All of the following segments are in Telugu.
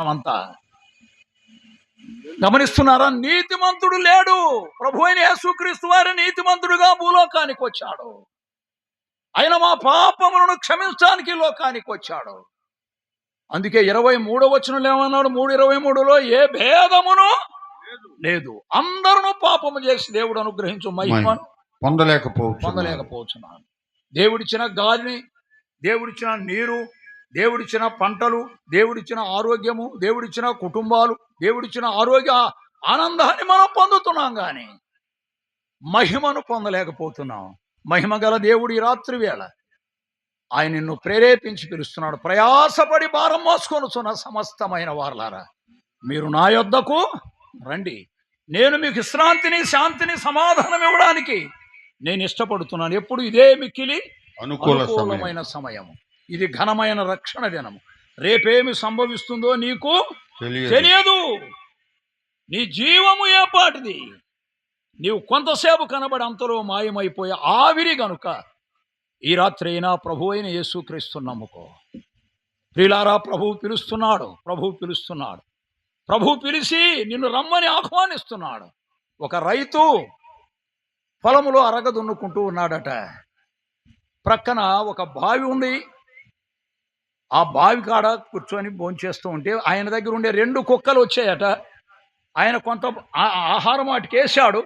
అంతా గమనిస్తున్నారా? నీతిమంతుడు లేడు. ప్రభు అయిన యేసుక్రీస్తు వారి నీతిమంతుడుగా భూలోకానికి వచ్చాడు. ఆయన మా పాపములను క్షమించడానికి లోకానికి వచ్చాడు. అందుకే 23వ వచనంలో ఏమన్నాడు? 3:23లో ఏ భేదమును లేదు, అందరూ పాపము చేసి దేవుడు అనుగ్రహించు మహిమను పొందలేకపోతున్నాను. దేవుడిచ్చిన గాలిని, దేవుడిచ్చిన నీరు, దేవుడిచ్చిన పంటలు, దేవుడిచ్చిన ఆరోగ్యము, దేవుడిచ్చిన కుటుంబాలు, దేవుడిచ్చిన ఆరోగ్య ఆనందాన్ని మనం పొందుతున్నాం, కానీ మహిమను పొందలేకపోతున్నాం. మహిమ గల దేవుడు ఈ రాత్రి వేళ ఆయన నిన్ను ప్రేరేపించి పిలుస్తున్నాడు. ప్రయాసపడి భారం మోసుకొనుచున్న సమస్తమైన వారలారా, మీరు నా యొద్దకు రండి, నేను మీకు విశ్రాంతిని, శాంతిని, సమాధానం ఇవ్వడానికి నేను ఇష్టపడుతున్నాను. ఎప్పుడు ఇదే మిక్కిలి అనుకూలమైన సమయము. ఇది ఘనమైన రక్షణ దినము. రేపేమి సంభవిస్తుందో నీకు తెలియదు. నీ జీవము ఏపాటిది? నీవు కొంతసేపు కనబడి అంతలో మాయమైపోయే ఆవిరి గనుక ఈ రాత్రి అయినా ప్రభు అయిన యేసుక్రీస్తు నమ్ముకో. ప్రియులారా, ప్రభువు పిలుస్తున్నాడు. ప్రభు పిలిచి నిన్ను రమ్మని ఆహ్వానిస్తున్నాడు. ఒక రైతు పొలములో అరగదున్నుకుంటూ ఉన్నాడట. ప్రక్కన ఒక బావి ఉంది. ఆ బావి కాడ కూర్చొని భోంచేస్తూ ఉంటే ఆయన దగ్గర ఉండే 2 కుక్కలు వచ్చాయట. ఆయన కొంత ఆహారం వాటికి వేశాడు.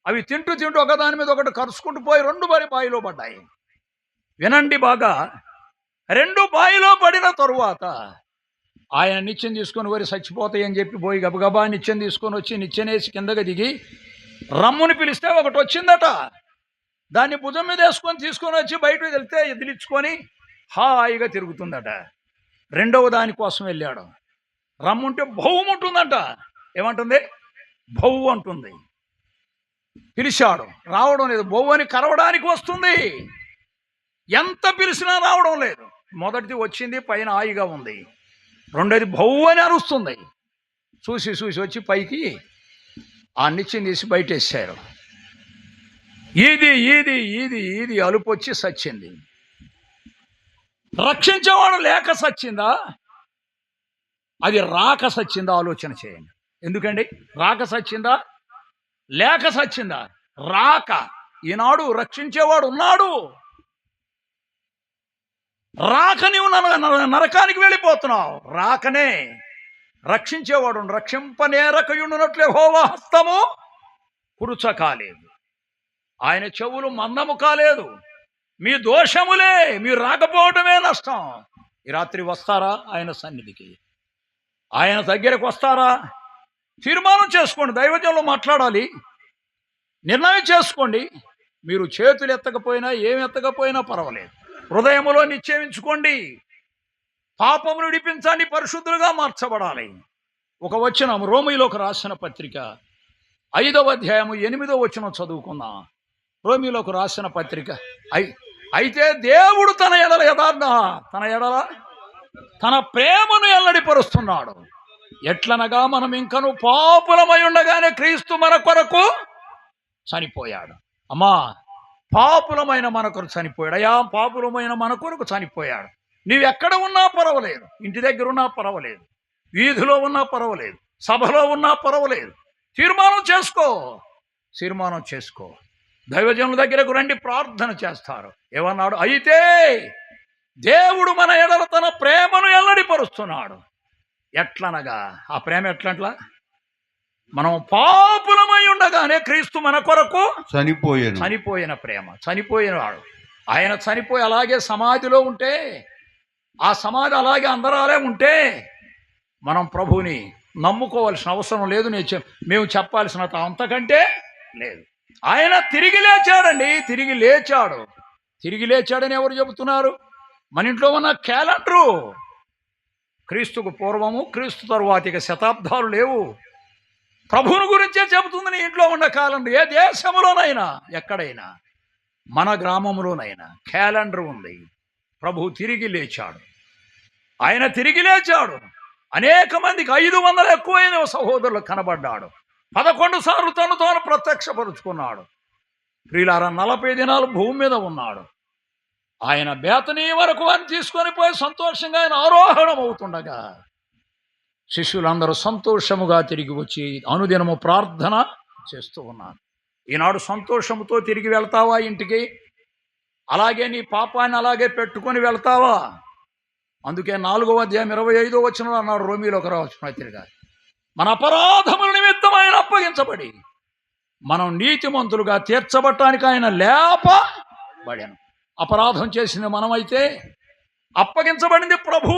అవి తింటూ ఒకదాని మీద ఒకటి కరుచుకుంటూ పోయి 2 బావిలో పడ్డాయి. వినండి బాగా, 2 బావిలో పడిన తరువాత ఆయన నిత్యం తీసుకొని వరి చచ్చిపోతాయి అని చెప్పి పోయి గబగబా నిత్యం తీసుకొని వచ్చి నిచ్చెనేసి కిందకి దిగి రమ్ముని పిలిస్తే ఒకటి వచ్చిందట. దాన్ని భుజం మీద వేసుకొని తీసుకొని వచ్చి బయటకు వెళ్తే ఎదిలించుకొని హాయిగా తిరుగుతుందట. 2వ దానికోసం వెళ్ళాడు. రమ్ముంటే భౌముంటుందంట. ఏమంటుంది? భౌ అంటుంది. పిలిచాడు, రావడం లేదు. భౌ అని కరవడానికి వస్తుంది. ఎంత పిలిచినా రావడం లేదు. మొదటిది వచ్చింది, పైన హాయిగా ఉంది. 2వది భౌ అని అరుస్తుంది. చూసి వచ్చి పైకి ఆ నిచ్చెన తీసి బయటేసారు. ఇది అలుపు వచ్చి సచ్చింది. రక్షించేవాడు లేక సచ్చిందా, అది రాక సచ్చిందా? ఆలోచన చేయండి. ఎందుకండి? రాక సచ్చిందా, లేక సచ్చిందా? రాక. ఈనాడు రక్షించేవాడు ఉన్నాడు. రాక నీవు నరకానికి వెళ్ళిపోతున్నావు. రాకనే రక్షించేవాడు. రక్షింపనేరకయుండునట్లే యెహోవా హస్తము కురుచ కాలేదు, ఆయన చెవులు మందము కాలేదు. మీ దోషములే, మీరు రాకపోవటమే నష్టం. ఈ రాత్రి వస్తారా ఆయన సన్నిధికి? ఆయన దగ్గరకు వస్తారా? తీర్మానం చేసుకోండి. దైవజనంలో మాట్లాడాలి. నిర్ణయం చేసుకోండి. మీరు చేతులు ఎత్తకపోయినా, ఏమి ఎత్తకపోయినా పర్వాలేదు. హృదయములో నిశ్చయించుకోండి. పాపమును విడిపించండి, పరిశుద్ధులుగా మార్చబడాలి. ఒక వచనం, రోమీయులకు రాసిన పత్రిక 5వ అధ్యాయము 8వ వచనం చదువుకుందాం. రోమీయులకు రాసిన పత్రిక. అయితే దేవుడు తన ఎడల తన ప్రేమను ఎల్లడిపరుస్తున్నాడు. ఎట్లనగా మనం ఇంకను పాపులమై ఉండగానే క్రీస్తు మన కొరకు చనిపోయాడు. అమ్మా, పాపులమైన మన కొరకు చనిపోయాడు. అయ్యా, పాపులమైన మన కొరకు చనిపోయాడు. నీవు ఎక్కడ ఉన్నా పర్వాలేదు, ఇంటి దగ్గర ఉన్నా పర్వాలేదు, వీధిలో ఉన్నా పర్వాలేదు, సభలో ఉన్నా పర్వాలేదు. తీర్మానం చేసుకో. దైవజనుల దగ్గరకు రండి, ప్రార్థన చేస్తారు. ఏమన్నాడు? అయితే దేవుడు మన ఎడల తన ప్రేమను ఎల్లడిపరుస్తున్నాడు. ఎట్లనగా, ఆ ప్రేమ ఎట్లా? మనం పాపులమై ఉండగానే క్రీస్తు మన కొరకు చనిపోయిన ప్రేమ. చనిపోయినవాడు ఆయన చనిపోయి అలాగే సమాధిలో ఉంటే, ఆ సమాధి అలాగే అందరాలే ఉంటే మనం ప్రభువుని నమ్ముకోవాల్సిన అవసరం లేదు. మేము చెప్పాల్సిన అంతకంటే లేదు. ఆయన తిరిగి లేచాడండి. తిరిగి లేచాడని ఎవరు చెబుతున్నారు? మన ఇంట్లో ఉన్న క్యాలెండరు క్రీస్తుకు పూర్వము, క్రీస్తు తరువాత ఇక శతాబ్దాలు లేవు. ప్రభువుని గురించే చెబుతుంది నీ ఇంట్లో ఉన్న క్యాలెండర్. ఏ దేశంలోనైనా, ఎక్కడైనా, మన గ్రామంలోనైనా క్యాలెండర్ ఉంది. ప్రభువు తిరిగి లేచాడు. ఆయన తిరిగి లేచాడు. అనేక మందికి 500 ఎక్కువైన సహోదరులు కనబడ్డాడు. 11 సార్లు తాను ప్రత్యక్షపరుచుకున్నాడు. ప్రియులారా, 40 దినాలు భూమి మీద ఉన్నాడు. ఆయన బేతనీ వరకు అని తీసుకొని పోయి సంతోషంగా ఆయన ఆరోహణం అవుతుండగా శిష్యులందరూ సంతోషముగా తిరిగి వచ్చి అనుదినము ప్రార్థన చేస్తూ ఉన్నారు. ఈనాడు సంతోషముతో తిరిగి వెళ్తావా ఇంటికి? అలాగే నీ పాపాన్ని అలాగే పెట్టుకొని వెళ్తావా? అందుకే 4వ అధ్యాయం 25వ వచనంలో అన్నాడు రోమీలోకి రావచ్చు పత్రిక, మన అపరాధముల నిమిత్తం ఆయన అప్పగించబడి మనం నీతిమంతులుగా తీర్చబట్టానికి ఆయన లేపబడాను. అపరాధం చేసింది మనమైతే అప్పగించబడింది ప్రభు,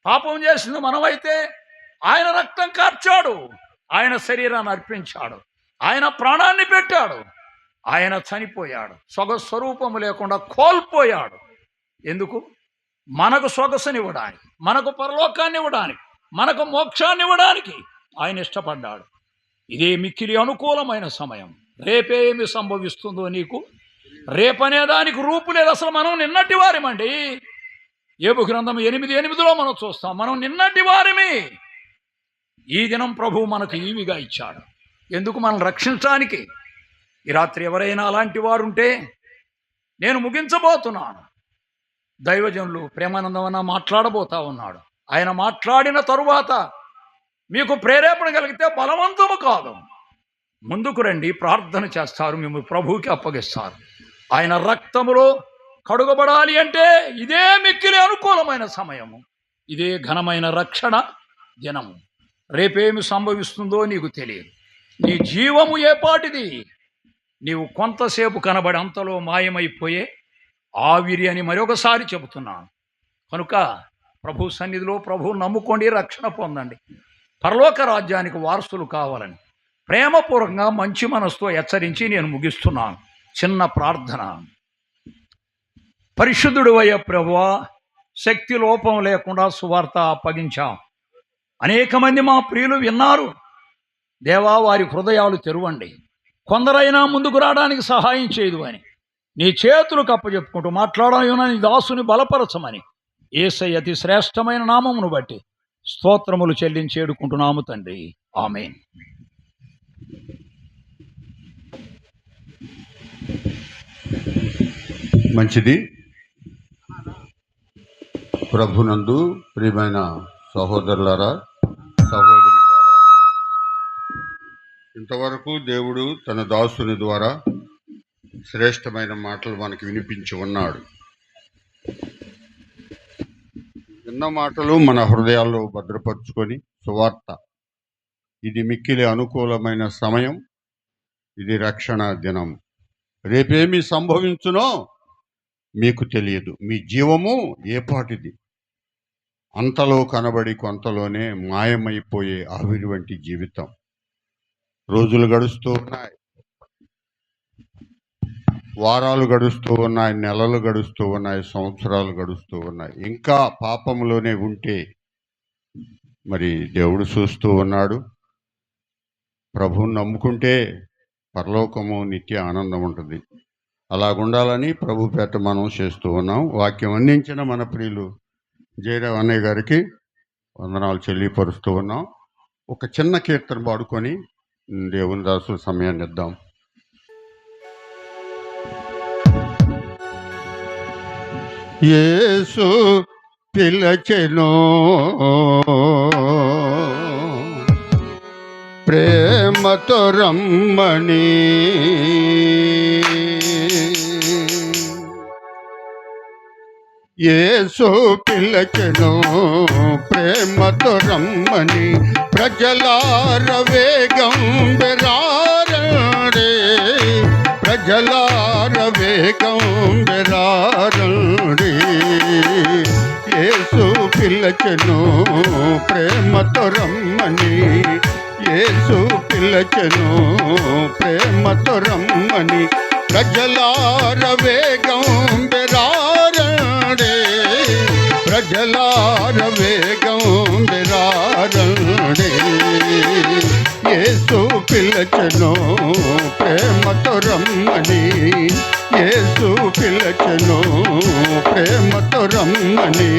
పాపం చేసింది మనమైతే ఆయన రక్తం కార్చాడు, ఆయన శరీరాన్ని అర్పించాడు, ఆయన ప్రాణాన్ని పెట్టాడు, ఆయన చనిపోయాడు, స్వరూపము లేకుండా కోల్పోయాడు. ఎందుకు? మనకు సొగసునివ్వడానికి, మనకు పరలోకాన్ని ఇవ్వడానికి, మనకు మోక్షాన్ని ఇవ్వడానికి ఆయన ఇష్టపడ్డాడు. ఇదే మిక్కిలి అనుకూలమైన సమయం. రేపేమి సంభవిస్తుందో నీకు రేపనే దానికి రూపు లేదు. అసలు మనం నిన్నటి వారిమండి. యోబు గ్రంథం 8:8లో మనం చూస్తాం, మనం నిన్నటి వారిమి. ఈ దినం ప్రభువు మనకు ఈవిగా ఇచ్చాడు. ఎందుకు? మనం రక్షించడానికి. ఈ రాత్రి ఎవరైనా అలాంటి వారుంటే నేను ముగించబోతున్నాను. దైవజనులు ప్రేమానందమన్న మాట్లాడబోతా ఉన్నాడు. ఆయన మాట్లాడిన తరువాత మీకు ప్రేరేపణ కలిగితే బలవంతము కాదు, ముందుకు రండి, ప్రార్థన చేస్తారు, మేము ప్రభువుకి అప్పగిస్తారు. ఆయన రక్తములో కడుగబడాలి అంటే ఇదే మిక్కిలి అనుకూలమైన సమయము, ఇదే ఘనమైన రక్షణ దినము. రేపేమి సంభవిస్తుందో నీకు తెలియదు. నీ జీవము ఏపాటిది? నీవు కొంతసేపు కనబడి అంతలో మాయమైపోయే ఆవిరి అని మరొకసారి చెబుతున్నాను. కనుక ప్రభు సన్నిధిలో ప్రభు నమ్ముకోండి, రక్షణ పొందండి, పరలోక రాజ్యానికి వారసులు కావాలని ప్రేమపూర్వకంగా మంచి మనసుతో హెచ్చరించి నేను ముగిస్తున్నాను. చిన్న ప్రార్థన. పరిశుద్ధుడు అయ్యే ప్రభువా, శక్తి లోపం లేకుండా సువార్త అప్పగించాం. అనేక మంది మా ప్రియులు విన్నారు. దేవా, వారి హృదయాలు తెరవండి. కొందరైనా ముందుకు రావడానికి సహాయం చేయదు అని నీ చేతులకు అప్పచెప్పుకుంటూ మాట్లాడాలన్న నీ దాసుని బలపరచమని యేసయ్య అతి శ్రేష్టమైన నామమును బట్టి స్తోత్రములు చెల్లించి ఏడుకుంటున్నాము తండ్రి. ఆమేన్. మంచిది. ప్రభునందు ప్రియమైన సహోదరులారా, సహోదరులారా, ఇంతవరకు దేవుడు తన దాసుని ద్వారా శ్రేష్టమైన మాటలు మనకి వినిపించి ఉన్నాడు. విన్న మాటలు మన హృదయాల్లో భద్రపరుచుకొని సువార్త, ఇది మిక్కిలి అనుకూలమైన సమయం, ఇది రక్షణ దినం. రేపేమి సంభవించునో మీకు తెలియదు. మీ జీవము ఏపాటిది? అంతలో కనబడి కొంతలోనే మాయమైపోయే ఆవిరి వంటి జీవితం. రోజులు గడుస్తూ ఉన్నాయి, వారాలు గడుస్తూ ఉన్నాయి, నెలలు గడుస్తూ ఉన్నాయి, సంవత్సరాలు గడుస్తూ ఉన్నాయి. ఇంకా పాపంలోనే ఉంటే మరి దేవుడు చూస్తూ ఉన్నాడు. ప్రభువుని నమ్ముకుంటే పరలోకము నిత్య ఆనందం ఉంటుంది. అలాగుండాలని ప్రభు పేట మనం చేస్తూ ఉన్నాం. వాక్యం అందించిన మన ప్రియులు జయరావు అన్నయ్య గారికి వందనాలు చెల్లిపరుస్తూ ఉన్నాం. ఒక చిన్న కీర్తన పాడుకొని దేవుని దాసుల సమయాన్ని ఇద్దాం. యేసు పిలచెను ప్రేమతో రమ్మని, యేసు పిలచెను ప్రేమతో రమ్మని, ప్రజలార వేగం బెరారే, ప్రజలార వేగం బెరారే. యేసు పిలచెను ప్రేమతో రమ్మని, యేసు పిలచెను ప్రేమతో రమ్మని, ప్రజలార వేగం బెరారే, ప్రజలార వేగం బెరారే. యేసు పిలచెను ప్రేమతో రమ్మని, యేసు పిలచెను ప్రేమతో రమ్మని.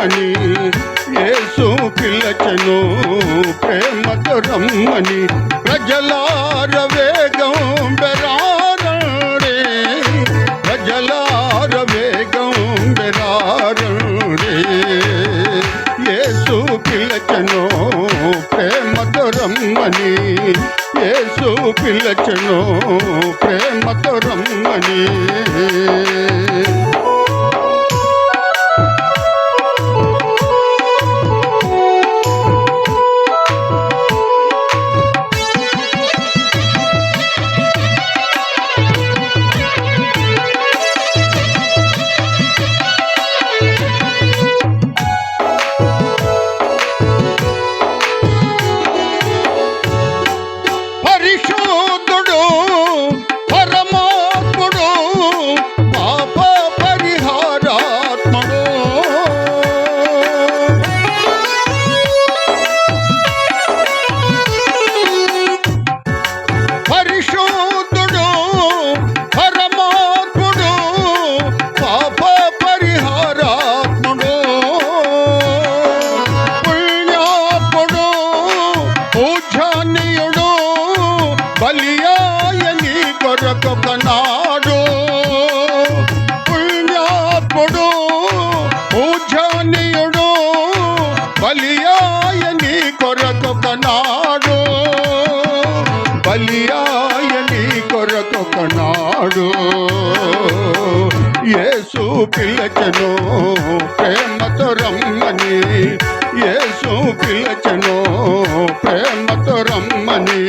రమ్మని యేసు పిలచెను ప్రేమతో రమ్మని ప్రజలార వేగం బెరారే ప్రజలార వేగం బెరారే యేసు పిలచెను ప్రేమతో రమ్మని యేసు పిలచెను ప్రేమతో రమ్మని పరిశోధుడు పరమాత్ముడు పాప పరిహారాత్ముడు పరిశోధుడు పరమాత్ముడు పాప పరిహారాత్ముడు పుణ్యాత్ముడు పూజనీయుడు బలియాయని కొరకొక నాడు పుణ్యాత్ముడు పూజనీయుడు బలియాయని కొరకొక నాడు బలియాయని కొరకొక నాడు యేసు పిలచెను ప్రేమతో రమ్మని యేసు పిలచెను ప్రేమతో రమ్మని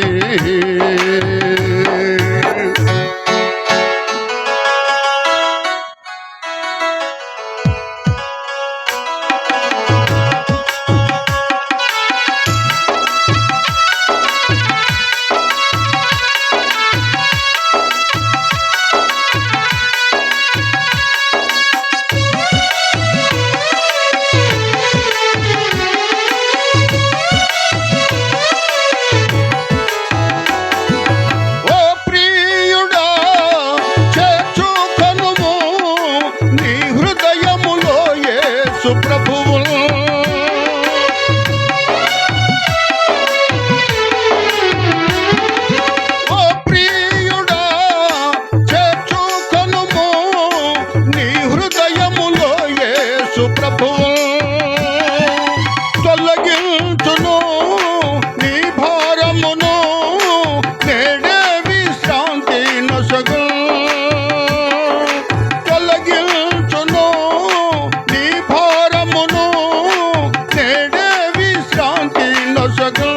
ఓ ప్రియుడా చేర్చుకొనుము నీ హృదయములో యేసు ప్రభువును ఓ ప్రియుడా చేర్చుకొనుము నీ హృదయములో యేసు ప్రభువును తొలగించును నీ భారమును నేడే విశ్రాంతి నొసగు తొలగించును నీ భారమును నేడే విశ్రాంతి నొసగు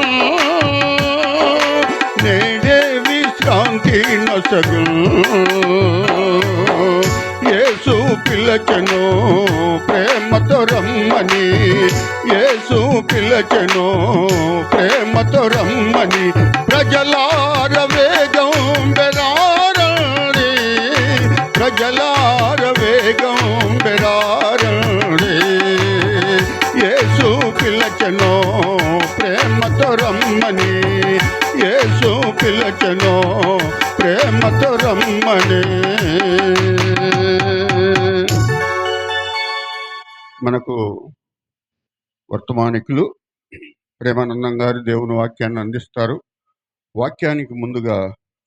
నేడే విశ్రాంతి నొసగు యేసు పిలచెను ప్రేమతో రమ్మని యేసు పిలచెను ప్రేమతో రమ్మని ప్రజలార వేగం బెరారే ప్రజలార వేగం బెరారే యేసు పిలచెను ప్రేమతో రమ్మని యేసు పిలచెను ప్రేమతో రమ్మని మనకు వర్తమానికులు ప్రేమానందం గారు దేవుని వాక్యాన్ని అందిస్తారు. వాక్యానికి ముందుగా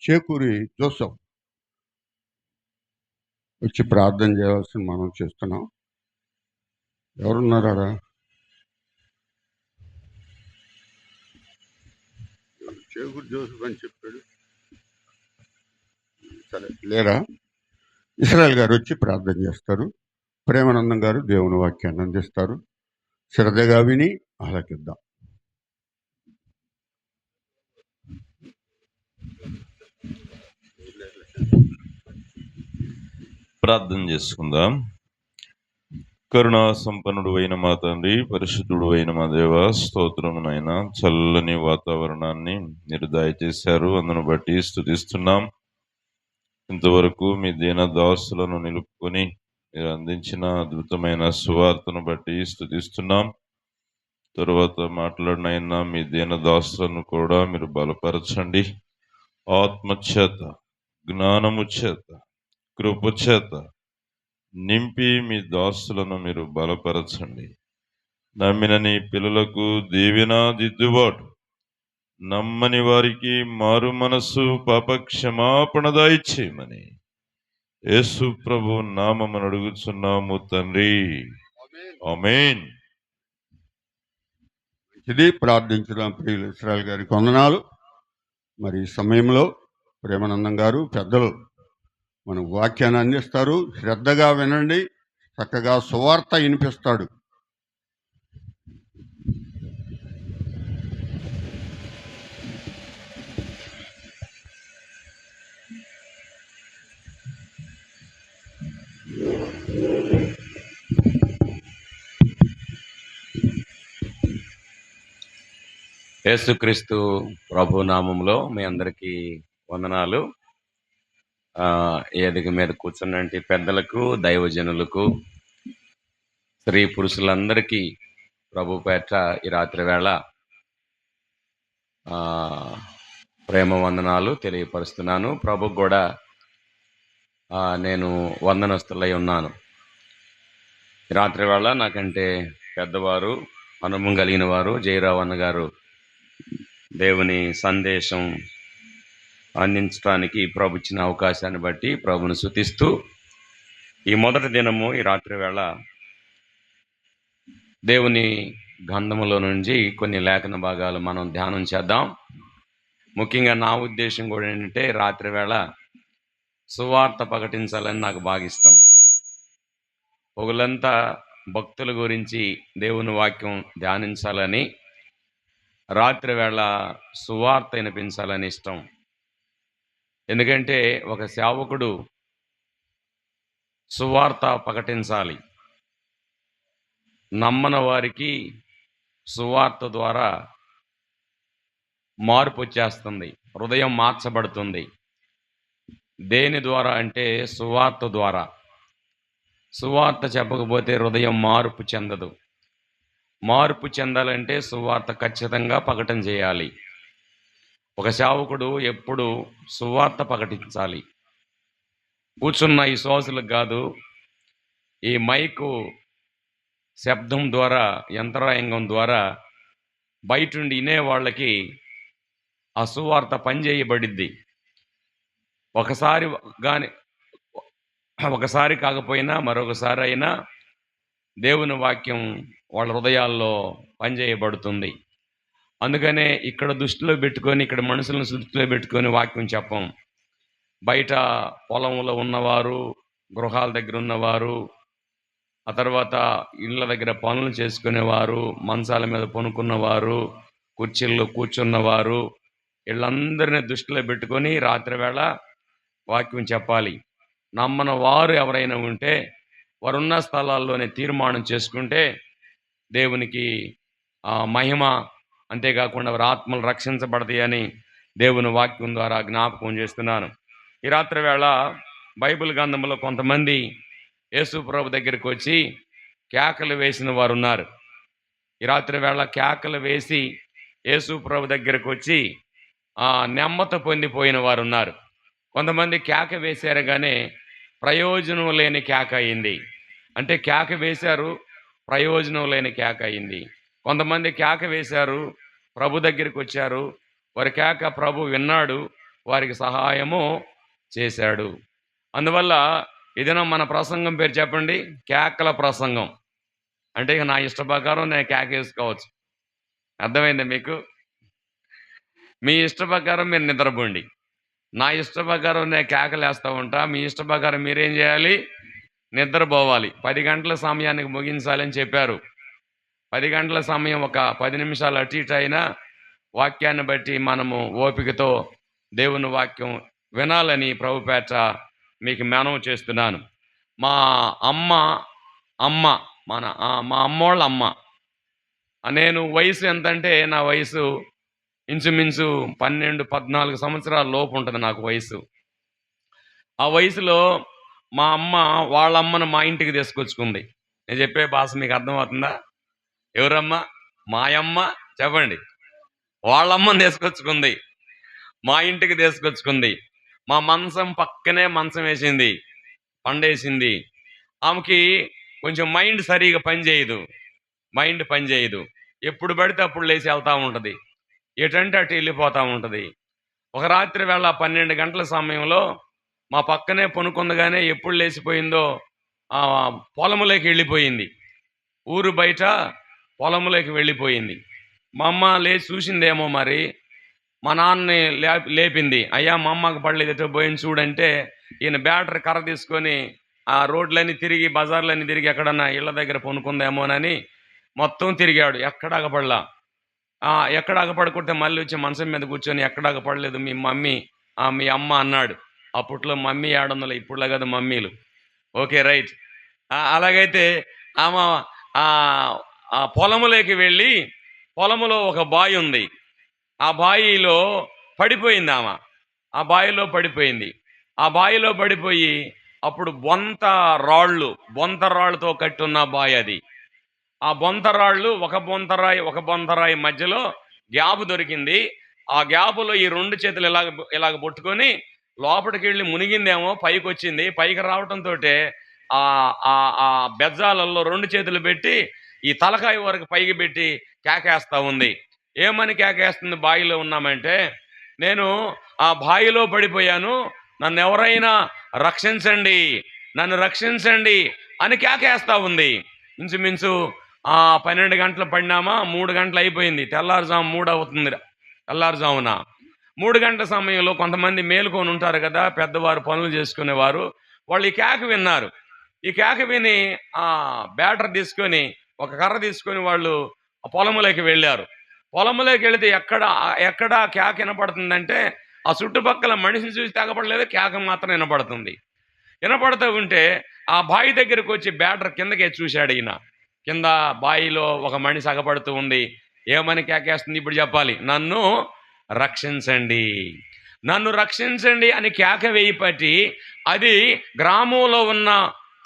చేకూరి జోసఫ్ వచ్చి ప్రార్థన చేయవలసిన మనం చేస్తున్నాం. ఎవరున్నారా? చేకూరి జోసఫ్ అని చెప్పాడు. సరే లేరా? ఇశ్రాయేల్ గారు వచ్చి ప్రార్థన చేస్తారు. ప్రేమానందం గారు దేవుని వాక్యాన్ని అందిస్తారు. శ్రద్ధగా విని ఆలకిద్దాం. ప్రార్థన చేసుకుందాం. కరుణా సంపన్నుడు అయిన మా తండ్రి, పరిశుద్ధుడు అయిన మా దేవ, స్తోత్రమునైనా చల్లని వాతావరణాన్ని మీరు దయచేశారు. అందును బట్టి స్తుతిస్తున్నాం. ఇంతవరకు మీ దీనదాసులను నిలుపుకొని మీరు అందించిన అద్భుతమైన సువార్తను బట్టి స్తుతిస్తున్నాం. తరువాత మాట్లాడినైనా మీ దీనదాసులను కూడా మీరు బలపరచండి. ఆత్మచేత, జ్ఞానము చేత, కృప చేత నింపి మీ దాసులను మీరు బలపరచండి. నమ్మిన నీ పిల్లలకు దీవెన దిద్దుబాటు, నమ్మని వారికి మారు మనస్సు పాప క్షమాపణ దయచేయమని యేసు ప్రభు నామమున అడుగుచున్నాము తండ్రి. ఆమేన్. ఇది ప్రార్థించిన ప్రియులు ఇస్రాయల్ గారికి వందనాలు. మరి ఈ సమయంలో ప్రేమానందం గారు పెద్దలు మన వాక్యాన్ని అందిస్తారు. శ్రద్ధగా వినండి, చక్కగా సువార్త వినిపిస్తాడు. యేసుక్రీస్తు ప్రభు నామంలో మీ అందరికీ వందనాలు. వేదిక మీద కూర్చున్నటి పెద్దలకు, దైవజనులకు, స్త్రీ పురుషులందరికీ ప్రభు పేట ఈ రాత్రి వేళ ప్రేమ వందనాలు తెలియపరుస్తున్నాను. ప్రభుకు కూడా నేను వందనస్తులై ఉన్నాను. ఈ రాత్రి వేళ నాకంటే పెద్దవారు, అనుభవం కలిగిన వారు జయరావు అన్న గారు దేవుని సందేశం అందించడానికి ప్రభు ఇచ్చిన అవకాశాన్ని బట్టి ప్రభుని స్తుతిస్తూ ఈ మొదటి దినము ఈ రాత్రి వేళ దేవుని గ్రంథములో నుంచి కొన్ని లేఖన భాగాలు మనం ధ్యానం చేద్దాం. ముఖ్యంగా నా ఉద్దేశం కూడా ఏంటంటే రాత్రి వేళ సువార్త ప్రకటించాలని నాకు బాగా ఇష్టం. పొగులంతా భక్తుల గురించి దేవుని వాక్యం ధ్యానించాలని, రాత్రి వేళ సువార్త వినిపించాలని ఇష్టం. ఎందుకంటే ఒక సేవకుడు సువార్త ప్రకటించాలి. నమ్మని వారికి సువార్త ద్వారా మార్పు వచ్చేస్తుంది, హృదయం మార్చబడుతుంది. దేని ద్వారా అంటే సువార్త ద్వారా. సువార్త చెప్పకపోతే హృదయం మార్పు చెందదు. మార్పు చెందాలంటే సువార్త ఖచ్చితంగా ప్రకటన చేయాలి. ఒక సేవకుడు ఎప్పుడు సువార్త ప్రకటించాలి. కూర్చున్న ఈ శ్వాసలకు కాదు, ఈ మైకు శబ్దం ద్వారా, యంత్రాంగం ద్వారా బయటుండి వినే వాళ్ళకి ఆ సువార్త పనిచేయబడిద్ది. ఒకసారి కాకపోయినా మరొకసారి అయినా దేవుని వాక్యం వాళ్ళ హృదయాల్లో పనిచేయబడుతుంది. అందుకనే ఇక్కడ దృష్టిలో పెట్టుకొని, ఇక్కడ మనుషులను దృష్టిలో పెట్టుకొని వాక్యం చెప్పం. బయట పొలంలో ఉన్నవారు, గృహాల దగ్గర ఉన్నవారు, ఆ తర్వాత ఇళ్ళ దగ్గర పనులు చేసుకునేవారు, మంచాల మీద పనుకున్నవారు, కుర్చీల్లో కూర్చున్నవారు, వీళ్ళందరినీ దృష్టిలో పెట్టుకొని రాత్రి వేళ వాక్యం చెప్పాలి. నమ్మని వారు ఎవరైనా ఉంటే వారున్న స్థలాల్లోనే తీర్మానం చేసుకుంటే దేవునికి మహిమ, అంతేకాకుండా వారి ఆత్మలు రక్షించబడతాయని దేవుని వాక్యం ద్వారా జ్ఞాపకం చేస్తున్నాను. ఈ రాత్రి వేళ బైబిల్ గ్రంథంలో కొంతమంది యేసు ప్రభు దగ్గరికి వచ్చి కేకలు వేసిన వారు ఉన్నారు. ఈ రాత్రి వేళ కేకలు వేసి యేసు ప్రభు దగ్గరికి వచ్చి నెమ్మత పొందిపోయిన వారు ఉన్నారు. కొంతమంది కేక వేశారు కానీ ప్రయోజనం లేని కేక అయింది. అంటే కేక వేశారు, ప్రయోజనం లేని కేక అయింది. కొంతమంది కేక వేశారు, ప్రభు దగ్గరికి వచ్చారు, వారి కేక ప్రభు విన్నాడు, వారికి సహాయము చేశాడు. అందువల్ల ఇదిన మన ప్రసంగం పేరు చెప్పండి, కేకల ప్రసంగం. అంటే ఇక నా ఇష్ట ప్రకారం నేను కేక వేసుకోవచ్చు. అర్థమైందా మీకు? మీ ఇష్ట ప్రకారం మీరు నిద్రపోండి, నా ఇష్ట ప్రకారం నేను కేకలు వేస్తూ ఉంటా. మీ ఇష్ట ప్రకారం మీరేం చేయాలి? నిద్రపోవాలి. 10 గంటల సమయానికి ముగించాలని చెప్పారు. 10 గంటల సమయం ఒక 10 నిమిషాలు అటు ఇటు అయినా వాక్యాన్ని బట్టి మనము ఓపికతో దేవుని వాక్యం వినాలని ప్రభుపేట మీకు మనవి చేస్తున్నాను. మా అమ్మోళ్ళ అమ్మ, నేను వయసు ఎంతంటే నా వయసు ఇంచుమించు 12-14 సంవత్సరాల లోపు ఉంటుంది నాకు వయసు. ఆ వయసులో మా అమ్మ వాళ్ళ అమ్మను మా ఇంటికి తీసుకొచ్చుకుంది. నేను చెప్పే భాష మీకు అర్థమవుతుందా? ఎవరమ్మా? మాయమ్మ చెప్పండి. వాళ్ళమ్మని తీసుకొచ్చుకుంది, మా ఇంటికి తీసుకొచ్చుకుంది. మా మంచం పక్కనే మంచం వేసింది, పండేసింది. ఆమెకి కొంచెం మైండ్ సరిగా పనిచేయదు. మైండ్ పనిచేయదు. ఎప్పుడు పడితే అప్పుడు లేచి వెళ్తూ ఉంటుంది, ఎటంటే అటు వెళ్ళిపోతూ ఉంటుంది. ఒక రాత్రి వేళ 12 గంటల సమయంలో మా పక్కనే పనుకుందగానే ఎప్పుడు లేచిపోయిందో పొలంలోకి వెళ్ళిపోయింది. ఊరు బయట పొలంలోకి వెళ్ళిపోయింది. మా అమ్మ లేచి చూసిందేమో మరి, మా నాన్నని లేపింది. అయ్యా మా అమ్మకి పడలేదు, ఎటో పోయింది చూడంటే ఈయన బ్యాటరీ కర్ర తీసుకొని ఆ రోడ్లన్నీ తిరిగి బజార్లన్నీ తిరిగి ఎక్కడన్నా ఇళ్ళ దగ్గర పనుకుందేమోనని మొత్తం తిరిగాడు. ఎక్కడ అగపడలా. ఎక్కడ అగపడకుంటే మళ్ళీ వచ్చి మంచం మీద కూర్చొని ఎక్కడ అగపడలేదు మీ మమ్మీ మీ అమ్మ అన్నాడు. అప్పట్లో మమ్మీ ఏడుందలే, ఇప్పుడులా కదా మమ్మీలు. Okay right. అలాగైతే ఆమె ఆ పొలములోకి వెళ్ళి, పొలములో ఒక బావి ఉంది, ఆ బావిలో పడిపోయింది ఆమె. ఆ బావిలో పడిపోయింది. ఆ బావిలో పడిపోయి అప్పుడు బొంత రాళ్ళతో కట్టి ఉన్న బావి అది. ఆ బొంతరాళ్ళు ఒక బొంతరాయి మధ్యలో గ్యాప్ దొరికింది. ఆ గ్యాపులో ఈ 2 చేతులు ఇలాగ పట్టుకొని లోపలికి వెళ్ళి మునిగిందేమో, పైకి వచ్చింది. పైకి రావటంతో ఆ బెజ్జాలలో 2 చేతులు పెట్టి ఈ తలకాయ వరకు పైకి పెట్టి కేకేస్తా ఉంది. ఏమని కేకేస్తుంది? బావిలో ఉన్నామంటే, నేను ఆ బావిలో పడిపోయాను, నన్ను ఎవరైనా రక్షించండి, నన్ను రక్షించండి అని కేకేస్తా ఉంది. ఇంచుమించు 12 గంటలు పడినామా, 3 గంటలు అయిపోయింది. తెల్లారుజాము 3 అవుతుంది. తెల్లారుజామున 3 గంటల సమయంలో కొంతమంది మేలుకొని ఉంటారు కదా, పెద్దవారు, పనులు చేసుకునేవారు. వాళ్ళు ఈ కేక విన్నారు. ఈ కేక విని బ్యాటర్ తీసుకొని, ఒక కర్ర తీసుకొని వాళ్ళు పొలంలోకి వెళ్ళారు. పొలంలోకి వెళితే ఎక్కడ కేక వినపడుతుందంటే, ఆ చుట్టుపక్కల మనిషిని చూసి తెగపడలేదు, కేక మాత్రం వినపడుతుంది. వినపడుతూ ఉంటే ఆ బావి దగ్గరకు వచ్చి బ్యాటర్ కిందకే చూశాడు ఈయన. కింద బావిలో ఒక మనిషి అగపడుతూ ఉంది. ఏమని కేకేస్తుంది ఇప్పుడు చెప్పాలి? నన్ను రక్షించండి, నన్ను రక్షించండి అని కేక వేయబట్టి, అది గ్రామంలో ఉన్న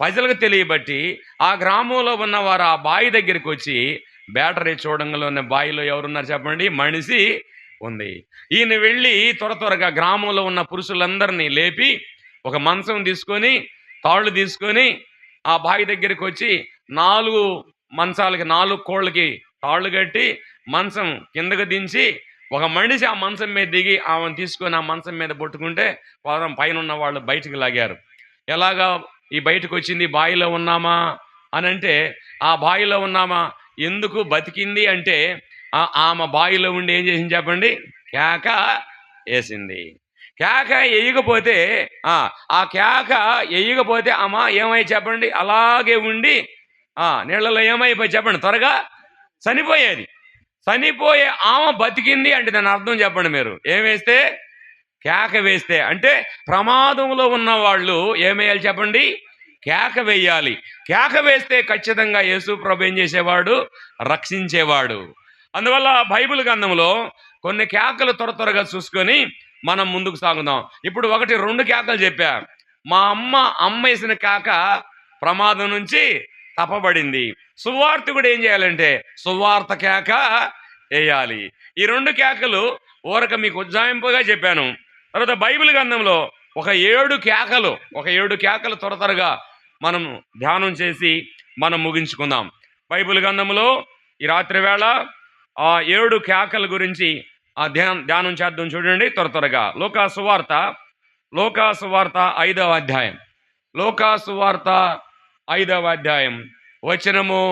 ప్రజలకు తెలియబట్టి ఆ గ్రామంలో ఉన్న వారు ఆ బావి దగ్గరికి వచ్చి బ్యాటరీ చూడంగానే బావిలో ఎవరున్నారు చెప్పండి? మనిషి ఉంది. ఈయన వెళ్ళి త్వరగా గ్రామంలో ఉన్న పురుషులందరినీ లేపి ఒక మంచం తీసుకొని, తాళ్ళు తీసుకొని ఆ బావి దగ్గరికి వచ్చి 4 మంచాలకి 4 కోళ్ళకి తాళ్ళు కట్టి మంచం కిందకు దించి, ఒక మనిషి ఆ మంచం మీద దిగి ఆమెను తీసుకొని ఆ మంచం మీద పట్టుకుంటే పైన ఉన్న వాళ్ళు బయటికి లాగారు. ఎలాగా ఈ బయటకు వచ్చింది? బావిలో ఉన్నామా అని అంటే, ఆ బావిలో ఉన్నామా ఎందుకు బతికింది అంటే, ఆమె బావిలో ఉండి ఏం చేసింది చెప్పండి? కేక వేసింది. కేక వేయకపోతే ఆ కేక వేయకపోతే ఆమె ఏమై చెప్పండి? అలాగే ఉండి నీళ్ళలో ఏమైపోయి చెప్పండి? త్వరగా చనిపోయేది. చనిపోయే ఆమె బతికింది అంటే దాని అర్థం చెప్పండి మీరు? ఏమేస్తే? కేక వేస్తే. అంటే ప్రమాదంలో ఉన్న వాళ్ళు ఏమేయాలి చెప్పండి? కేక వేయాలి. కేక వేస్తే ఖచ్చితంగా యేసు ప్రభు ఏం చేసేవాడు? రక్షించేవాడు. అందువల్ల బైబిల్ గ్రంథంలో కొన్ని కేకలు త్వరగా చూసుకొని మనం ముందుకు సాగుదాం. ఇప్పుడు 1-2 కేకలు చెప్పా. మా అమ్మ వేసిన కేక ప్రమాదం నుంచి తప్పబడింది. సువార్తికుడు ఏం చేయాలంటే సువార్త కేక వేయాలి. ఈ 2 కేకలు ఊరక మీకు ఉజ్జాయింపుగా చెప్పాను. తర్వాత బైబిల్ గ్రంథంలో ఒక 7 కేకలు త్వరగా మనం ధ్యానం చేసి మనం ముగించుకుందాం. బైబిల్ గ్రంథంలో ఈ రాత్రి వేళ 7 కేకల గురించి ధ్యానం చేద్దాం. చూడండి త్వరగా లూకాసు వార్త 5వ అధ్యాయం. లూకాసు వార్త 5వ అధ్యాయం వచనము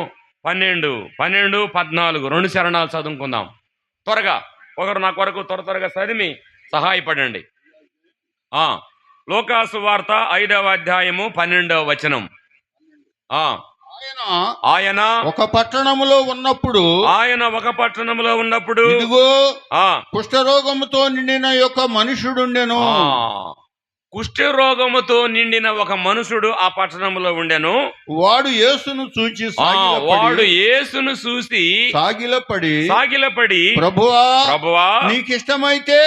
12, 14 2 చరణాలు చదువుకుందాం. త్వరగా ఒకరు నా కొరకు త్వరగా చదివి సహాయపడండి. లూకాసు వార్త 5వ అధ్యాయము 12వ వచనం. ఆయన ఒక పట్టణములో ఉన్నప్పుడు ఇదిగో కుష్ఠరోగముతో నిండిన ఒక మనుషుడుండెను. కుష్ఠరోగముతో నిండిన ఒక మనుషుడు ఆ పట్టణంలో ఉండెను. వాడు యేసును చూసి సాగిలపడి ప్రభువా నీకిష్టమైతే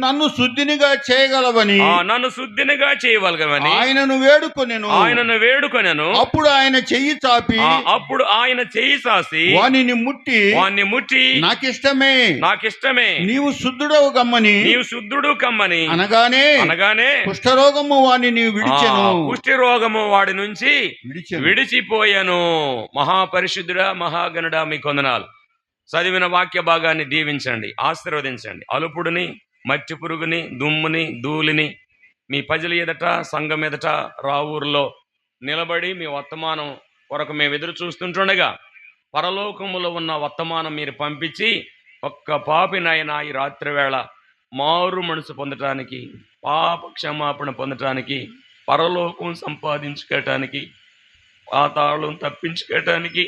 నన్ను శుద్ధినిగా చేయగలవని ఆయనను వేడుకొనెను. అప్పుడు ఆయన చెయ్యి చాపి వానిని ముట్టి నాకిష్టమే నీవు శుద్ధుడవు కమ్మని అనగానే అనగానే కుష్ఠరోగము వానిని విడిచెను. కుష్టి రోగము వాడి నుంచి విడిచెను. విడిచిపోయాను. మహాపరిశుద్ధుడా, మహాగణుడా, మీ కొందనాలు. చదివిన వాక్య భాగాన్ని దీవించండి, ఆశీర్వదించండి. అలుపుడిని, మట్టి పురుగుని, దుమ్ముని, ధూళిని మీ ప్రజల ఎదుట, సంఘం ఎదుట, రావూరులో నిలబడి మీ వర్తమానం కొరకు మేము ఎదురు చూస్తుంటుండగా పరలోకములో ఉన్న వర్తమానం మీరు పంపించి ఒక్క పాపినైనా ఈ రాత్రి వేళ మారు మనసు పొందటానికి, పాప క్షమాపణ పొందటానికి, పరలోకం సంపాదించుకోవటానికి, పాతాళం తప్పించుకోవటానికి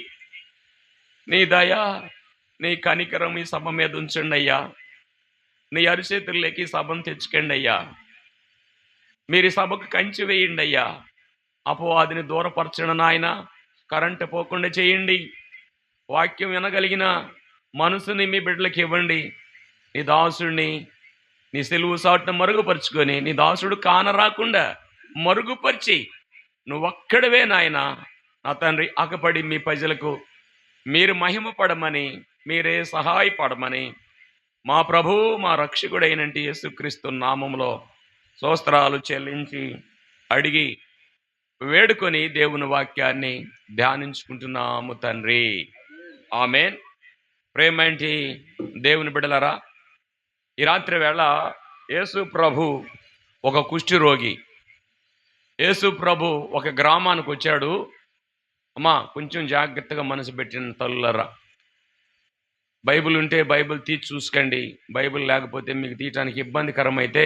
నీ దయ, నీ కనికరం ఈ సభ మీద ఉంచండి అయ్యా. నీ అరిచేతుల్లోకి సభను తెచ్చుకోండి అయ్యా. మీరు సభకు కంచి వేయండి అయ్యా. అపవాదిని దూరపరచండి నాయన. కరెంటు పోకుండా చేయండి. వాక్యం వినగలిగిన మనసుని మీ బిడ్డలకు ఇవ్వండి. నీ దాసుడిని నీ సెలువు సాటును మరుగుపరుచుకొని నీ దాసుడు కానరాకుండా మరుగుపరిచి నువ్వొక్కడవే నాయన నా తండ్రి ఆకపడి మీ ప్రజలకు మీరు మహిమపడమని, మీరే సహాయపడమని మా ప్రభువు మా రక్షకుడైనంటి యేసుక్రీస్తు నామములో స్తోత్రాలు చెల్లించి అడిగి వేడుకొని దేవుని వాక్యాన్ని ధ్యానించుకుంటున్నాము తండ్రి. ఆమేన్. ప్రేమేంటి దేవుని బిడ్డలరా, ఈ రాత్రి వేళ యేసు ప్రభు ఒక కుష్టి రోగి. యేసు ప్రభు ఒక గ్రామానికి వచ్చాడు. అమ్మా కొంచెం జాగ్రత్తగా మనసు పెట్టిన తల్లులరా, బైబిల్ ఉంటే బైబిల్ తీసి చూసుకోండి. బైబిల్ లేకపోతే మీకు తీయటానికి ఇబ్బందికరమైతే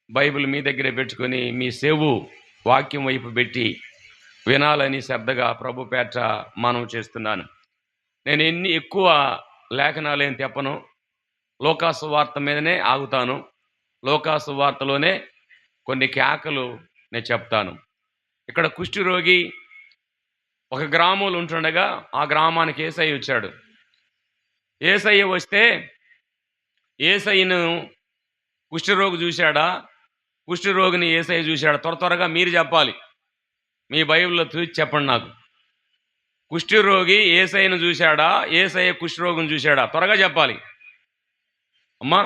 బైబిల్ మీ దగ్గరే పెట్టుకొని మీ సేవు వాక్యం వైపు పెట్టి వినాలని శ్రద్ధగా ప్రభు పేట మనం చేస్తున్నాను. నేను ఎక్కువ లేఖనాలు ఏం తెప్పను. లోకాసు వార్త మీదనే ఆగుతాను. లోకాసు వార్తలోనే కొన్ని కేకలు నేను చెప్తాను. ఇక్కడ కుష్ఠరోగి ఒక గ్రామంలో ఉంటుండగా ఆ గ్రామానికి యేసయ్య వచ్చాడు. యేసయ్య వస్తే యేసయ్యను కుష్ఠరోగి చూశాడా, కుష్ఠరోగిని యేసయ్య చూశాడా? త్వరగా మీరు చెప్పాలి. మీ బైబిల్లో చూసి చెప్పండి నాకు. కుష్ఠరోగి యేసయ్యను చూశాడా, యేసయ్య కుష్ఠరోగిని చూశాడా? త్వరగా చెప్పాలి అమ్మా.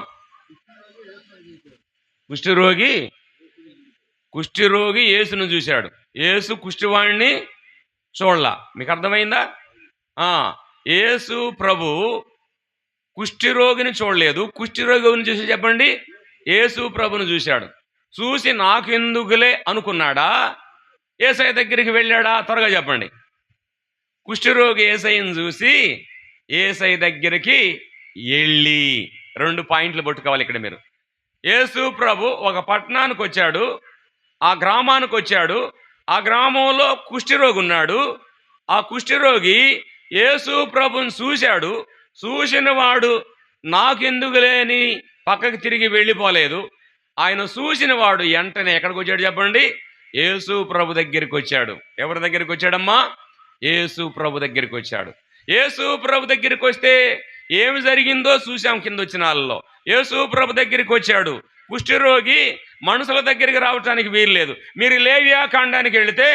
కుష్ఠరోగి యేసును చూశాడు. యేసు కుష్ఠవాణ్ణి చూడలా. మీకు అర్థమైందా? యేసు ప్రభు కుష్ఠరోగిని చూడలేదు. కుష్ఠరోగిని చూసి చెప్పండి, యేసు ప్రభుని చూశాడు. చూసి నాకెందుకులే అనుకున్నాడా, యేసయ్య దగ్గరికి వెళ్ళాడా? త్వరగా చెప్పండి. కుష్ఠరోగి యేసయ్యను చూసి యేసయ్య దగ్గరికి వెళ్ళి, 2 పాయింట్లు పట్టుకోవాలి ఇక్కడ మీరు. యేసు ప్రభు ఒక పట్టణానికి వచ్చాడు, ఆ గ్రామానికి వచ్చాడు. ఆ గ్రామంలో కుష్ఠరోగి ఉన్నాడు. ఆ కుష్ఠరోగి యేసు ప్రభుని చూశాడు. చూసిన వాడు నాకెందుకు లేని పక్కకి తిరిగి వెళ్ళిపోలేదు. ఆయన చూసిన వాడు వెంటనే ఎక్కడికి వచ్చాడు చెప్పండి? యేసు ప్రభు దగ్గరికి వచ్చాడు. ఎవరి దగ్గరికి వచ్చాడమ్మా? యేసు ప్రభు దగ్గరికి వచ్చాడు. యేసు ప్రభు దగ్గరికి వస్తే ఏమి జరిగిందో చూసాం కింద వచ్చిన వాళ్ళలో. యేసు ప్రభు దగ్గరికి వచ్చాడు. కుష్ఠరోగి మనుషుల దగ్గరికి రావటానికి వీల్లేదు. మీరు లేవియా కాండానికి వెళితే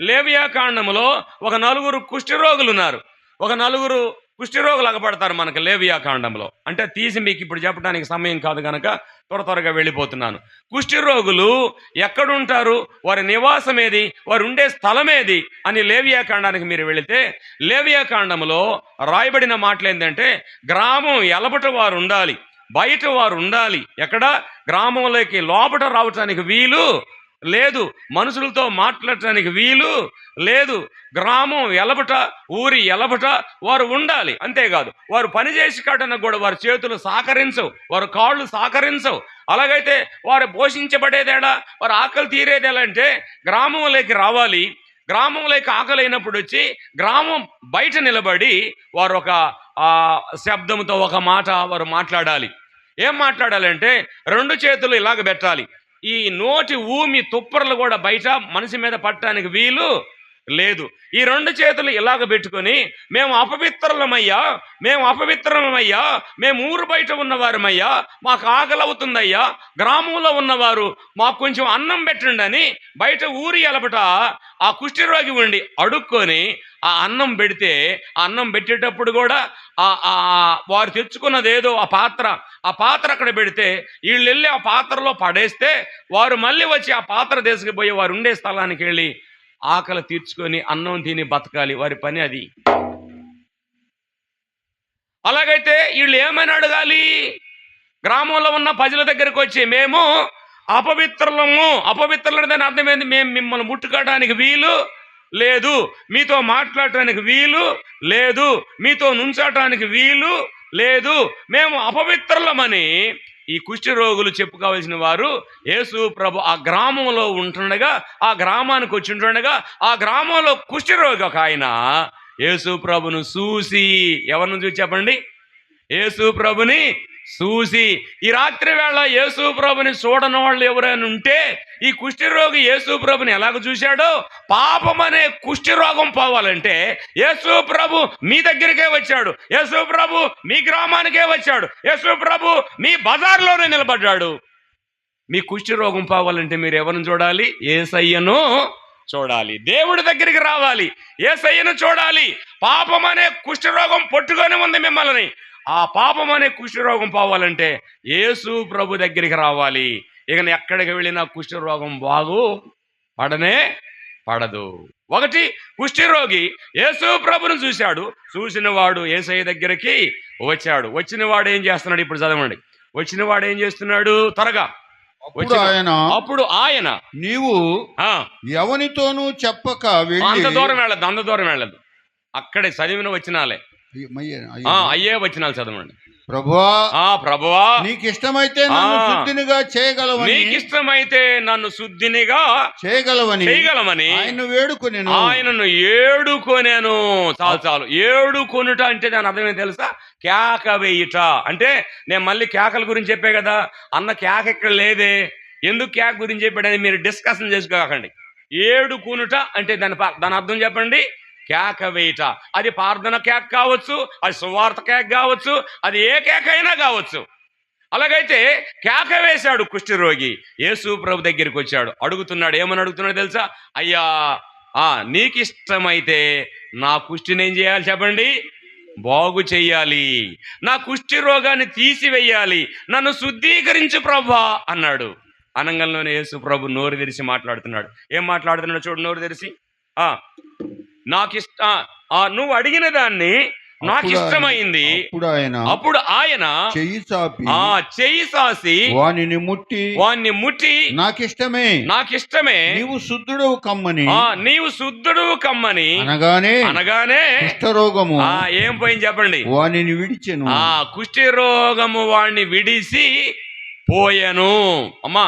లేవియా కాండములో ఒక 4 కుష్ఠరోగులు ఉన్నారు. ఒక 4 కుష్ఠరోగులు అగపడతారు మనకు లేవియా కాండంలో. అంటే తీసి మీకు ఇప్పుడు చెప్పడానికి సమయం కాదు కనుక త్వరగా వెళ్ళిపోతున్నాను. కుష్ఠరోగులు ఎక్కడుంటారు, వారి నివాసం ఏది, వారు ఉండే స్థలం ఏది అని లేవియా కాండానికి మీరు వెళితే లేవియా కాండంలో రాయబడిన మాటలు ఏంటంటే, గ్రామం ఎలబట వారు ఉండాలి, బయట వారు ఉండాలి. ఎక్కడ? గ్రామంలోకి లోపట రావటానికి వీలు లేదు, మనుషులతో మాట్లాడటానికి వీలు లేదు. గ్రామం ఎలబట, ఊరి ఎలబట వారు ఉండాలి. అంతేకాదు వారు పనిచేసి కాడడానికి కూడా వారి చేతులు సహకరించవు, వారి కాళ్ళు సహకరించవు. అలాగైతే వారు పోషించబడేదేడా, వారు ఆకలి తీరేదేలా అంటే గ్రామంలోకి రావాలి. గ్రామంలోకి ఆకలి అయినప్పుడు వచ్చి గ్రామం బయట నిలబడి వారు ఒక శబ్దంతో ఒక మాట వారు మాట్లాడాలి. ఏం మాట్లాడాలంటే 2 చేతులు ఇలాగ పెట్టాలి. ఈ నోటి ఊమి తుప్పర్లు కూడా బయట మనిషి మీద పట్టడానికి వీలు లేదు. ఈ 2 చేతులు ఇలాగ పెట్టుకొని మేము అపవిత్రులమయ్యా, మేము ఊరు బయట ఉన్నవారమయ్యా, మాకు ఆకలి అవుతుందయ్యా, గ్రామంలో ఉన్నవారు మాకు కొంచెం అన్నం పెట్టండి అని బయట ఊరి ఎలపట ఆ కుష్ఠరోగి ఉండి అడుక్కొని ఆ అన్నం పెడితే ఆ అన్నం పెట్టేటప్పుడు కూడా వారు తెచ్చుకున్నది ఏదో ఆ పాత్ర అక్కడ పెడితే వీళ్ళు వెళ్ళి ఆ పాత్రలో పడేస్తే వారు మళ్ళీ వచ్చి ఆ పాత్ర తీసుకుపోయి వారు ఉండే స్థలానికి వెళ్ళి ఆకలి తీర్చుకొని అన్నం తిని బతకాలి. వారి పని అది. అలాగైతే వీళ్ళు ఏమైనా అడగాలి? గ్రామంలో ఉన్న ప్రజల దగ్గరికి వచ్చి మేము అపవిత్రులని దాని అర్థమైంది, మేము మిమ్మల్ని ముట్టుకోవడానికి వీలు లేదు, మీతో మాట్లాడటానికి వీలు లేదు, మీతో నుంచోటానికి వీలు లేదు, మేము అపవిత్రులమని ఈ కుష్టి రోగులు చెప్పుకోవాల్సిన వారు యేసు ప్రభు ఆ గ్రామంలో ఉంటుండగా, ఆ గ్రామానికి వచ్చి ఉంటుండగా, ఆ గ్రామంలో కుష్టి రోగి ఒక ఆయన యేసు ప్రభును చూసి, ఎవరిని చూసి చెప్పండి? యేసు ప్రభుని చూసి. ఈ రాత్రి వేళ యేసు ప్రభుని చూడని వాళ్ళు ఎవరైనా ఉంటే, ఈ కుష్ఠరోగి యేసు ప్రభుని ఎలాగ చూశాడో, పాపం అనే కుష్ఠరోగం పోవాలంటే యేసు ప్రభు మీ దగ్గరికే వచ్చాడు, యేసు ప్రభు మీ గ్రామానికే వచ్చాడు, యేసు ప్రభు మీ బజార్లోనే నిలబడ్డాడు. మీ కుష్ఠరోగం పోవాలంటే మీరు ఎవరిని చూడాలి? యేసయ్యను చూడాలి. దేవుడి దగ్గరికి రావాలి, యేసయ్యను చూడాలి. పాపం అనే కుష్ఠరోగం పట్టుకొని ఉంది మిమ్మల్ని. ఆ పాపం అనే కుష్ఠరోగం పోవాలంటే యేసు ప్రభు దగ్గరికి రావాలి. ఇక ఎక్కడికి వెళ్ళినా కుష్ఠరోగం పడదు. ఒకటి, కుష్ఠరోగి యేసు ప్రభును చూశాడు, చూసిన వాడు యేసయ్య దగ్గరికి వచ్చాడు. వచ్చిన వాడు ఏం చేస్తున్నాడు? ఇప్పుడు చదవండి. వచ్చిన వాడు ఏం చేస్తున్నాడు? త్వరగా. అప్పుడు ఆయన నీవు ఎవనితోనూ చెప్పక అంత దూరం వెళ్ళదు. అక్కడే చదివిన వచ్చినాలే, అయ్యే వచ్చినాలు చదవండి. ప్రభువా నీకు ఇష్టమైతే నన్ను శుద్ధినిగా చేయగలవని, నీకు ఇష్టమైతే నన్ను శుద్ధినిగా చేయగలమని ఆయనను ఏడుకొనేను. చాలు. ఏడుకొనుట అంటే దాని అర్థం ఏంటి తెలుసా? కేక వేయుట. అంటే నేను మళ్ళీ కేకల గురించి చెప్పే కదా, అన్న కేక ఇక్కడ లేదే, ఎందుకు కేక గురించి చెప్పాడని మీరు డిస్కషన్ చేసుకోకండి. ఏడుకొనుట అంటే దాని అర్థం చెప్పండి? కేక వేయట. అది ప్రార్థన కేక కావచ్చు, అది సువార్త కేక కావచ్చు, అది ఏ కేక అయినా కావచ్చు. అలాగైతే కేక వేశాడు కుష్ఠరోగి. యేసు ప్రభు దగ్గరికి వచ్చాడు, అడుగుతున్నాడు. ఏమని అడుగుతున్నాడు తెలుసా? అయ్యా, నీకు ఇష్టమైతే నా కుష్ఠిని ఏం చేయాలి చెప్పండి? బాగు చెయ్యాలి, నా కుష్ఠి రోగాన్ని తీసివేయాలి, నన్ను శుద్ధీకరించు ప్రభా అన్నాడు. అనంగంలోనే యేసు ప్రభు నోరు తెరిచి మాట్లాడుతున్నాడు. ఏం మాట్లాడుతున్నాడు చూడు, నోరు తెరిచి. నువ్వు అడిగిన దాన్ని నాకు ఇష్టమైంది. అప్పుడు ఆయన చెయ్యి సాసి వాణ్ణి ముట్టి నాకిష్టమే నీవు శుద్ధుడు కమ్మని అనగానే కుష్ఠరోగము ఏం పోయింది చెప్పండి? వాణ్ణి విడిచెను. కుష్ఠి రోగము వాణ్ణి విడిసి పోయెను. అమ్మా,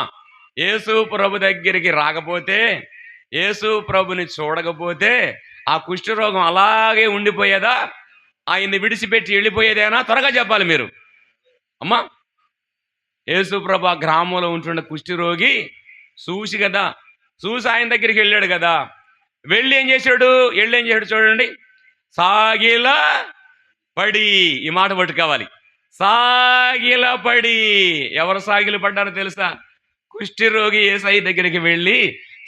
యేసు ప్రభు దగ్గరికి రాకపోతే, యేసు ప్రభుని చూడకపోతే ఆ కుష్ఠరోగం అలాగే ఉండిపోయేదా? ఆయన్ని విడిచిపెట్టి వెళ్ళిపోయేదేనా? త్వరగా చెప్పాలి మీరు. అమ్మా, యేసు ప్రభు ఆ గ్రామంలో ఉంటున్న కుష్ఠరోగి చూసి ఆయన దగ్గరికి వెళ్ళాడు కదా. వెళ్ళి ఏం చేశాడు చూడండి. సాగిల పడి, ఈ మాట పట్టుకోవాలి. సాగిల పడి. ఎవరు సాగిలు పడ్డారో తెలుసా? కుష్ఠరోగి యేసయ్య దగ్గరికి వెళ్ళి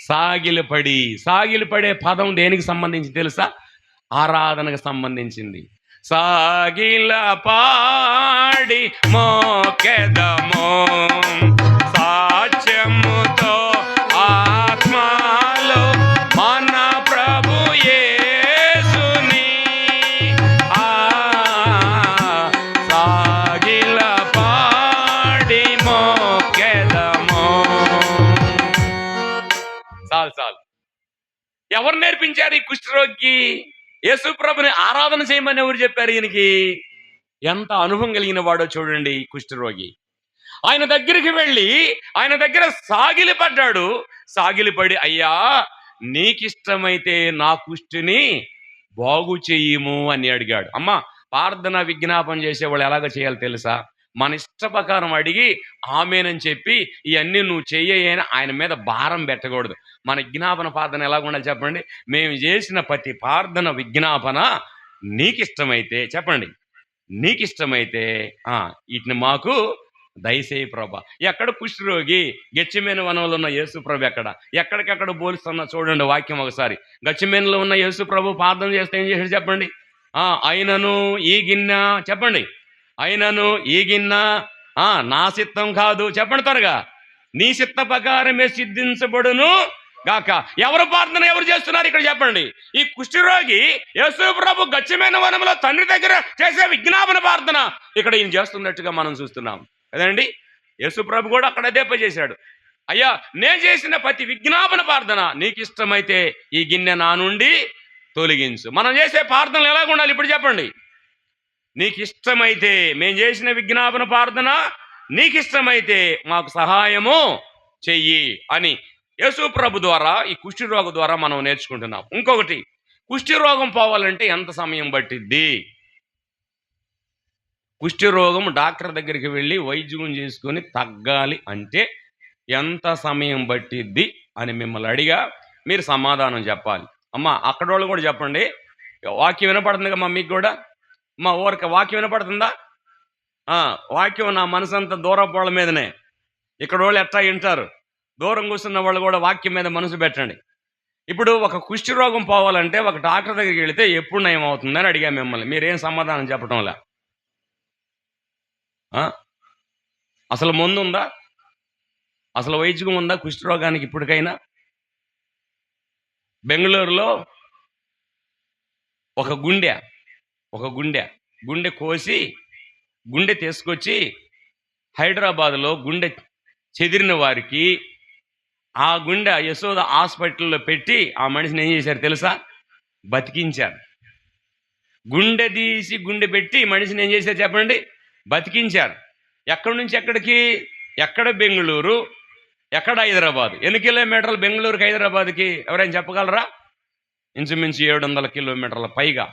సాగిలి పడే పదం దేనికి సంబంధించి తెలుసా? ఆరాధనకు సంబంధించింది. సాగిల పాడి మోకెదమో సాక్ష్యముతో ఆత్మలో మన ప్రభు యేసుని. సాగిల పాడి మోకెదమో. చాలు. ఎవరు నేర్పించారు ఈ కుష్ఠరోగికి? యేసు ప్రభుని ఆరాధన చేయమని ఎవరు చెప్పారు ఈయనకి? ఎంత అనుభవం కలిగిన వాడో చూడండి ఈ కుష్ఠరోగి. ఆయన దగ్గరికి వెళ్ళి ఆయన దగ్గర సాగిలిపడి అయ్యా, నీకిష్టమైతే నా కుష్ఠిని బాగు చెయ్యము అని అడిగాడు. అమ్మా, ప్రార్థన విజ్ఞాపన చేసేవాళ్ళు ఎలాగ చేయాలి తెలుసా? మన ఇష్ట ప్రకారం అడిగి ఆమేనని చెప్పి ఇవన్నీ నువ్వు చెయ్యని ఆయన మీద భారం పెట్టకూడదు. మన విజ్ఞాపన ప్రార్థన ఎలాగ ఉండాలి చెప్పండి? మేము చేసిన ప్రతి ప్రార్థన విజ్ఞాపన నీకిష్టమైతే చెప్పండి, నీకిష్టమైతే వీటిని మాకు దయచేయి ప్రభా. ఎక్కడ కుష్ఠరోగి? గెత్సేమనే వనంలో ఉన్న యేసు ప్రభు ఎక్కడికెక్కడ పోలుస్తున్నా చూడండి వాక్యం ఒకసారి. గెత్సేమనేలో ఉన్న యేసు ప్రభు ప్రార్థన చేస్తే ఏం చేశాడు చెప్పండి? అయినను ఈ గిన్నె, చెప్పండి, అయినను ఈ గిన్నె నా చిత్తం కాదు, చెప్పండి త్వరగా, నీ చిత్త ప్రకారమే సిద్ధించబడును గాక. ఎవరు ప్రార్థన ఎవరు చేస్తున్నారు ఇక్కడ చెప్పండి? ఈ కుష్ఠరోగి యేసు ప్రభు గెత్సేమనే వనంలో తండ్రి దగ్గర చేసే విజ్ఞాపన ప్రార్థన ఇక్కడ ఈయన చేస్తున్నట్టుగా మనం చూస్తున్నాం కదండి. యేసు ప్రభు కూడా అక్కడ అదే పని చేశాడు. అయ్యా, నేను చేసిన ప్రతి విజ్ఞాపన ప్రార్థన నీకు ఇష్టమైతే ఈ గిన్నె నా నుండి తొలగించు. మనం చేసే ప్రార్థనలు ఎలాగ ఉండాలి ఇప్పుడు చెప్పండి? నీకు ఇష్టమైతే, మేము చేసిన విజ్ఞాపన ప్రార్థన నీకు ఇష్టమైతే మాకు సహాయము చెయ్యి అని యేసు ప్రభు ద్వారా ఈ కుష్ఠరోగం ద్వారా మనం నేర్చుకుంటున్నాం. ఇంకొకటి, కుష్ఠరోగం పోవాలంటే ఎంత సమయం పట్టిద్ది? కుష్ఠరోగం డాక్టర్ దగ్గరికి వెళ్ళి వైద్యం చేసుకొని తగ్గాలి అంటే ఎంత సమయం పట్టిద్ది అని మిమ్మల్ని అడిగా మీరు సమాధానం చెప్పాలి. అమ్మ అక్కడ వాళ్ళు కూడా చెప్పండి. వాక్యం వినపడుతుంది కమ్మా మీకు కూడా? అమ్మ ఊరికి వాక్యం వినపడుతుందా? వాక్యం నా మనసు అంతా దూరపు వాళ్ళ మీదనే. ఇక్కడ వాళ్ళు ఎట్లా వింటారు? దూరం కూర్చున్న వాళ్ళు కూడా వాక్యం మీద మనసు పెట్టండి. ఇప్పుడు ఒక కుష్ఠరోగం పోవాలంటే ఒక డాక్టర్ దగ్గరికి వెళితే ఎప్పుడు నయం అవుతుందని అడిగా మిమ్మల్ని. మీరేం సమాధానం చెప్పడంలా? అసలు మందు ఉందా? అసలు వైద్యం ఉందా కుష్ఠరోగానికి ఇప్పటికైనా? బెంగళూరులో ఒక గుండె కోసి గుండె తీసుకొచ్చి హైదరాబాద్లో గుండె చెదిరిన వారికి ఆ గుండె యశోద హాస్పిటల్లో పెట్టి ఆ మనిషిని ఏం చేశారు తెలుసా? బతికించారు. గుండె తీసి గుండె పెట్టి మనిషిని ఏం చేశారు చెప్పండి? బతికించారు. ఎక్కడి నుంచి ఎక్కడికి? ఎక్కడ బెంగళూరు, ఎక్కడ హైదరాబాద్? ఎన్ని కిలోమీటర్లు బెంగళూరుకి హైదరాబాద్కి ఎవరైనా చెప్పగలరా? ఇంచుమించు 700 కిలోమీటర్ల పైగా.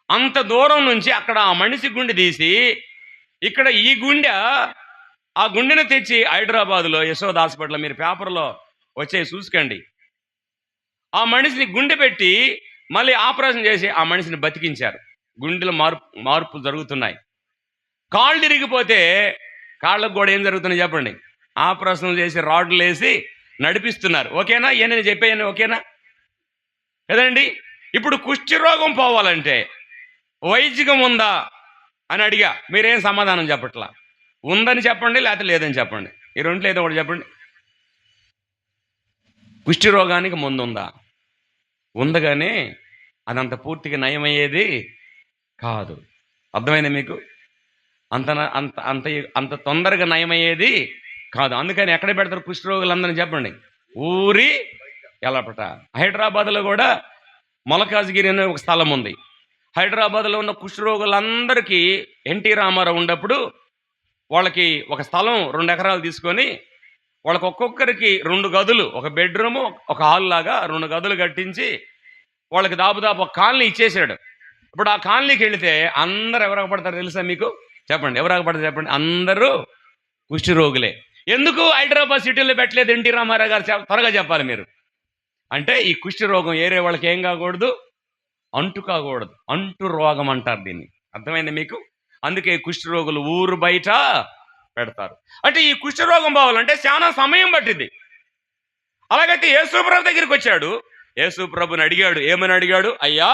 అంత దూరం నుంచి అక్కడ ఆ మనిషి గుండె తీసి ఇక్కడ ఈ గుండె, ఆ గుండెను తెచ్చి హైదరాబాద్లో యశోద హాస్పిటల్లో, మీరు పేపర్లో వచ్చే చూసుకోండి, ఆ మనిషిని గుండె పెట్టి మళ్ళీ ఆపరేషన్ చేసి ఆ మనిషిని బతికించారు. గుండెలో మార్పు జరుగుతున్నాయి. కాళ్ళు ఇరిగిపోతే కాళ్ళకు కూడా ఏం జరుగుతున్నాయి చెప్పండి? ఆపరేషన్ చేసి రాడ్లు వేసి నడిపిస్తున్నారు. ఓకేనా? నేను చెప్పాను ఓకేనా కదండి? ఇప్పుడు కుష్ఠరోగం పోవాలంటే వైద్యం ఉందా అని అడిగా, మీరేం సమాధానం చెప్పట్లా? ఉందని చెప్పండి, లేకపోతే లేదని చెప్పండి. ఈ రెంట్లో ఏదో ఒకటి చెప్పండి. కుష్ఠరోగానికి మందు ఉందా? ఉందగానే అదంత పూర్తిగా నయమయ్యేది కాదు. అర్థమైందా మీకు? అంత అంత అంత అంత తొందరగా నయమయ్యేది కాదు. అందుకని ఎక్కడ పెడతారు కుష్ఠరోగులందరినీ చెప్పండి? ఊరి ఎలపట. హైదరాబాద్లో కూడా మొలకాజ్గిరి అనే ఒక స్థలం ఉంది. హైదరాబాద్లో ఉన్న కుష్ఠరోగులందరికీ ఎన్టీ రామారావు ఉన్నప్పుడు వాళ్ళకి ఒక స్థలం 2 ఎకరాలు తీసుకొని వాళ్ళకి ఒక్కొక్కరికి 2 గదులు, ఒక బెడ్రూము, ఒక హాల్ లాగా 2 గదులు కట్టించి వాళ్ళకి దాదాపు ఒక కాలనీ ఇచ్చేసాడు. ఇప్పుడు ఆ కాలనీకి వెళితే అందరు ఎవరు పడతారు తెలుసా మీకు? చెప్పండి, ఎవరు పడతారు చెప్పండి? అందరూ కుష్ఠరోగులే. ఎందుకు హైదరాబాద్ సిటీలో పెట్టలేదు ఎన్టీ రామారావు గారు? త్వరగా చెప్పాలి మీరు. అంటే ఈ కుష్ఠరోగం ఏరే వాళ్ళకి ఏం కాకూడదు? అంటు కాకూడదు. అంటు రోగం అంటారు దీన్ని. అర్థమైంది మీకు? అందుకే కుష్ఠరోగులు ఊరు బయట పెడతారు. అంటే ఈ కుష్ఠరోగం పోవాలంటే చాలా సమయం పట్టింది. అలాగైతే యేసు ప్రభు దగ్గరికి వచ్చాడు. యేసు ప్రభుని అడిగాడు. ఏమని అడిగాడు? అయ్యా,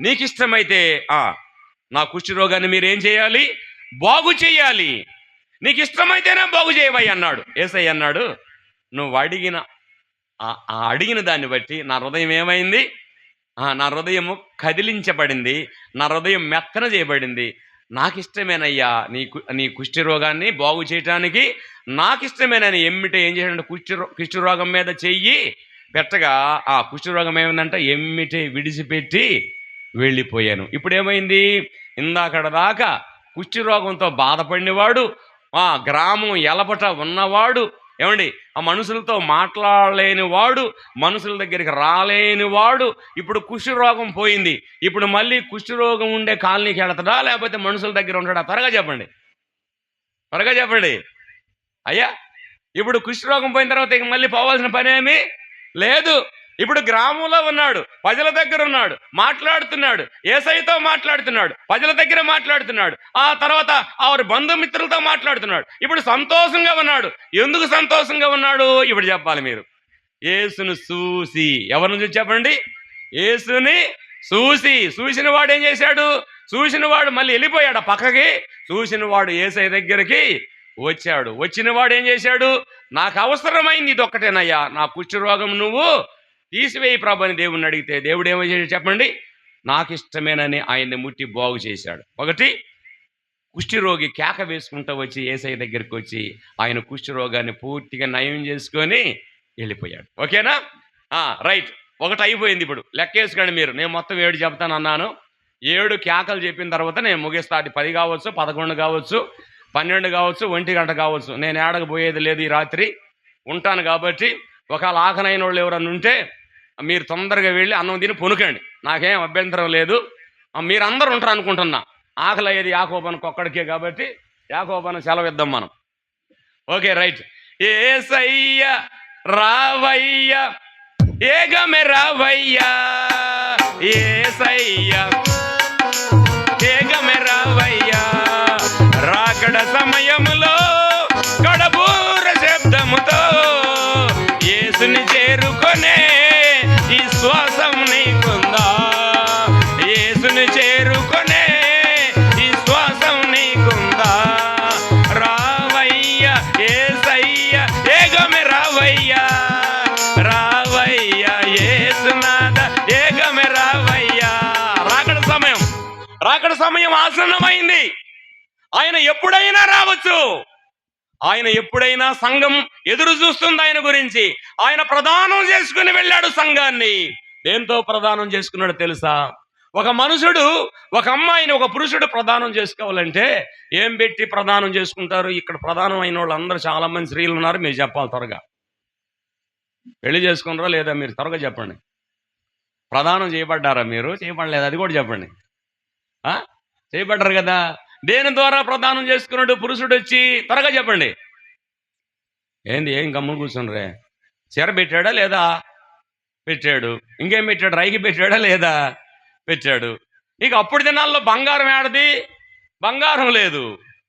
నీకు ఇష్టమైతే నా కుష్ఠరోగాన్ని మీరేం చేయాలి? బాగు చేయాలి. నీకు ఇష్టమైతేనే బాగు చేయవయ్య అన్నాడు. యేసయ్య అన్నాడు, నువ్వు అడిగిన దాన్ని బట్టి నా హృదయం ఏమైంది? నా హృదయము కదిలించబడింది, నా హృదయం మెత్తన చేయబడింది. నాకు ఇష్టమేనయ్యా నీ కుష్ఠరోగాన్ని బాగు చేయటానికి నాకు ఇష్టమేనని ఎమ్మిటే ఏం చేశాడంటే కుష్ఠరోగం మీద చెయ్యి పెట్టగా ఆ కుష్ఠరోగం ఏమైందంటే ఎమ్మిటే విడిచిపెట్టి వెళ్ళిపోయాను. ఇప్పుడు ఏమైంది? ఇందాకడ దాకా కుష్ఠరోగంతో బాధపడినవాడు, గ్రామం ఎలపట ఉన్నవాడు, ఏమండి, ఆ మనుషులతో మాట్లాడలేని వాడు, మనుషుల దగ్గరికి రాలేని వాడు, ఇప్పుడు కుష్ఠరోగం పోయింది. ఇప్పుడు మళ్ళీ కుష్ఠరోగం ఉండే కాలనీకి వెళతాడా లేకపోతే మనుషుల దగ్గర ఉంటాడా? త్వరగా చెప్పండి అయ్యా. ఇప్పుడు కుష్ఠరోగం పోయిన తర్వాత మళ్ళీ పోవాల్సిన పని ఏమీ లేదు. ఇప్పుడు గ్రామంలో ఉన్నాడు, ప్రజల దగ్గర ఉన్నాడు, మాట్లాడుతున్నాడు, యేసయ్యతో మాట్లాడుతున్నాడు, ప్రజల దగ్గర మాట్లాడుతున్నాడు, ఆ తర్వాత ఆవిడ బంధుమిత్రులతో మాట్లాడుతున్నాడు. ఇప్పుడు సంతోషంగా ఉన్నాడు. ఎందుకు సంతోషంగా ఉన్నాడు ఇప్పుడు చెప్పాలి మీరు. యేసును చూసి, ఎవరిని చూసి చెప్పండి? యేసుని చూసిన వాడు ఏం చేశాడు? చూసిన వాడు మళ్ళీ వెళ్ళిపోయాడు పక్కకి. చూసిన వాడు యేసయ్య దగ్గరికి వచ్చాడు. వచ్చిన వాడు ఏం చేశాడు? నాకు అవసరమైంది ఇది ఒక్కటేనయ్యా, నా కుష్ఠరోగం నువ్వు తీసివేయి ప్రభు అని దేవుణ్ణి అడిగితే దేవుడు ఏమో చేశాడు చెప్పండి? నాకు ఇష్టమేనని ఆయన్ని ముట్టి బాగు చేశాడు. ఒకటి, కుష్ఠరోగి కేక వేసుకుంటూ వచ్చి యేసయ్య దగ్గరికి వచ్చి ఆయన కుష్ఠరోగాన్ని పూర్తిగా నయం చేసుకొని వెళ్ళిపోయాడు. ఓకేనా? రైట్, ఒకటి అయిపోయింది. ఇప్పుడు లెక్కేసుకోండి మీరు. నేను మొత్తం 7 చెప్తాను అన్నాను. 7 కేకలు చెప్పిన తర్వాత నేను ముగిస్తా. అది 10 కావచ్చు, 11 కావచ్చు, 12 కావచ్చు, 1 గంట కావచ్చు. నేను ఏడకపోయేది లేదు, ఈ రాత్రి ఉంటాను. కాబట్టి ఒకవేళ ఆకనైన వాళ్ళు ఎవరన్నా ఉంటే మీరు తొందరగా వెళ్ళి అన్నం తిని పొనుకండి, నాకేం అభ్యంతరం లేదు. మీరందరూ ఉంటారు అనుకుంటున్నా. ఆకలి అయ్యేది యాకోబునికి ఒక్కడికే కాబట్టి యాకోబును సెలవిద్దాం మనం. Okay, right. యేసయ్య రావయ్య, ఏగమే రావయ్య, యేసయ్య ఏగమే రావయ్య, రాకడ సమయములో కడబూర శబ్దముతో యేసుని చేరుకొనే ఈ శ్వాసం నీకుందా, యేసుని చేరుకొనే ఈ శ్వాసం నీకుందా, రావయ్య యేసయ్య ఏగమే రావయ్య, రావయ్య యేసునాథ ఏగమే రావయ్య. రాకడ సమయం ఆసన్నమైంది. ఆయన ఎప్పుడైనా రావచ్చు. ఆయన ఎప్పుడైనా సంఘం ఎదురు చూస్తుంది ఆయన గురించి. ఆయన ప్రదానం చేసుకుని వెళ్ళాడు సంఘాన్ని. దేంతో ప్రదానం చేసుకున్నాడు తెలుసా? ఒక మనుషుడు ఒక అమ్మాయిని, ఒక పురుషుడు ప్రదానం చేసుకోవాలంటే ఏం పెట్టి ప్రదానం చేసుకుంటారు? ఇక్కడ ప్రధానం అయిన వాళ్ళు అందరూ చాలా మంది స్త్రీలు ఉన్నారు, మీరు చెప్పాలి త్వరగా. పెళ్లి చేసుకున్నారా లేదా మీరు త్వరగా చెప్పండి. ప్రదానం చేయబడ్డారా మీరు? చేయబడలేదు, అది కూడా చెప్పండి. చేయబడ్డారు కదా. దేని ద్వారా ప్రదానం చేసుకున్నాడు పురుషుడు? వచ్చి త్వరగా చెప్పండి. ఏంది ఏం గమ్మున కూర్చుండ్రే? చీర పెట్టాడా లేదా? పెట్టాడు. ఇంకేం పెట్టాడు? రైకి పెట్టాడా లేదా? పెట్టాడు. ఇక అప్పుడు దినాల్లో బంగారం ఏడది? బంగారం లేదు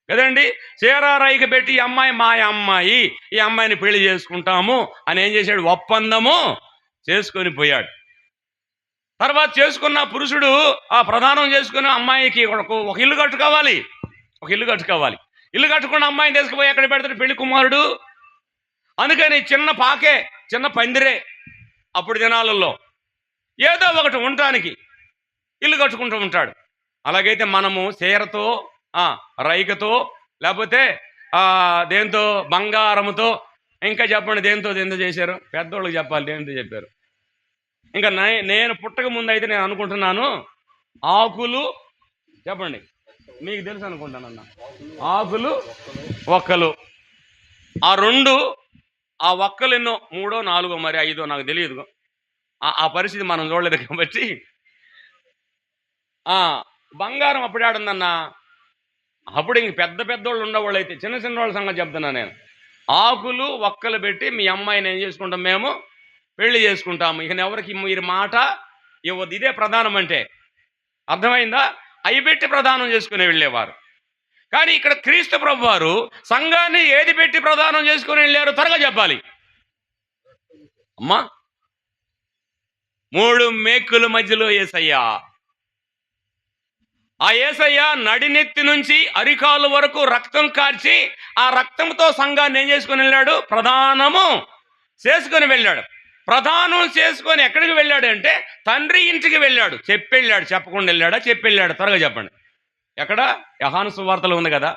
కదండి. చీర రైకి పెట్టి ఈ అమ్మాయి మా అమ్మాయి, ఈ అమ్మాయిని పెళ్లి చేసుకుంటాము అని ఏం చేశాడు? ఒప్పందము చేసుకొని పోయాడు. తర్వాత చేసుకున్న పురుషుడు ఆ ప్రదానం చేసుకున్న అమ్మాయికి ఒక ఇల్లు కట్టుకోవాలి. ఇల్లు కట్టుకున్న అమ్మాయిని తీసుకుపోయి ఎక్కడ పెడతాడు? పెళ్లి కుమారుడు. అందుకని చిన్న పాకే, చిన్న పందిరే అప్పుడు దినాలలో ఏదో ఒకటి ఉండటానికి ఇల్లు కట్టుకుంటూ ఉంటాడు. అలాగైతే మనము చీరతో, రైకతో, లేకపోతే దేంతో? బంగారముతో. ఇంకా చెప్పండి, దేంతో చేశారు? పెద్దోళ్ళకి చెప్పాలి దేంతో చెప్పారు. ఇంకా నేను పుట్టక ముందు అయితే నేను అనుకుంటున్నాను ఆకులు, చెప్పండి మీకు తెలుసు అనుకుంటానన్నా, ఆకులు ఒక్కలు. ఆ 2, ఆ ఒక్కలు ఎన్నో 3, 4 మరి 5 నాకు తెలియదు. ఆ పరిస్థితి మనం చూడలేదు కాబట్టి. బంగారం అప్పుడు ఆడుందన్నా. అప్పుడు ఇంక పెద్దోళ్ళు ఉండేవాళ్ళు అయితే, చిన్న వాళ్ళ సంగతి చెప్తున్నా నేను. ఆకులు ఒక్కలు పెట్టి మీ అమ్మాయిని ఏం చేసుకుంటాం? మేము పెళ్లి చేసుకుంటాము. ఇక ఎవరికి మీరు మాట ఇవ్వద్దు. ఇదే ప్రధానం అంటే. అర్థమైందా? అవి పెట్టి ప్రదానం చేసుకుని వెళ్ళేవారు. కానీ ఇక్కడ క్రీస్తు ప్రభు వారు సంఘాన్ని ఏది పెట్టి ప్రదానం చేసుకుని వెళ్ళారు? త్వరగా చెప్పాలి అమ్మా. 3 మేకుల మధ్యలో యేసయ్య. ఆ యేసయ్య నడినెత్తి నుంచి అరికాలు వరకు రక్తం కార్చి ఆ రక్తంతో సంఘాన్ని ఏం చేసుకుని వెళ్ళాడు? ప్రదానము చేసుకొని వెళ్ళాడు. ప్రదానం చేసుకొని ఎక్కడికి వెళ్ళాడు అంటే తండ్రి ఇంటికి వెళ్ళాడు. చెప్పెళ్ళాడు, చెప్పకుండా వెళ్ళాడా? చెప్పెళ్ళాడు. త్వరగా చెప్పండి. ఎక్కడ? యోహాను సువార్తలో ఉంది కదా,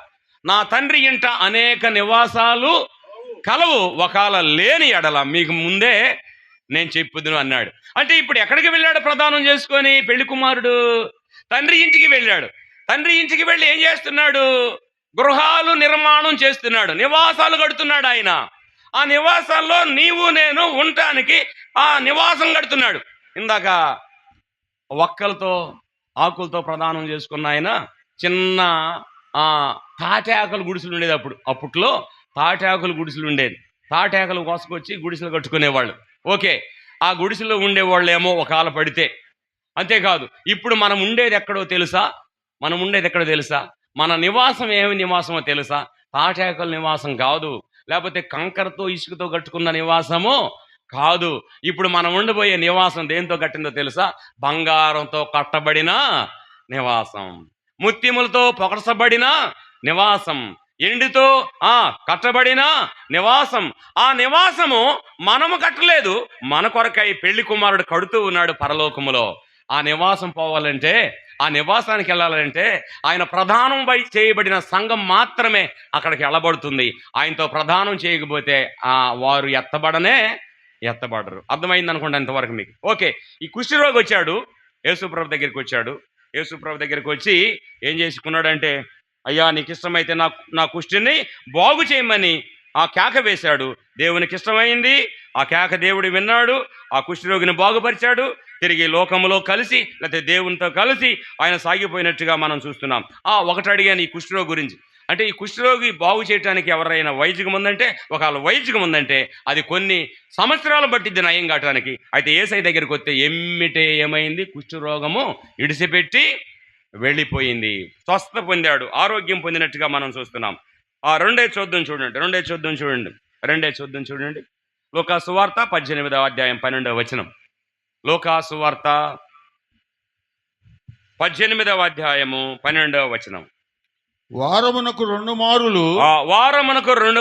నా తండ్రి ఇంట అనేక నివాసాలు కలవు, ఒకవేళ లేని ఎడల మీకు ముందే నేను చెప్పుదును అన్నాడు. అంటే ఇప్పుడు ఎక్కడికి వెళ్ళాడు ప్రదానం చేసుకొని? పెళ్లి కుమారుడు తండ్రి ఇంటికి వెళ్ళాడు. తండ్రి ఇంటికి వెళ్ళి ఏం చేస్తున్నాడు? గృహాలు నిర్మాణం చేస్తున్నాడు, నివాసాలు కడుతున్నాడు ఆయన. ఆ నివాసాల్లో నీవు నేను ఉండటానికి ఆ నివాసం కడుతున్నాడు. ఇందాక ఒక్కలతో ఆకులతో ప్రదానం చేసుకున్న ఆయన చిన్న తాటాకుల గుడిసెలు ఉండేది. అప్పట్లో తాటాకుల గుడిసెలు ఉండేది. తాటాకులు కోసుకొచ్చి గుడిసెలు కట్టుకునేవాళ్ళు. ఓకే, ఆ గుడిసెలో ఉండేవాళ్ళేమో ఒకవేళ పడితే. అంతేకాదు, ఇప్పుడు మనం ఉండేది ఎక్కడో తెలుసా? మన నివాసం ఏమి నివాసమో తెలుసా? తాటాకుల నివాసం కాదు, లేకపోతే కంకరతో ఇసుకతో కట్టుకున్న నివాసము కాదు. ఇప్పుడు మనం ఉండబోయే నివాసం దేంతో కట్టిందో తెలుసా? బంగారంతో కట్టబడిన నివాసం, ముత్యములతో పొగసబడిన నివాసం, ఎండితో కట్టబడిన నివాసం. ఆ నివాసము మనము కట్టలేదు, మన కొరకై పెళ్లి కుమారుడు కడుతూ ఉన్నాడు పరలోకములో. ఆ నివాసం పోవాలంటే, ఆ నివాసానికి వెళ్ళాలంటే ఆయన ప్రధానం చేయబడిన సంఘం మాత్రమే అక్కడికి వెళ్ళబడుతుంది. ఆయనతో ప్రధానం చేయకపోతే వారు ఎత్తబడరు. అర్థమైంది అనుకోండి అంతవరకు మీకు. ఓకే, ఈ కుష్ఠరోగి వచ్చాడు, యేసుప్రభు దగ్గరికి వచ్చాడు. యేసుప్రభు దగ్గరికి వచ్చి ఏం చేసుకున్నాడంటే, అయ్యా నీకు ఇష్టమైతే నా కుష్ఠిని బాగు చేయమని ఆ కేక వేశాడు. దేవునికి ఇష్టమైంది, ఆ కేక దేవుడు విన్నాడు, ఆ కుష్ఠరోగిని బాగుపరిచాడు. తిరిగి లోకములో కలిసి, లేకపోతే దేవునితో కలిసి ఆయన సాగిపోయినట్టుగా మనం చూస్తున్నాం. ఒకటి అడిగాను ఈ కుష్ఠరోగి గురించి, అంటే ఈ కుష్ఠరోగి బాగు చేయడానికి ఎవరైనా వైద్యం ఉందంటే, ఒకవేళ వైద్యం ఉందంటే అది కొన్ని సంవత్సరాలు పట్టిద్ది నయం కావటానికి. అయితే యేసయ్య దగ్గరికి వస్తే ఏమైంది? కుష్ఠరోగము ఇడిసిపెట్టి వెళ్ళిపోయింది, స్వస్థ పొందాడు, ఆరోగ్యం పొందినట్టుగా మనం చూస్తున్నాం. రెండే చూద్దాం చూడండి. లూకా సువార్త 18వ అధ్యాయం 12వ వచనం. లూకా సువార్త 18వ అధ్యాయము 12వ వచనం. వారమునకు 2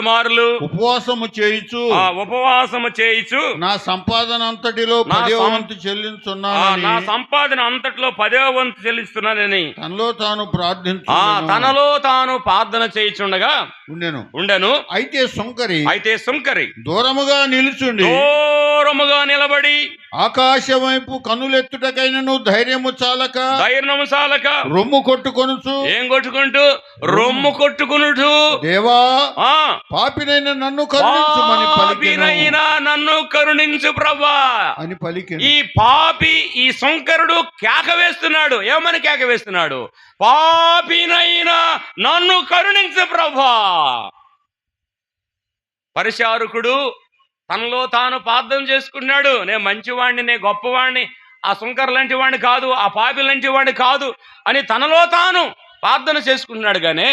మారులు ఉపవాసము చేయుచు నా సంపాదన అంతటిలో 10వ వంతు చెల్లిస్తున్నానని తనలో తాను ప్రార్థన చేయుచుండగా ఉండెను. అయితే సుంకరి దూరముగా నిలబడి ఆకాశం వైపు కనులెత్తుటకైనను ధైర్యము చాలక రొమ్ము కొట్టుకొనుచు రొమ్ము కొట్టుకునుడు, దేవా పాపినైన నన్ను కరుణించు ప్రభా అని పలికి. ఈ పాపి, ఈ సుంకరుడు కేక వేస్తున్నాడు. ఏమని కేక వేస్తున్నాడు? పాపినైనా నన్ను కరుణించు ప్రభా. పరిచారకుడు తనలో తాను ప్రార్థన చేసుకున్నాడు, నేను మంచివాణ్ణి, నేను గొప్పవాణ్ణి, ఆ సుంకరు లాంటి వాడిని కాదు, ఆ పాపి లాంటి వాడిని కాదు అని తనలో తాను ప్రార్థన చేసుకుంటున్నాడు. గానే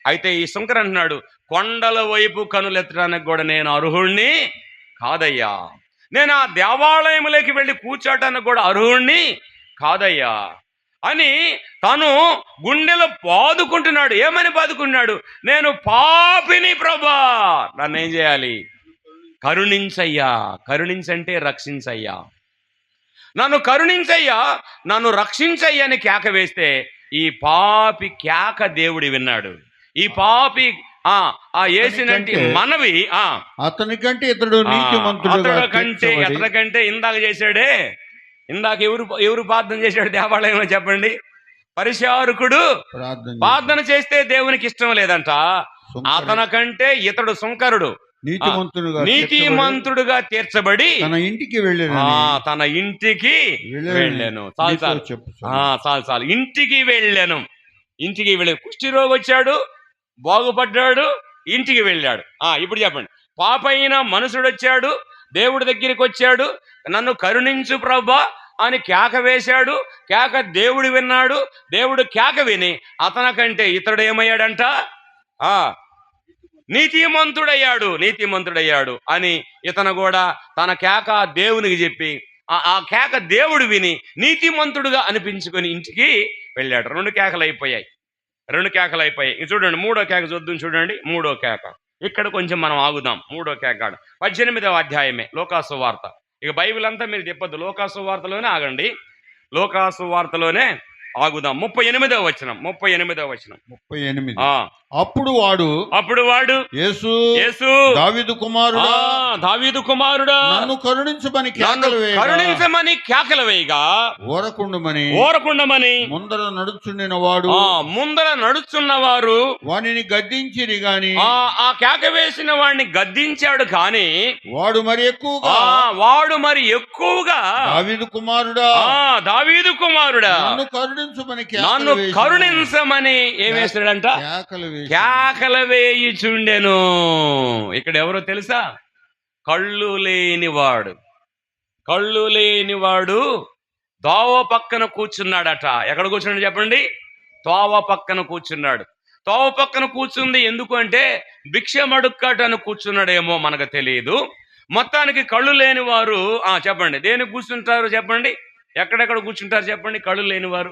అయితే ఈ సుంకరు అంటున్నాడు, కొండల వైపు కనులెత్తడానికి కూడా నేను అర్హుణ్ణి కాదయ్యా, నేను ఆ దేవాలయంలోకి వెళ్ళి కూర్చోటానికి కూడా అర్హుణ్ణి కాదయ్యా అని తను గుండెలో బాదుకుంటున్నాడు. ఏమని బాదుకున్నాడు? నేను పాపిని ప్రభా, నన్ను ఏం చేయాలి? కరుణించయ్యా. కరుణించంటే రక్షించయ్యా, నన్ను కరుణించయ్యా, నన్ను రక్షించయ్యా అని కేక వేస్తే ఈ పాపి కేక దేవుడు విన్నాడు. ఈ పాపి వేసినట్టు మనవి అతనికంటే ఇతడు అతనికంటే ఇందాక చేశాడే, ఇందాక ఎవరు ప్రార్థన చేశాడు దేవాలయంలో చెప్పండి? పరిచారకుడు ప్రార్థన చేస్తే దేవునికి ఇష్టం లేదంట. అతనికంటే ఇతడు సుంకరుడు నీతిమంతుడుగా తీర్చబడి తన ఇంటికి వెళ్ళాను. చాలు ఇంటికి వెళ్ళాను. కుష్ఠరోగి వచ్చాడు, బాగుపడ్డాడు, ఇంటికి వెళ్ళాడు. ఇప్పుడు చెప్పండి, పాపైన మనుషుడు వచ్చాడు, దేవుడి దగ్గరికి వచ్చాడు, నన్ను కరుణించు ప్రభా అని కేక వేశాడు. కేక దేవుడు విన్నాడు. దేవుడు కేక విని అతనికంటే ఇతడు ఏమయ్యాడంట? నీతిమంతుడయ్యాడు అని ఇతను కూడా తన కేక దేవునికి చెప్పి ఆ కేక దేవుడు విని నీతిమంతుడుగా అనిపించుకొని ఇంటికి వెళ్ళాడు. 2 కేకలు అయిపోయాయి. చూడండి, 3వ కేక చూడండి. 3వ కేక ఇక్కడ కొంచెం మనం ఆగుదాం. 3వ కేక 18వ అధ్యాయమే లూకా సువార్త. ఇక బైబిల్ అంతా మీరు చెప్పొద్దు, లూకా సువార్తలోనే ఆగండి, లూకా సువార్తలోనే ఆగుదాం. 38వ వచనం. అప్పుడు వాడు యేసు దావీదు కుమారుడా నన్ను కరుణించమని కేకలు వేయగా ఊరకుండమని ముందర నడుచున్నవారు వానిని గద్దించిరి గాని, ఆ కేక వేసిన వాడిని గద్దించాడు కానీ వాడు మరి ఎక్కువగా దావీదు కుమారుడా నన్ను కరుణించమని ఏమేస్తాడంట? కేకలు వేయుచుండెను. ఇక్కడ ఎవరో తెలుసా? కళ్ళు లేనివాడు. కళ్ళు లేనివాడు దోవ పక్కన కూర్చున్నాడట. ఎక్కడ కూర్చున్నాడు చెప్పండి? తోవ పక్కన కూర్చున్నాడు. తోవ పక్కన కూర్చుంది ఎందుకు అంటే భిక్షం అడుక్కాటని కూర్చున్నాడేమో మనకు తెలియదు. మొత్తానికి కళ్ళు లేని వారు చెప్పండి, దేనికి కూర్చుంటారు చెప్పండి? ఎక్కడెక్కడ కూర్చుంటారు చెప్పండి కళ్ళు లేనివారు?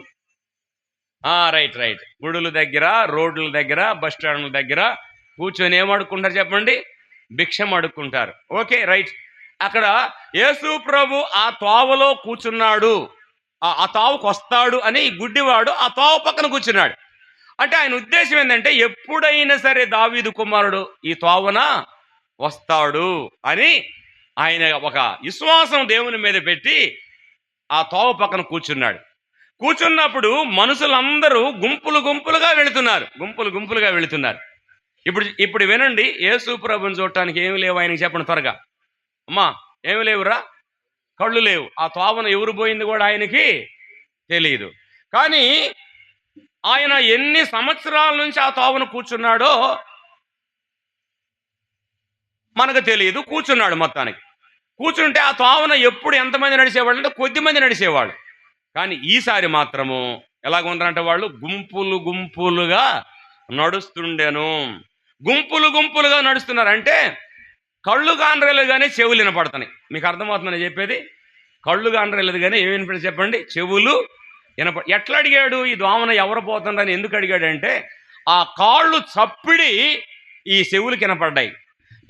రైట్ రైట్, గుడుల దగ్గర, రోడ్ల దగ్గర, బస్ స్టాండ్ల దగ్గర కూర్చొని ఏం అడుక్కుంటారు చెప్పండి? భిక్షం అడుక్కుంటారు. Okay right. అక్కడ యేసు ప్రభు ఆ తోవలో కూర్చున్నాడు, ఆ తోవకు వస్తాడు అని ఈ గుడ్డివాడు ఆ తోవ పక్కన కూర్చున్నాడు. అంటే ఆయన ఉద్దేశం ఏంటంటే ఎప్పుడైనా సరే దావీదు కుమారుడు ఈ తోవన వస్తాడు అని ఆయన ఒక విశ్వాసం దేవుని మీద పెట్టి ఆ తోవ పక్కన కూర్చున్నాడు. కూర్చున్నప్పుడు మనుషులందరూ గుంపులు గుంపులుగా వెళుతున్నారు. ఇప్పుడు వినండి, యేసు ప్రభుని చూడటానికి ఏమి లేవు ఆయనకి చెప్పండి త్వరగా. అమ్మా ఏమి లేవురా? కళ్ళు లేవు. ఆ తోవన ఎవరు పోయింది కూడా ఆయనకి తెలియదు. కానీ ఆయన ఎన్ని సంవత్సరాల నుంచి ఆ తోవన కూర్చున్నాడో మనకు తెలియదు. కూర్చున్నాడు. మొత్తానికి కూర్చుంటే ఆ తోవన ఎప్పుడు ఎంతమంది నడిచేవాళ్ళు అంటే కొద్దిమంది నడిచేవాళ్ళు. కానీ ఈసారి మాత్రము ఎలాగ ఉన్నారంటే వాళ్ళు గుంపులు గుంపులుగా నడుస్తుండెను. గుంపులు గుంపులుగా నడుస్తున్నారంటే కళ్ళు కానరేలు కానీ చెవులు వినపడుతున్నాయి. మీకు అర్థమవుతుందని చెప్పేది? కళ్ళు కానరేలేదు కానీ ఏమి వినపడి చెప్పండి? చెవులు ఎట్లా అడిగాడు ఈ దోమన ఎవరు పోతుండని? ఎందుకు అడిగాడంటే ఆ కాళ్ళు చప్పిడి ఈ చెవులు వినపడ్డాయి.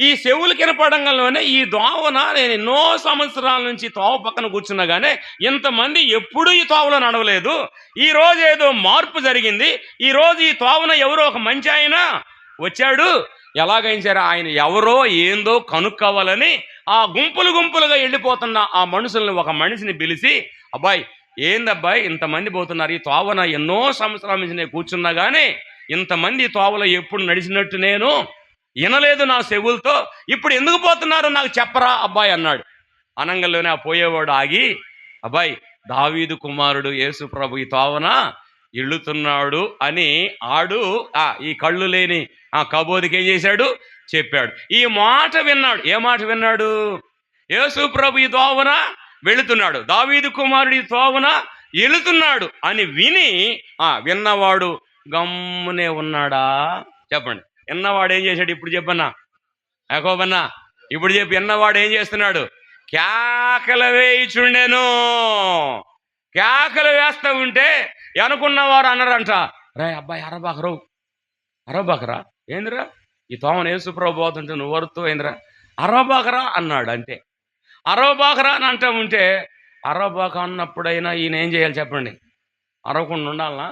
ఈ చెవులు వినపడంగానే ఈ దోవన నేను ఎన్నో సంవత్సరాల నుంచి తోవ పక్కన కూర్చున్నా కానీ ఇంతమంది ఎప్పుడూ ఈ తోవలో నడవలేదు. ఈ రోజు ఏదో మార్పు జరిగింది. ఈ రోజు ఈ తోవన ఎవరో ఒక మంచి ఆయన వచ్చాడు. ఎలాగైనా సరే ఆయన ఎవరో ఏందో కనుక్కోవాలని ఆ గుంపులు గుంపులుగా వెళ్ళిపోతున్న ఆ మనుషుల్ని ఒక మనిషిని పిలిచి, అబ్బాయి ఏందబ్బాయి ఇంతమంది పోతున్నారు? ఈ తోవన ఎన్నో సంవత్సరాల నుంచి నేను కూర్చున్నా కానీ ఇంతమంది ఈ తోవలో ఎప్పుడు నడిచినట్టు నేను వినలేదు నా చెవులతో. ఇప్పుడు ఎందుకు పోతున్నారు నాకు చెప్పరా అబ్బాయి అన్నాడు. అనంగంలోనే ఆ పోయేవాడు ఆగి, అబ్బాయి దావీదు కుమారుడు యేసు ప్రభు ఈ తోవన ఇళ్ళుతున్నాడు అని ఆడు ఈ కళ్ళు లేని కబోదికి ఏం చేశాడు? చెప్పాడు. ఈ మాట విన్నాడు. ఏ మాట విన్నాడు? యేసు ప్రభు ఈ తోవన వెళుతున్నాడు, దావీదు కుమారుడు ఈ తోవన వెళుతున్నాడు అని విని విన్నవాడు గమ్మునే ఉన్నాడా? చెప్పండి. విన్నవాడు ఏం చేశాడు? ఇప్పుడు చెప్పన్నా యాకోబన్నా, ఇప్పుడు చెప్పి. విన్నవాడు ఏం చేస్తున్నాడు? కేకలు వేయిచుండెను. కేకలు వేస్తూ ఉంటే అనుకున్నవారు అన్నారంట, రే అబ్బాయి అరబాకరా ఏందిరా ఈ తోమను యేసుప్రభు పోతుంటే నువ్వు వరుతూ ఏందిరా అరబాకరా అన్నాడు. అంతే. అరబాకరా అని అంటూ ఉంటే అరబాక అన్నప్పుడైనా ఈయన ఏం చేయాలి చెప్పండి? అరవకుండా ఉండాలనా?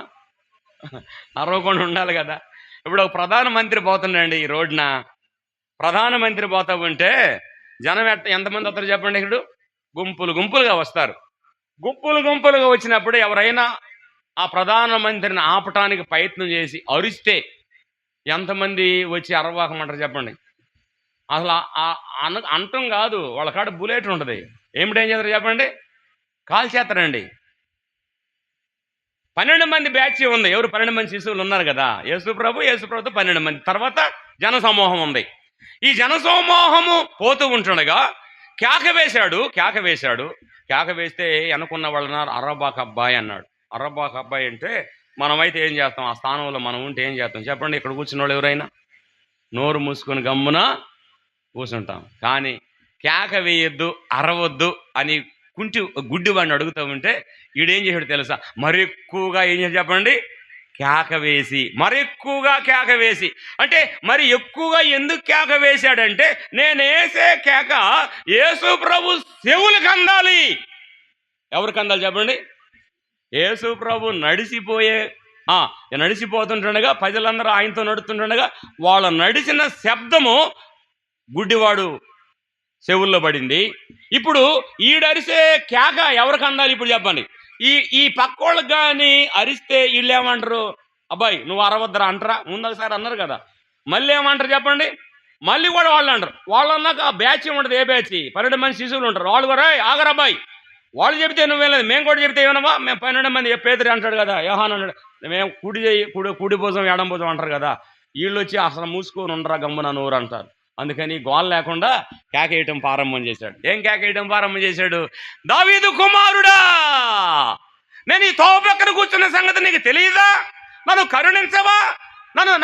అరవకుండా ఉండాలి కదా. ఇప్పుడు ఒక ప్రధానమంత్రి పోతుండండి ఈ రోడ్న. ప్రధానమంత్రి పోతా ఉంటే జనం ఎంతమంది వస్తారు చెప్పండి? ఇప్పుడు గుంపులు గుంపులుగా వస్తారు. గుంపులు గుంపులుగా వచ్చినప్పుడు ఎవరైనా ఆ ప్రధానమంత్రిని ఆపటానికి ప్రయత్నం చేసి అరిస్తే ఎంతమంది వచ్చి అరవాకమంటారు చెప్పండి? అసలు అంటం కాదు, వాళ్ళ కాడ బుల్లెట్ ఉంటుంది. ఏమిటేం చేస్తారు చెప్పండి? కాల్ చేస్తారండి. 12 మంది బ్యాచ్ ఉంది. ఎవరు? 12 మంది శిశువులు ఉన్నారు కదా. యేసుప్రభుతో 12 మంది, తర్వాత జనసమూహం ఉంది. ఈ జనసమూహము పోతూ ఉంటుండగా కేక వేశాడు. కేక వేస్తే అనుకున్న వాళ్ళన్నారు అరబాక్ అబ్బాయి అన్నాడు. అరబాక్ అబ్బాయి అంటే మనమైతే ఏం చేస్తాం? ఆ స్థానంలో మనం ఉంటే ఏం చేస్తాం చెప్పండి? ఇక్కడ కూర్చున్న వాళ్ళు ఎవరైనా నోరు మూసుకొని గమ్మున కూర్చుంటాం. కానీ కేక వేయొద్దు, అరవద్దు అని గుడ్డివాడిని అడుగుతూ ఉంటే ఈడేం చేశాడు తెలుసా? మరి ఎక్కువగా ఏం చేసి చెప్పండి? మరి ఎక్కువగా కేక వేసి. అంటే మరి ఎక్కువగా ఎందుకు కేక వేశాడంటే నేను వేసే కేక యేసు ప్రభు చెవులకు అందాలి. ఎవరికి అందాలి చెప్పండి? యేసు ప్రభు నడిచిపోతుండగా ప్రజలందరూ ఆయనతో నడుస్తుండగా వాళ్ళ నడిచిన శబ్దము గుడ్డివాడు చెవుల్లో పడింది. ఇప్పుడు ఈడరిసే కేక ఎవరికి అందాలి ఇప్పుడు చెప్పండి? ఈ పక్కోళ్ళకి కానీ అరిస్తే వీళ్ళు ఏమంటారు? అబ్బాయి నువ్వు అరవద్దరా అంటారా? ముందు ఒకసారి అన్నారు కదా. మళ్ళీ ఏమంటారు చెప్పండి? మళ్ళీ కూడా వాళ్ళు అంటారు. వాళ్ళు అన్నాక ఆ బ్యాచ్ ఉంటుంది. ఏ బ్యాచ్? 12 మంది శిశువులు ఉంటారు. వాళ్ళు కూడా ఆగరా అబ్బాయి, వాళ్ళు చెబితే నువ్వేం లేదు, మేము కూడా చెబితే ఏమన్నా? మేము 12 మంది పేదరి అంటాడు కదా, యోహాన్ అన్నాడు, మేము కుడి భుజం ఎడం భుజం అంటారు కదా. వీళ్ళు వచ్చి అసలు మూసుకొని ఉండరా గమ్మున నోరు అంటారు. అందుకని గోల లేకుండా కేకేయటం ప్రారంభం చేశాడు. ఏం కేకేయటం ప్రారంభం చేశాడు? దావీదు కుమారుడా, నేను ఈ తోవ పక్కన కూర్చున్న సంగతి నీకు తెలియదా? నన్ను కరుణించవా?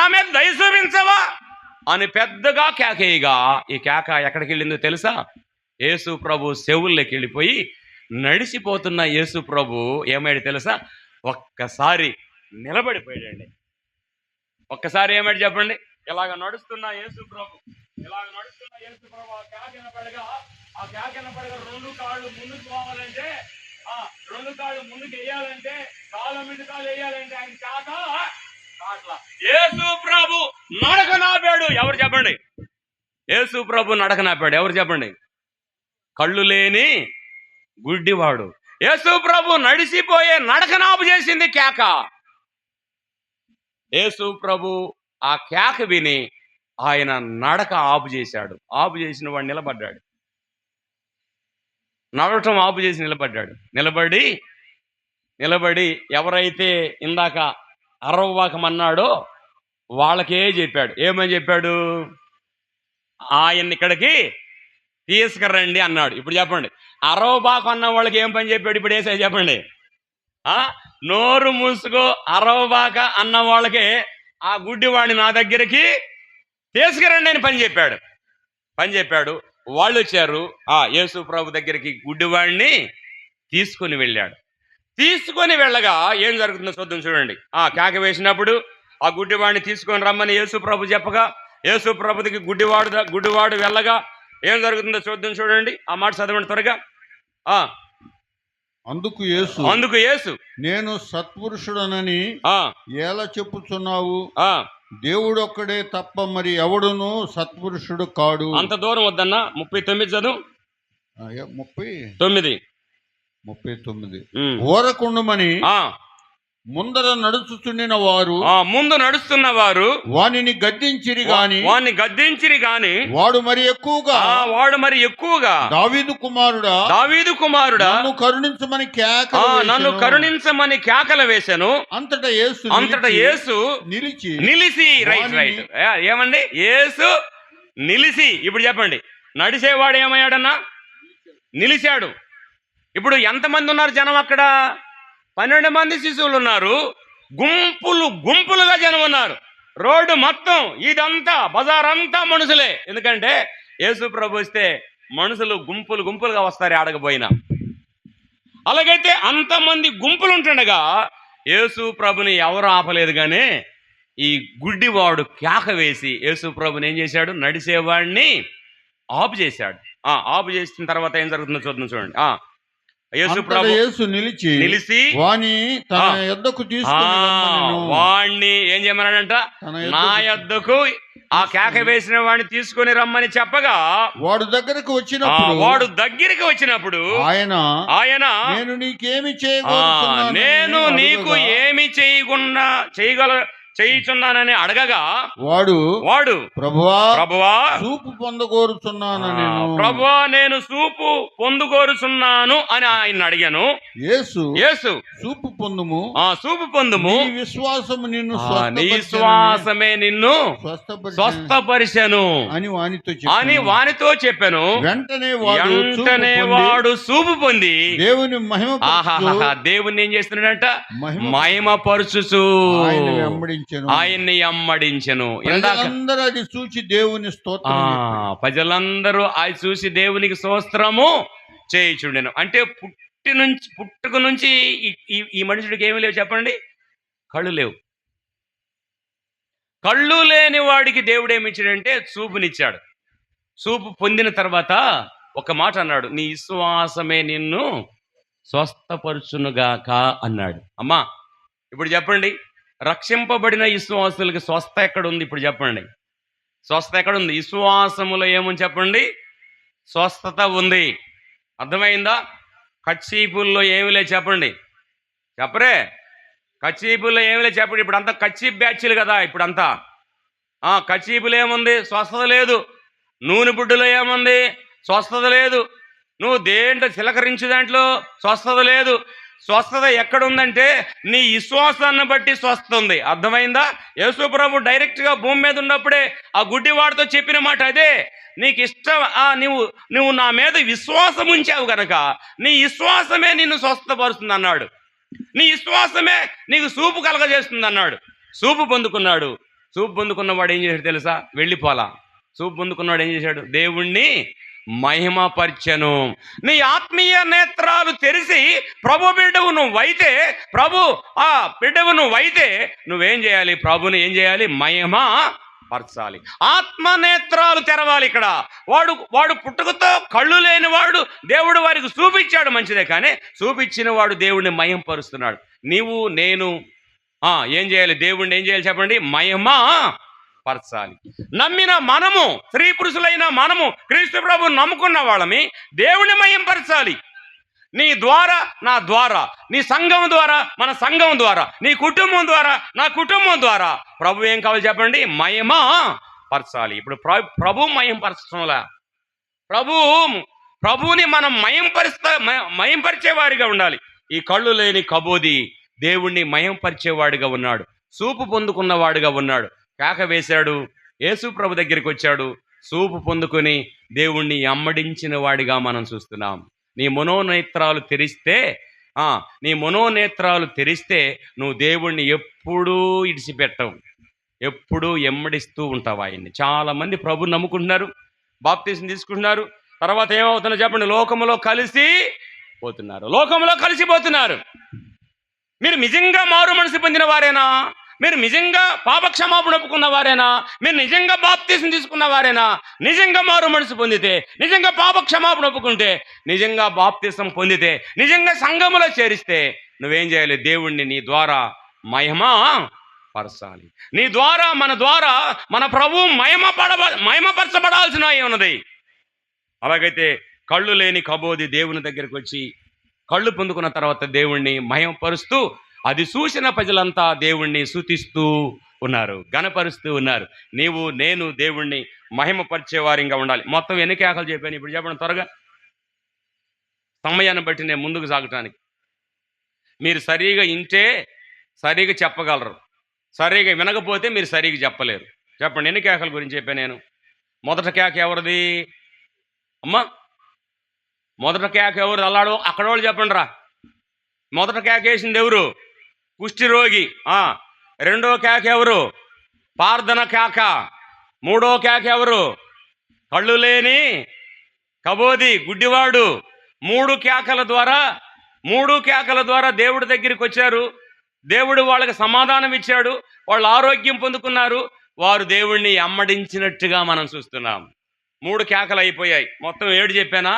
నా మీద దయ చూపించవా అని పెద్దగా కేకేయగా ఈ కేక ఎక్కడికి వెళ్ళిందో తెలుసా? యేసు ప్రభు చెవుల్లోకి వెళ్ళిపోయి నడిచిపోతున్న యేసు ప్రభు ఏమాడు తెలుసా? ఒక్కసారి నిలబడిపోయాడండి. ఒక్కసారి ఏమాడు చెప్పండి? ఇలాగ నడుస్తున్న యేసు ప్రభు ఆ కేకన పడగా రెండు కాళ్ళు ముందుకు పోవాలంటే, రెండు కాళ్ళు ముందుకు వేయాలంటే, కాళ్ళ మీద కాళ్ళు వేయాలంటే ఆయన కేక అట్లా యేసు ప్రభు నడక నాపాడు. ఎవరు చెప్పండి? యేసు ప్రభు నడక నాపాడు. ఎవరు చెప్పండి? కళ్ళు లేని గుడ్డివాడు. యేసు ప్రభు నడిచిపోయే నడక నాపు చేసింది కేక. యేసు ప్రభు ఆ కేక విని ఆయన నడక ఆపు చేశాడు. ఆపు చేసిన వాడు నిలబడ్డాడు. నడవటం ఆపు చేసి నిలబడ్డాడు. నిలబడి ఎవరైతే ఇందాక అరవవాకమన్నాడో వాళ్ళకే చెప్పాడు. ఏమని చెప్పాడు? ఆయన్ని ఇక్కడికి తీసుకురండి అన్నాడు. ఇప్పుడు చెప్పండి, అరవబాకు అన్న వాళ్ళకి ఏం పని చెప్పాడు? ఇప్పుడు వేసే చెప్పండి. నోరు మూసుకో అరవబాక అన్న వాళ్ళకి ఆ గుడ్డివాడిని నా దగ్గరికి తీసుకురండి అని పని చెప్పాడు. వాళ్ళు వచ్చారు. యేసు ప్రభు దగ్గరికి గుడ్డివాడిని తీసుకుని వెళ్ళగా ఏం జరుగుతుందో చూద్దాం. చూడండి, కేక వేసినప్పుడు ఆ గుడ్డివాడిని తీసుకొని రమ్మని యేసు ప్రభు చెప్పగా యేసు ప్రభుకి గుడ్డివాడు వెళ్ళగా ఏం జరుగుతుందో చూద్దాం. చూడండి, ఆ మాట చదవండి త్వరగా. అందుకు యేసు నేను సత్పురుషుడనని ఎలా చెప్పుచున్నావు? దేవుడు ఒక్కడే తప్ప మరి ఎవడును సత్పురుషుడు కాడు. అంత దూరం వద్దన్నా. 39 చదువు. 39 ఊరకుండుమని ముందర నడుచుచుండిన వారు ముందు నడుస్తున్న వారు వానిని గద్దించిరి గాని వాడు మరి ఎక్కువగా దావీదు కుమారుడా నన్ను కరుణించమని కేకలు వేశాను. అంతటా యేసు నిలిచి రైట్ ఏమండి? యేసు నిలిచి. ఇప్పుడు చెప్పండి, నడిచేవాడు ఏమయ్యాడన్నా? నిలిచాడు. ఇప్పుడు ఎంతమంది ఉన్నారు జనం అక్కడ? 12 మంది శిశువులు ఉన్నారు. గుంపులుగా జనం ఉన్నారు. రోడ్డు మొత్తం ఇదంతా బజార్ అంతా మనుషులే. ఎందుకంటే యేసు ప్రభు వస్తే మనుషులు గుంపులుగా వస్తారు ఆడకపోయినా. అలాగైతే అంతమంది గుంపులు ఉంటుండగా యేసు ప్రభుని ఎవరు ఆపలేదు. కానీ ఈ గుడ్డివాడు కేక వేసి యేసు ప్రభుని ఏం చేశాడు? నడిచేవాడిని ఆపు చేశాడు. ఆపు చేసిన తర్వాత ఏం జరుగుతుందో చూద్దాం. చూడండి, యేసు నిలిచి వాణ్ణి ఏం చేయమన్నాడంట? నా యొద్దకు ఆ కేక వేసిన వాడిని తీసుకొని రమ్మని చెప్పగా వాడు దగ్గరికి వచ్చినప్పుడు ఆయన నేను నీకు ఏమి చేయుచున్నానని అడగగా వాడు ప్రభువా సూపు పొందగోరుచున్నాను ప్రభువా నేను సూపు పొందుకోరుచున్నాను అని ఆయన అడిగాను. యేసు సూపు పొందుము నీ విశ్వాసమే నిన్ను స్వస్థపరిచెను అని వానితో చెప్పాను. వెంటనే వాడు సూపు పొంది దేవుని ఏం చేస్తున్నాడంట? మహిమపరచుచు ఆయన్ని అమ్మడించెను. ప్రజలందరూ అది చూసి దేవునికి స్తోత్రము చేయుచుండెను. అంటే పుట్టుక నుంచి ఈ మనుషుడికి ఏమి లేవు చెప్పండి? కళ్ళు లేవు. కళ్ళు లేని వాడికి దేవుడు ఏమిచ్చాడంటే చూపునిచ్చాడు. చూపు పొందిన తర్వాత ఒక మాట అన్నాడు, నీ విశ్వాసమే నిన్ను స్వస్థపరచునుగాక అన్నాడు. అమ్మా ఇప్పుడు చెప్పండి, రక్షింపబడిన విశ్వాసులకి స్వస్థ ఎక్కడ ఉంది? ఇప్పుడు చెప్పండి, స్వస్థ ఎక్కడ ఉంది? విశ్వాసములో ఏమని చెప్పండి? స్వస్థత ఉంది. అర్థమైందా? కచ్చీపుల్లో ఏమి లేదు చెప్పండి. చెప్పరే, కచ్చీపుల్లో ఏమి లేదు చెప్పండి. ఇప్పుడు అంతా కచ్చీప్ బ్యాచ్లు కదా. ఇప్పుడంతా కచ్చీపులు ఏముంది? స్వస్థత లేదు. నూనె బుడ్డులో ఏముంది? స్వస్థత లేదు. నువ్వు దేంట్లో చిలకరించే దాంట్లో స్వస్థత లేదు. స్వస్థత ఎక్కడుందంటే నీ విశ్వాసాన్ని బట్టి స్వస్థత ఉంది. అర్థమైందా? యేసు ప్రభు డైరెక్ట్గా భూమి మీద ఉన్నప్పుడే ఆ గుడ్డివాడితో చెప్పిన మాట అదే. నీకు ఇష్టం, నువ్వు నా మీద విశ్వాసం ఉంచావు గనక నీ విశ్వాసమే నిన్ను స్వస్థపరుస్తుంది అన్నాడు. నీ విశ్వాసమే నీకు చూపు కలగజేస్తుంది అన్నాడు. చూపు పొందుకున్నాడు. చూపు పొందుకున్నవాడు ఏం చేశాడు తెలుసా? వెళ్ళిపోలా. చూపు పొందుకున్నాడు ఏం చేశాడు? దేవుణ్ణి మహిమపరచెను. నీ ఆత్మీయ నేత్రాలు తెరిచి ప్రభు బిడ్డవు నువ్వైతే, నువ్వేం చేయాలి? ప్రభుని ఏం చేయాలి? మహిమ పరచాలి. ఆత్మ నేత్రాలు తెరవాలి. ఇక్కడ వాడు పుట్టుకతో కళ్ళు లేనివాడు, దేవుడు వారికి చూపించాడు, మంచిదే. కానీ చూపించిన వాడు దేవుడిని మహిమపరుస్తున్నాడు. నీవు నేను ఏం చేయాలి? దేవుణ్ణి ఏం చేయాలి చెప్పండి? మహిమ పరచాలి. నమ్మిన మనము, స్త్రీ పురుషులైన మనము, క్రీస్తు ప్రభువుని నమ్ముకున్న వాళ్ళమి దేవుని మహిమపరచాలి. నీ ద్వారా, నా ద్వారా, నీ సంఘం ద్వారా, మన సంఘం ద్వారా, నీ కుటుంబం ద్వారా, నా కుటుంబం ద్వారా ప్రభు ఏం కావాలి చెప్పండి? మహిమ పరచాలి. ఇప్పుడు ప్రభు మహిమపరచడంలా, ప్రభువుని మనం మహింపరిచేవారిగా ఉండాలి. ఈ కళ్ళు లేని కబోది దేవుణ్ణి మహింపరిచేవాడిగా ఉన్నాడు. చూపు పొందుకున్నవాడిగా ఉన్నాడు. కేక వేశాడు, యేసు ప్రభు దగ్గరికి వచ్చాడు. చూపు పొందుకొని దేవుణ్ణి అమ్మడించిన వాడిగా మనం చూస్తున్నాం. నీ మనోనేత్రాలు తెరిస్తే నువ్వు దేవుణ్ణి ఎప్పుడూ ఇడిచిపెట్టవు, ఎప్పుడూ ఎమ్మడిస్తూ ఉంటావు ఆయన్ని. చాలామంది ప్రభుని నమ్ముకుంటున్నారు, బాప్తీసం తీసుకుంటున్నారు. తర్వాత ఏమవుతుందో చెప్పండి? లోకంలో కలిసిపోతున్నారు. మీరు నిజంగా మారు మనసు పొందిన వారేనా? మీరు నిజంగా పాపక్షమాపణ ఒప్పుకున్న వారేనా? మీరు నిజంగా బాప్తీసం తీసుకున్న వారేనా? నిజంగా మారు మనసు పొందితే, నిజంగా పాపక్షమాపణ ఒప్పుకుంటే, నిజంగా బాప్తీసం పొందితే, నిజంగా సంఘములో చేరిస్తే నువ్వేం చేయాలి? దేవుణ్ణి నీ ద్వారా మహిమ పరచాలి. నీ ద్వారా, మన ప్రభువు మహిమపరచబడాల్సిన ఉన్నది. అలాగైతే కళ్ళు లేని కబోది దేవుని దగ్గరికి వచ్చి కళ్ళు పొందుకున్న తర్వాత దేవుణ్ణి మహిమపరుస్తూ, అది చూసిన ప్రజలంతా దేవుణ్ణి స్తుతిస్తూ ఉన్నారు, గణపరుస్తూ ఉన్నారు. నీవు నేను దేవుణ్ణి మహిమపరిచేవారిగా ఉండాలి. మొత్తం ఎన్ని కేకలు చెప్పాను ఇప్పుడు చెప్పండి త్వరగా, సమయాన్ని బట్టి నేను ముందుకు సాగటానికి. మీరు సరిగా వింటే సరిగా చెప్పగలరు, సరిగా వినకపోతే మీరు సరిగా చెప్పలేరు. చెప్పండి, ఎన్ని కేకల గురించి చెప్పాను నేను? మొదట కేక ఎవరిది అమ్మా? మొదట కేక ఎవరు? అల్లాడు అక్కడ వాళ్ళు చెప్పండి రా. మొదట కేక వేసింది ఎవరు? కుష్టి రోగి. రెండో కేక ఎవరు? ప్రార్థన కేక. మూడో కేక ఎవరు? కళ్ళు లేని కబోది, గుడ్డివాడు. మూడు కేకల ద్వారా దేవుడి దగ్గరికి వచ్చారు. దేవుడు వాళ్ళకి సమాధానం ఇచ్చాడు, వాళ్ళు ఆరోగ్యం పొందుకున్నారు. వారు దేవుణ్ణి అమ్మడించినట్టుగా మనం చూస్తున్నాం. 3 కేకలు అయిపోయాయి. మొత్తం 7 చెప్పానా?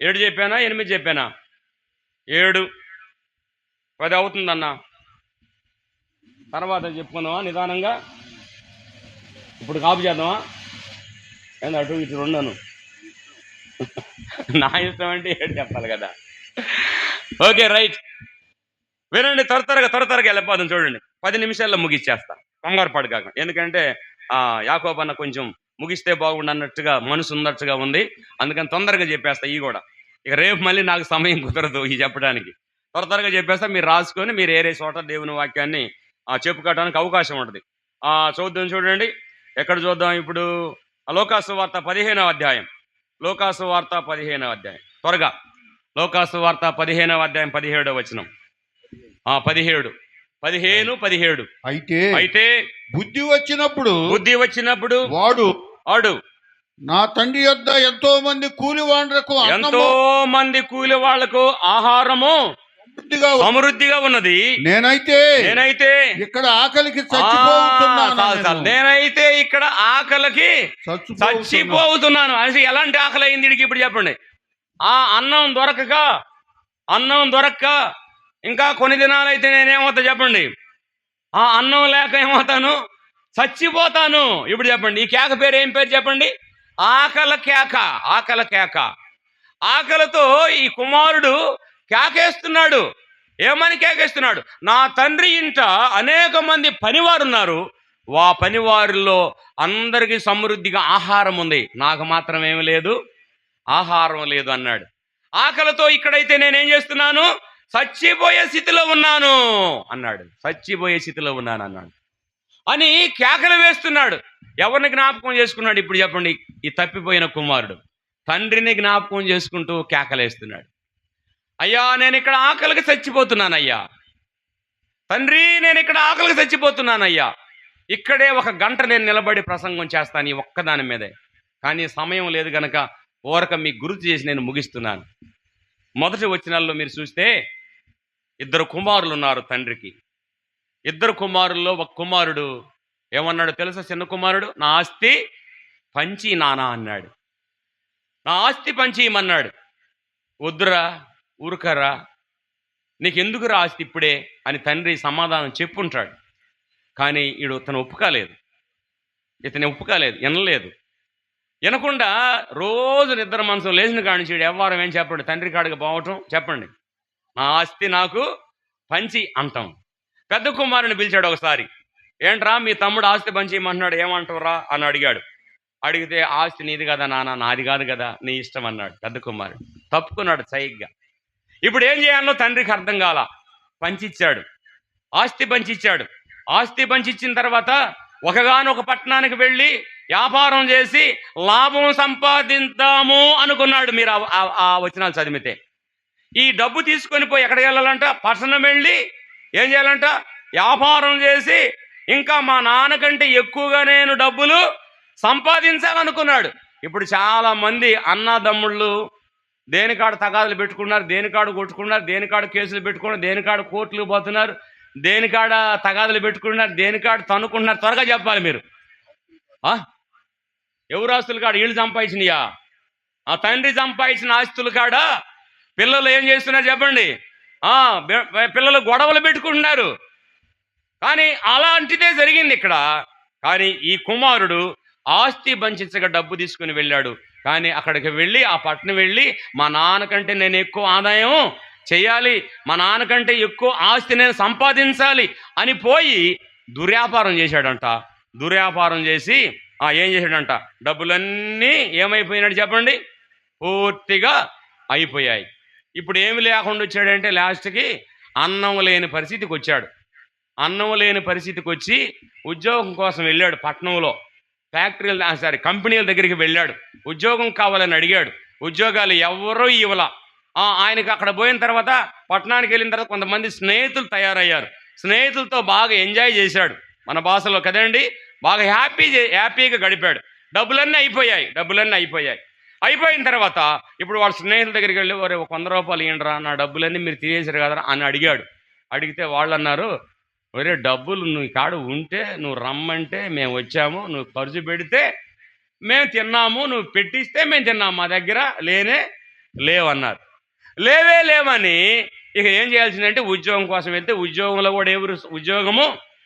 8 చెప్పానా? 7, 10 అవుతుందన్నా. తర్వాత చెప్పుకుందామా నిదానంగా? ఇప్పుడు కాపు చేద్దామా? ఏంది అటు ఇటు రెండను? నా ఇష్టం అంటే 7 చెప్పాలి కదా. Okay, right. వినండి, త్వరగా వెళ్ళిపోదాం. చూడండి, 10 నిమిషాల్లో ముగిచ్చేస్తా, కంగారు పడు కాక. ఎందుకంటే యాకోబు అన్న కొంచెం ముగిస్తే బాగుండన్నట్టుగా మనసు ఉన్నట్టుగా ఉంది. అందుకని తొందరగా చెప్పేస్తా. ఇవి కూడా ఇక రేపు మళ్ళీ నాకు సమయం కుదరదు ఈ చెప్పడానికి. త్వరగా చెప్పేస్తా. మీరు రాసుకొని మీరు ఏరే చోట దేవుని వాక్యాన్ని చెప్పుకోవడానికి అవకాశం ఉంటుంది. చూడండి, ఎక్కడ చూద్దాం ఇప్పుడు? లోకాసు వార్త 15వ అధ్యాయం. త్వరగా లోకాసు వార్త 15వ అధ్యాయం 17వ వచనం. 15. అయితే బుద్ధి వచ్చినప్పుడు వాడు నా తండ్రి యొద్ద ఎంతో మంది కూలి వాళ్లకు ఆహారము సమృద్ధిగా ఉన్నది. నేనైతే ఇక్కడ ఆకలికి చచ్చిపోతున్నాను. అని ఎలాంటి ఆకలి అయింది వీడికి ఇప్పుడు చెప్పండి? అన్నం దొరక్క ఇంకా కొన్ని దినాలైతే నేనేమవుతా చెప్పండి? అన్నం లేక ఏమవుతాను? చచ్చిపోతాను. ఇప్పుడు చెప్పండి, ఈ కేక పేరు ఏం పేరు చెప్పండి? ఆకలి కేక. ఆకలితో ఈ కుమారుడు కేకేస్తున్నాడు. ఏమని కేకేస్తున్నాడు? నా తండ్రి ఇంట అనేక మంది పనివారు ఉన్నారు, ఆ పనివారిలో అందరికీ సమృద్ధిగా ఆహారం ఉంది, నాకు మాత్రం ఏమి లేదు, ఆహారం లేదు అన్నాడు. ఆకలితో ఇక్కడైతే నేనేం చేస్తున్నాను? చచ్చిపోయే స్థితిలో ఉన్నాను అన్నాడు. చచ్చిపోయే స్థితిలో ఉన్నాను అన్నాడు అని కేకలు వేస్తున్నాడు. ఎవరిని జ్ఞాపకం చేసుకున్నాడు ఇప్పుడు చెప్పండి? ఈ తప్పిపోయిన కుమారుడు తండ్రిని జ్ఞాపకం చేసుకుంటూ కేకలేస్తున్నాడు. అయ్యా, నేను ఇక్కడ ఆకలికి చచ్చిపోతున్నానయ్యా. తండ్రి, నేను ఇక్కడ ఆకలికి చచ్చిపోతున్నానయ్యా. ఇక్కడే 1 గంట నేను నిలబడి ప్రసంగం చేస్తాను ఈ ఒక్కదాని మీదే, కానీ సమయం లేదు గనక ఓరక మీకు గుర్తు చేసి నేను ముగిస్తున్నాను. మొదటి వచనాల్లో మీరు చూస్తే 2 కుమారులు ఉన్నారు తండ్రికి. 2 కుమారుల్లో ఒక కుమారుడు ఏమన్నాడు తెలుసా? చిన్న కుమారుడు, నా ఆస్తి పంచి నానా అన్నాడు. నా ఆస్తి పంచి ఇమ్మన్నాడు. వద్దురా, ఊరుకరా, నీకెందుకురా ఆస్తి ఇప్పుడే అని తండ్రి సమాధానం చెప్పుంటాడు. కానీ ఇతను ఒప్పుకోలేదు, వినలేదు. వినకుండా రోజు నిద్ర మనసు లేచిన కాడి నుంచి ఎవ్వరం ఏం చెప్పండి, తండ్రి కాడికి పోవటం, చెప్పండి నా ఆస్తి నాకు పంచి అంటాం. పెద్ద కుమారుని పిలిచాడు ఒకసారి. ఏంట్రా మీ తమ్ముడు ఆస్తి పంచి ఇమ్మంటున్నాడు, ఏమంటావురా అని అడిగాడు. అడిగితే ఆస్తి నీది కదా నాన్న, నాది కాదు కదా, నీ ఇష్టం అన్నాడు పెద్ద కుమారుడు. తప్పుకున్నాడు సైగ్గా. ఇప్పుడు ఏం చేయాలో తండ్రికి అర్థం కాల. పంచిచ్చాడు, ఆస్తి పంచిచ్చాడు. ఆస్తి పంచిచ్చిన తర్వాత ఒకగానొక పట్టణానికి వెళ్ళి వ్యాపారం చేసి లాభం సంపాదిద్దాము అనుకున్నాడు. మీరు ఆ వచనాలు చదివితే ఈ డబ్బు తీసుకొని పోయి ఎక్కడికి వెళ్ళాలంట? పట్టణం వెళ్ళి ఏం చేయాలంట? వ్యాపారం చేసి ఇంకా మా నాన్నకంటే ఎక్కువగా నేను డబ్బులు సంపాదించాలనుకున్నాడు. ఇప్పుడు చాలా మంది అన్నదమ్ముళ్ళు దేనికాడ తగాదులు పెట్టుకున్నారు, దేనికాడ కొట్టుకున్నారు, దేనికాడ కేసులు పెట్టుకున్నారు, దేనికాడ కోర్టులు పోతున్నారు, దేనికాడ తగాదులు పెట్టుకున్నారు, దేనికాడ తనుకుంటున్నారు. త్వరగా చెప్పాలి మీరు. ఎవరు ఆస్తులు కాడ? వీళ్ళు సంపాదించినయా? ఆ తండ్రి సంపాదించిన ఆస్తులు కాడ పిల్లలు ఏం చేస్తున్నారు చెప్పండి? పిల్లలు గొడవలు పెట్టుకుంటున్నారు. కానీ అలాంటిదే జరిగింది ఇక్కడ. కానీ ఈ కుమారుడు ఆస్తి పంచించగా డబ్బు తీసుకుని వెళ్ళాడు. కానీ అక్కడికి వెళ్ళి ఆ పట్టణం వెళ్ళి మా నాన్నకంటే నేను ఎక్కువ ఆదాయం చేయాలి, మా నాన్నకంటే ఎక్కువ ఆస్తి నేను సంపాదించాలి అని పోయి దుర్వ్యాపారం చేశాడంట. దుర్వ్యాపారం చేసి ఏం చేశాడంట? డబ్బులన్నీ ఏమైపోయినాడు చెప్పండి? పూర్తిగా అయిపోయాయి. ఇప్పుడు ఏమి లేకుండా వచ్చాడంటే లాస్ట్కి అన్నం లేని పరిస్థితికి వచ్చాడు. అన్నం లేని పరిస్థితికి వచ్చి ఉద్యోగం కోసం వెళ్ళాడు. పట్టణంలో కంపెనీల దగ్గరికి వెళ్ళాడు. ఉద్యోగం కావాలని అడిగాడు. ఉద్యోగాలు ఎవరూ ఇవ్వలా. ఆయనకి అక్కడ పోయిన తర్వాత పట్టణానికి వెళ్ళిన తర్వాత కొంతమంది స్నేహితులు తయారయ్యారు. స్నేహితులతో బాగా ఎంజాయ్ చేశాడు, మన భాషలో కదండి. బాగా హ్యాపీగా గడిపాడు. డబ్బులన్నీ అయిపోయాయి. అయిపోయిన తర్వాత ఇప్పుడు వాళ్ళ స్నేహితుల దగ్గరికి వెళ్ళి 100 రూపాయలు ఇవ్వండిరా, నా డబ్బులన్నీ మీరు తినేసారు కదరా అని అడిగాడు. అడిగితే వాళ్ళు అన్నారు, ఒరే డబ్బులు నువ్వు కాడు ఉంటే నువ్వు రమ్మంటే మేము వచ్చాము, నువ్వు ఖర్చు పెడితే మేము తిన్నాము, నువ్వు పెట్టిస్తే మేము తిన్నాము, మా దగ్గర లేవన్నారు. లేవని ఇక ఏం చేయాల్సిందంటే ఉద్యోగం కోసం వెళ్తే ఉద్యోగంలో కూడా ఎవరు ఉద్యోగము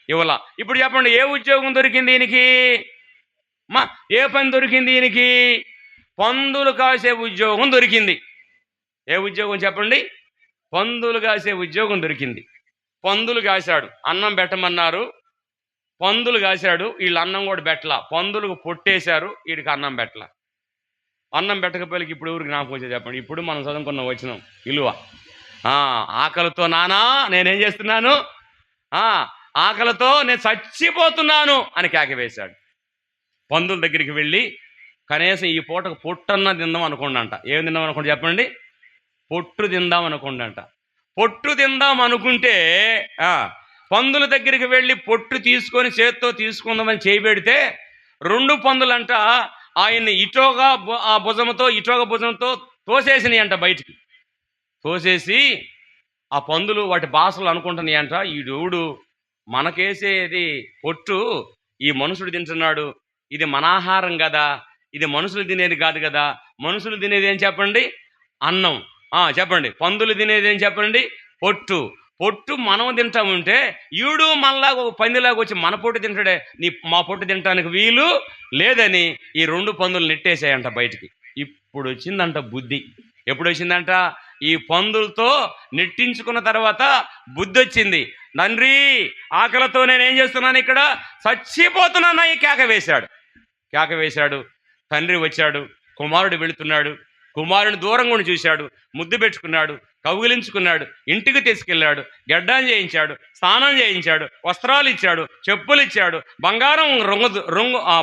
ఇవ్వాల. ఇప్పుడు చెప్పండి, ఏ ఉద్యోగం దొరికింది ఈయనకి? ఏ పని దొరికింది ఈయనకి? పందులు కాసే ఉద్యోగం దొరికింది. ఏ ఉద్యోగం చెప్పండి? పందులు కాసే ఉద్యోగం దొరికింది. పందులు కాశాడు. అన్నం పెట్టమన్నారు, పందులు కాశాడు. వీళ్ళు అన్నం కూడా పెట్టలా, పందులకు పొట్టేశారు, వీడికి అన్నం పెట్టలా. అన్నం పెట్టకపోయి ఇప్పుడు ఎవరికి జ్ఞాపకం వచ్చేది చెప్పండి? ఇప్పుడు మనం చదువుకున్న వచనం విలువ. ఆకలితో నానా నేనేం చేస్తున్నాను, ఆకలితో నేను చచ్చిపోతున్నాను అని కేక వేశాడు. పందుల దగ్గరికి వెళ్ళి కనీసం ఈ పూటకు పొట్టన్న తిందాం అనుకోండి. ఏం తిందాం అనుకోండి చెప్పండి? పొట్టు తిందాం అనుకోండి. పొట్టు తిందాం అనుకుంటే పందుల దగ్గరికి వెళ్ళి పొట్టు తీసుకొని చేత్తో తీసుకుందామని చేయబెడితే 2 పందులంట ఆయన్ని ఇటోగా భుజంతో తోసేసినాయి అంట బయటికి. తోసేసి ఆ పందులు వాటి భాషలు అనుకుంటున్నాయి అంట, ఈ దేవుడు మనకేసేది పొట్టు ఈ మనుషుడు తింటున్నాడు, ఇది మన ఆహారం కదా, ఇది మనుషులు తినేది కాదు కదా. మనుషులు తినేది ఏం చెప్పండి? అన్నం. చెప్పండి. పందులు తినేది ఏం చెప్పండి? పొట్టు మనం తింటాముంటే ఈడు మనలాగా ఒక పందిలాగా వచ్చి మన పొట్టు తింటాడే, మా పొట్టు తినటానికి వీలు లేదని ఈ 2 పందులు నెట్టేసాయంట బయటికి. ఇప్పుడు వచ్చిందంట బుద్ధి. ఎప్పుడు వచ్చిందంట? ఈ పందులతో నెట్టించుకున్న తర్వాత బుద్ధి వచ్చింది. తండ్రి ఆకలితో నేనేం చేస్తున్నాను, ఇక్కడ చచ్చిపోతున్నాను ఈ కేక వేశాడు. తండ్రి వచ్చాడు, కుమారుడు వెళుతున్నాడు. కుమారుని దూరంగా చూశాడు, ముద్దు పెట్టుకున్నాడు. కౌగిలించుకున్నాడు, ఇంటికి తీసుకెళ్ళాడు, గెడ్డం చేయించాడు, స్నానం చేయించాడు, వస్త్రాలు ఇచ్చాడు, చెప్పులు ఇచ్చాడు,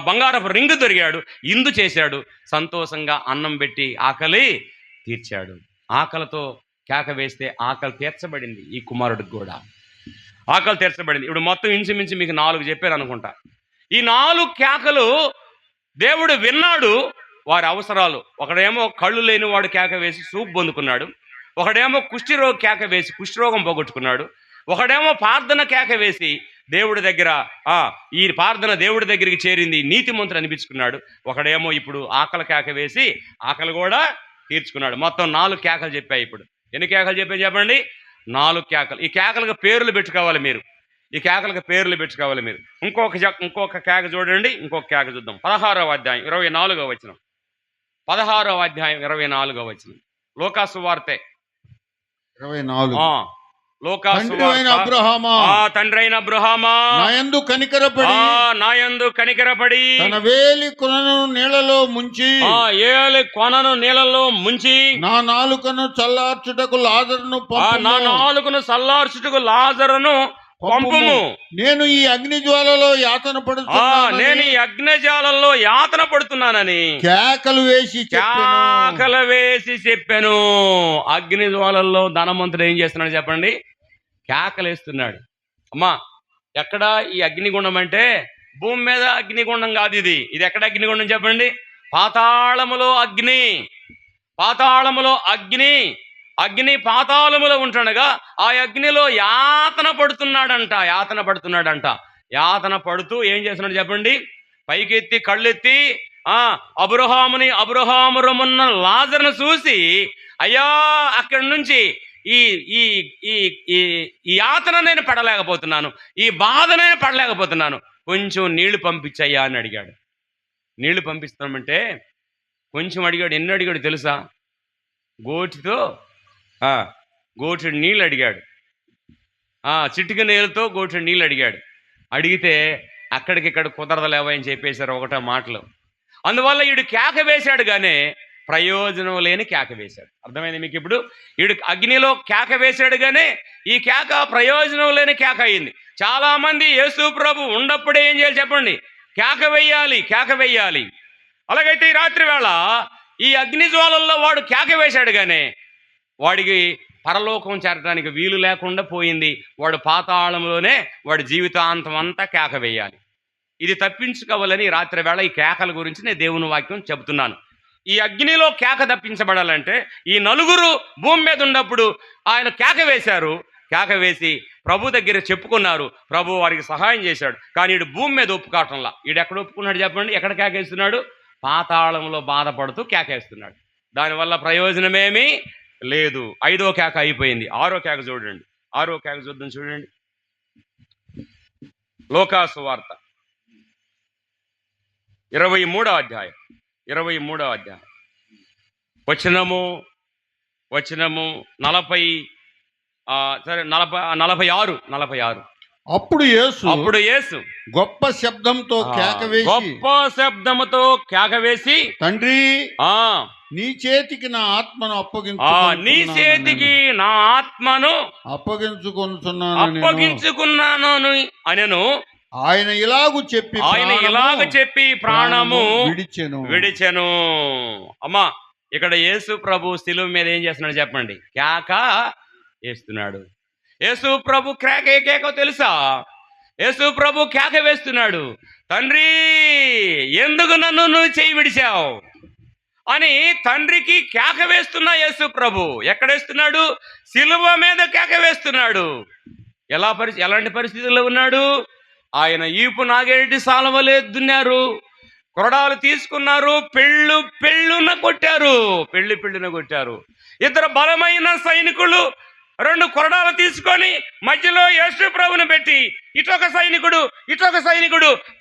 బంగారపు రింగు దొరికాడు, ఇందు చేశాడు, సంతోషంగా అన్నం పెట్టి ఆకలి తీర్చాడు. ఆకలితో కేక వేస్తే ఆకలి తీర్చబడింది. ఈ కుమారుడికి కూడా ఆకలి తీర్చబడింది. ఇప్పుడు మొత్తం ఇంచుమించు మీకు 4 చెప్పాను అనుకుంటా. ఈ 4 కేకలు దేవుడు విన్నాడు. వారి అవసరాలు, ఒకడేమో కళ్ళు లేని వాడు కేక వేసి సూప్ పొందుకున్నాడు, ఒకడేమో కుష్ఠరోగి కేక వేసి కుష్ఠరోగం పోగొట్టుకున్నాడు, ఒకడేమో ప్రార్థన కేక వేసి దేవుడి దగ్గర ఈ ప్రార్థన దేవుడి దగ్గరికి చేరింది, నీతిమంతుడు అనిపించుకున్నాడు, ఒకడేమో ఇప్పుడు ఆకలి కేక వేసి ఆకలి కూడా తీర్చుకున్నాడు. మొత్తం 4 కేకలు చెప్పాయి. ఇప్పుడు ఎన్ని కేకలు చెప్పాయి చెప్పండి? 4 కేకలు. ఈ కేకలకు పేర్లు పెట్టుకోవాలి మీరు. ఈ కేకలకు పేర్లు పెట్టుకోవాలి మీరు. ఇంకొక కేక చూడండి. ఇంకొక కేక చూద్దాం. 16వ అధ్యాయం 24వ వచనం. 16వ అధ్యాయం 24వ వచనం. లోకాసు వార్తే 24. లోకాసు తండ్రి అయిన అబ్రహామా, నాయందు కనికరపడి తన వేలి కొనను నీళ్లలో ముంచి నా నాలుకను చల్లార్చుటకు లాజరును పంపుము. నేను ఈ అగ్నిజ్వాలలో యాతన పడుతున్నానని కేకలు వేసి చెప్పాను. అగ్నిజ్వాలల్లో ధనవంతుడు ఏం చేస్తున్నాడు చెప్పండి? కేకలేస్తున్నాడు. అమ్మా, ఎక్కడ ఈ అగ్నిగుండం అంటే భూమి మీద అగ్నిగుండం కాదు. ఇది ఎక్కడ అగ్నిగుండం చెప్పండి? పాతాళములో అగ్ని. అగ్ని పాతాళములో ఉంటుండగా ఆ అగ్నిలో యాతన పడుతున్నాడంట. యాతన పడుతూ ఏం చేస్తున్నాడు చెప్పండి? పైకెత్తి కళ్ళెత్తి అబ్రహాము రొమ్మున్న లాజరును చూసి, అయ్యా, అక్కడి నుంచి ఈ ఈ ఈ ఈ యాతన నేను పడలేకపోతున్నాను, ఈ బాధ నేను పడలేకపోతున్నాను, కొంచెం నీళ్లు పంపించయ్యా అని అడిగాడు. నీళ్లు పంపిస్తామంటే కొంచెం అడిగాడు. ఎన్ని అడిగాడు తెలుసా? గోటి నీళ్ళు అడిగాడు. చిటిక నీళ్ళతో గోటి నీళ్ళు అడిగాడు. అడిగితే అక్కడికిక్కడ కుదరదలేవా అని చెప్పేశారు ఒకటో మాటలు. అందువల్ల వీడు కేక వేశాడు, కానీ ప్రయోజనం లేని కేక వేశాడు. అర్థమైంది మీకు? ఇప్పుడు వీడు అగ్నిలో కేక వేశాడు, కానీ ఈ కేక ప్రయోజనం లేని కేక అయింది. చాలామంది యేసు ప్రభు ఉన్నప్పుడే ఏం చేయాలి చెప్పండి? కేక వెయ్యాలి. అలాగైతే ఈ రాత్రి వేళ ఈ అగ్ని జ్వాలల్లో వాడు కేక వేశాడు, కానీ వాడికి పరలోకం చేరడానికి వీలు లేకుండా పోయింది. వాడు పాతాళంలోనే వాడి జీవితాంతం అంతా కేక వేయాలి. ఇది తప్పించుకోవాలని రాత్రి వేళ ఈ కేకల గురించి నేను దేవుని వాక్యం చెబుతున్నాను. ఈ అగ్నిలో కేక తప్పించబడాలంటే ఈ 4 భూమి మీద ఉన్నప్పుడు ఆయన కేక వేశారు. కేక వేసి ప్రభు దగ్గర చెప్పుకున్నారు. ప్రభు వారికి సహాయం చేశాడు. కానీ వీడు భూమి మీద ఒప్పుకోవటంలా. వీడు ఎక్కడ ఒప్పుకున్నాడు చెప్పండి? ఎక్కడ కేకేస్తున్నాడు? పాతాళంలో బాధపడుతూ కేకేస్తున్నాడు. దానివల్ల ప్రయోజనమేమీ లేదు. 5వ కేక అయిపోయింది. 6వ కేక చూడండి. 6వ కేక చూడండి. లోకాసు వార్త 23వ అధ్యాయం వచనము 46. అప్పుడు యేసు గొప్ప శబ్దంతో కేక వేసి తండ్రి, నీ చేతికి నా ఆత్మను అప్పగించుకున్నాను అనెను. ఆయన ఇలాగ చెప్పి ప్రాణము విడిచెను. అమ్మా, ఇక్కడ యేసు ప్రభు శిలువ మీద ఏం చేస్తున్నాడు చెప్పండి? కేక వేస్తున్నాడు. యేసు ప్రభు కేకో తెలుసా? యేసు ప్రభు కేక వేస్తున్నాడు. తండ్రి, ఎందుకు నన్ను నువ్వు చేయి విడిచావు అని తండ్రికి కేక వేస్తున్నా యేసు ప్రభు. ఎక్కడేస్తున్నాడు? శిలువ మీద కేక వేస్తున్నాడు. ఎలాంటి పరిస్థితుల్లో ఉన్నాడు? ఆయన ఈపు నాగేటి సాలవలే దున్నారు, కొరడాలు తీసుకున్నారు, పెళ్ళున కొట్టారు. 2 బలమైన సైనికులు 2 కొరడాలు తీసుకొని మధ్యలో యేసు ప్రభుని పెట్టి ఇటొక సైనికుడు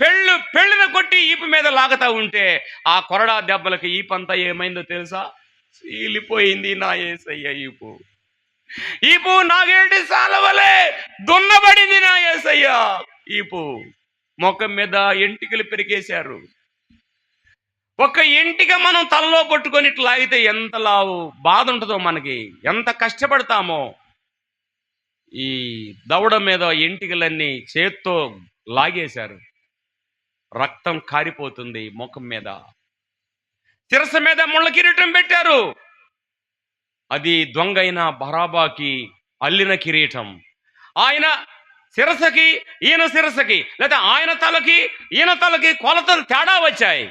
పెళ్ళున కొట్టి ఈపు మీద లాగుతా ఉంటే ఆ కొరడా దెబ్బలకి ఈపంతా ఏమైందో తెలుసా? చీలిపోయింది నా యేసయ్య ఈపు నాగేటి సాలవలే దున్నబడింది నా యేసయ్య ఈపు. ముఖం మీద ఎంటికలు పెరిగేశారు. ఒక ఇంటిగా మనం తలలో పట్టుకొని ఇట్లా లాగితే ఎంత బాధ ఉంటుందో మనకి, ఎంత కష్టపడతామో. ఈ దవడ మీద ఎంటికలన్నీ చేత్తో లాగేశారు, రక్తం కారిపోతుంది ముఖం మీద. శిరస్సు మీద ముళ్ళ కిరీటం పెట్టారు, అది దొంగైన బరాబాకి అల్లిన కిరీటం. ఆయన శిరస్సుకి ఈయన శిరస్సుకి, లేదా ఆయన తలకి ఈయన తలకి కొలతలు తేడా వచ్చాయి.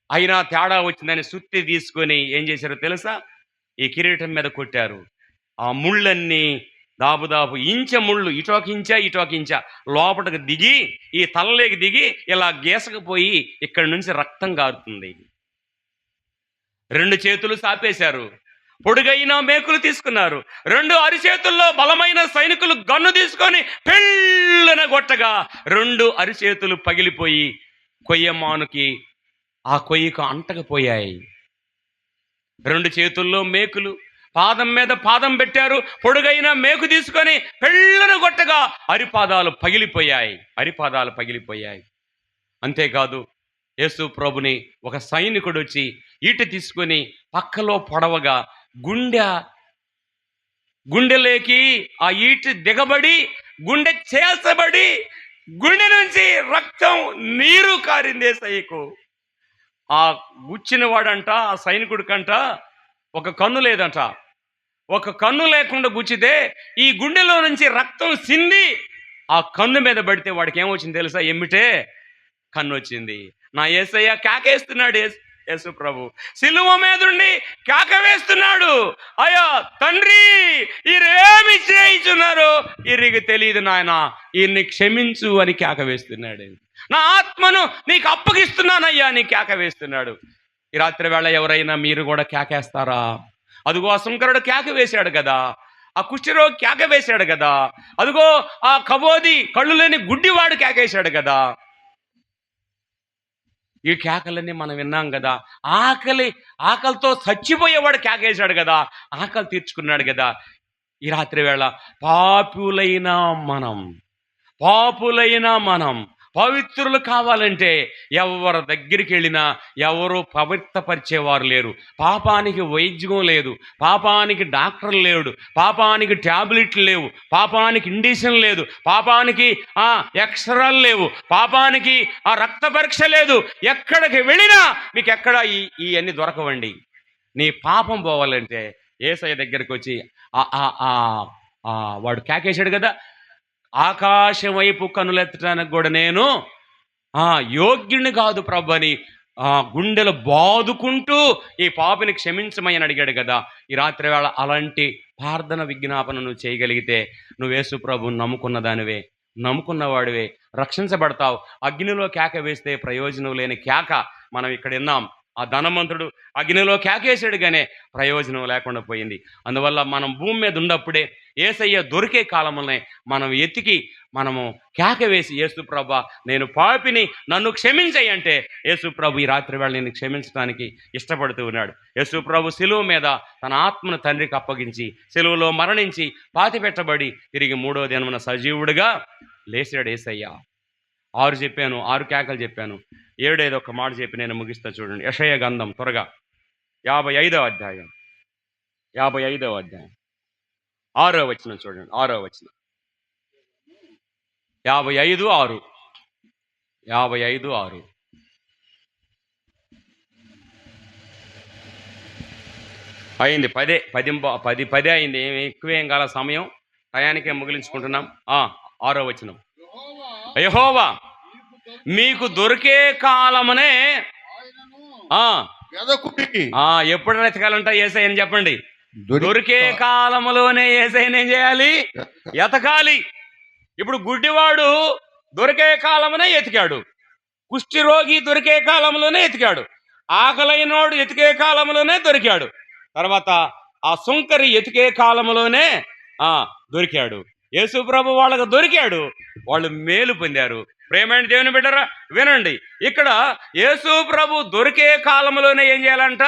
అయినా తేడా వచ్చిందని సుత్తి తీసుకొని ఏం చేశారో తెలుసా? ఈ కిరీటం మీద కొట్టారు. ఆ ముళ్ళన్నీ దాదాపు ముళ్ళు ఇటోకించా లోపలికి దిగి ఈ తలలోకి దిగి ఇలా గీసకపోయి ఇక్కడి నుంచి రక్తం కారుతుంది. 2 చేతులు సాపేశారు, పొడుగైన మేకులు తీసుకున్నారు. 2 అరిచేతుల్లో బలమైన సైనికులు గన్ను తీసుకొని పెళ్ళన కొట్టగా 2 అరిచేతులు పగిలిపోయి కొయ్యమానుకి ఆ కొయ్యకు అంటకపోయాయి. 2 చేతుల్లో మేకులు, పాదం మీద పాదం పెట్టారు, పొడుగైన మేకు తీసుకొని పెళ్ళన కొట్టగా అరిపాదాలు పగిలిపోయాయి. అంతేకాదు, యేసు ప్రభుని ఒక సైనికుడు వచ్చి ఈట తీసుకొని పక్కలో పొడవగా గుండెలోకి ఆ ఈట దిగబడి గుండె చేల్చబడి గుండె నుంచి రక్తం నీరు కారింది యేసయ్యకు. ఆ గుచ్చిన వాడంట, ఆ సైనికుడికంట ఒక కన్ను లేదంట. ఒక కన్ను లేకుండా గుచ్చితే ఈ గుండెలో నుంచి రక్తం సింది ఆ కన్ను మీద పడితే వాడికి ఏమొచ్చింది తెలుసా? ఎమ్మిటే కన్ను వచ్చింది. నా యేసయ్య కేకేస్తున్నాడు, యేసు ప్రభు సిలువ మీదుండి కేక వేస్తున్నాడు, అయ్యా తండ్రి ఈరేమి చేయించున్నారు, ఈరికి తెలియదు నాయన, ఈయన్ని క్షమించు అని కేక వేస్తున్నాడు. నా ఆత్మను నీకు అప్పగిస్తున్నానయ్యా అని కేక వేస్తున్నాడు. ఈ రాత్రి వేళ ఎవరైనా మీరు కూడా కేకేస్తారా? అదిగో ఆ సుంకరుడు కేక వేశాడు కదా, ఆ కుష్ఠరోగి కేక వేశాడు కదా, అదిగో ఆ కబోది కళ్ళు లేని గుడ్డివాడు కేకేశాడు కదా. ఈ కేకలన్నీ మనం విన్నాం కదా. ఆకలితో చచ్చిపోయేవాడు కేకేశాడు కదా, ఆకలి తీర్చుకున్నాడు కదా. ఈ రాత్రి వేళ పాపులైన మనం పవిత్రులు కావాలంటే ఎవరి దగ్గరికి వెళ్ళినా ఎవరు పవిత్రపరిచేవారు లేరు. పాపానికి వైద్యం లేదు, పాపానికి డాక్టర్ లేడు, పాపానికి ట్యాబ్లెట్లు లేవు, పాపానికి ఇండిషన్ లేదు, పాపానికి ఎక్స్రాలు లేవు, పాపానికి రక్త పరీక్ష లేదు. ఎక్కడికి వెళ్ళినా మీకు ఎక్కడ ఇవన్నీ దొరకవండి. నీ పాపం పోవాలంటే యేసయ్య దగ్గరికి వచ్చి వాడు కేకేశాడు కదా, ఆకాశం వైపు కనులెత్తడానికి కూడా నేను యోగ్యుని కాదు ప్రభు అని గుండెలు బాదుకుంటూ ఈ పాపిని క్షమించమని అడిగాడు కదా. ఈ రాత్రి వేళ అలాంటి ప్రార్థన విజ్ఞాపన నువ్వు చేయగలిగితే నువ్వు యేసు ప్రభువుని నమ్ముకున్నవాడివే, రక్షించబడతావు. అగ్నిలో కేక వేస్తే ప్రయోజనం లేని కేక మనం ఇక్కడ విన్నాం. ఆ ధనవంతుడు అగ్నిలో కేకేశాడు కానీ ప్రయోజనం లేకుండా పోయింది. అందువల్ల మనం భూమి మీద ఉన్నప్పుడే యేసయ్య దొరికే కాలంలోనే మనము కేక వేసి, యేసు ప్రభు నేను పాపిని, నన్ను క్షమించయ్యి అంటే యేసు ప్రభు ఈ రాత్రి వేళ నేను క్షమించడానికి ఇష్టపడుతూ ఉన్నాడు. యేసు ప్రభు సిలువ మీద తన ఆత్మను తండ్రికి అప్పగించి సిలువలో మరణించి పాతి పెట్టబడి తిరిగి 3వ దినమున సజీవుడిగా లేచాడు యేసయ్య. 6 కేకలు చెప్పాను, 7 ఒక మాట చెప్పి నేను ముగిస్తా. చూడండి, యెషయా గ్రంథం త్వరగా 55వ అధ్యాయం 6వ వచనం చూడండి. 6వ వచనం 55:6 అయింది. 10 అయింది. ఎక్కువేం కాల సమయం, టయానికే ముగిలించుకుంటున్నాం. 6వ వచనం, యెహోవా మీకు దొరికే కాలమునే ఎప్పుడు ఎతకాలంట యేసయ్యని చెప్పండి. దొరికే కాలములోనే యేసయ్యని ఏం చేయాలి? ఎతకాలి. ఇప్పుడు గుడ్డివాడు దొరికే కాలమునే ఎతికాడు, కుష్ఠరోగి దొరికే కాలంలోనే ఎతికాడు, ఆకలైనోడు ఎతికే కాలంలోనే దొరికాడు, తర్వాత ఆ సుంకరి ఎతికే కాలంలోనే దొరికాడు. యేసు ప్రభు వాళ్ళకు దొరికాడు, వాళ్ళు మేలు పొందారు. ప్రేమైన దేవుని బిడ్డరా వినండి, ఇక్కడ యేసు ప్రభు దొరికే కాలంలోనే ఏం చేయాలంట?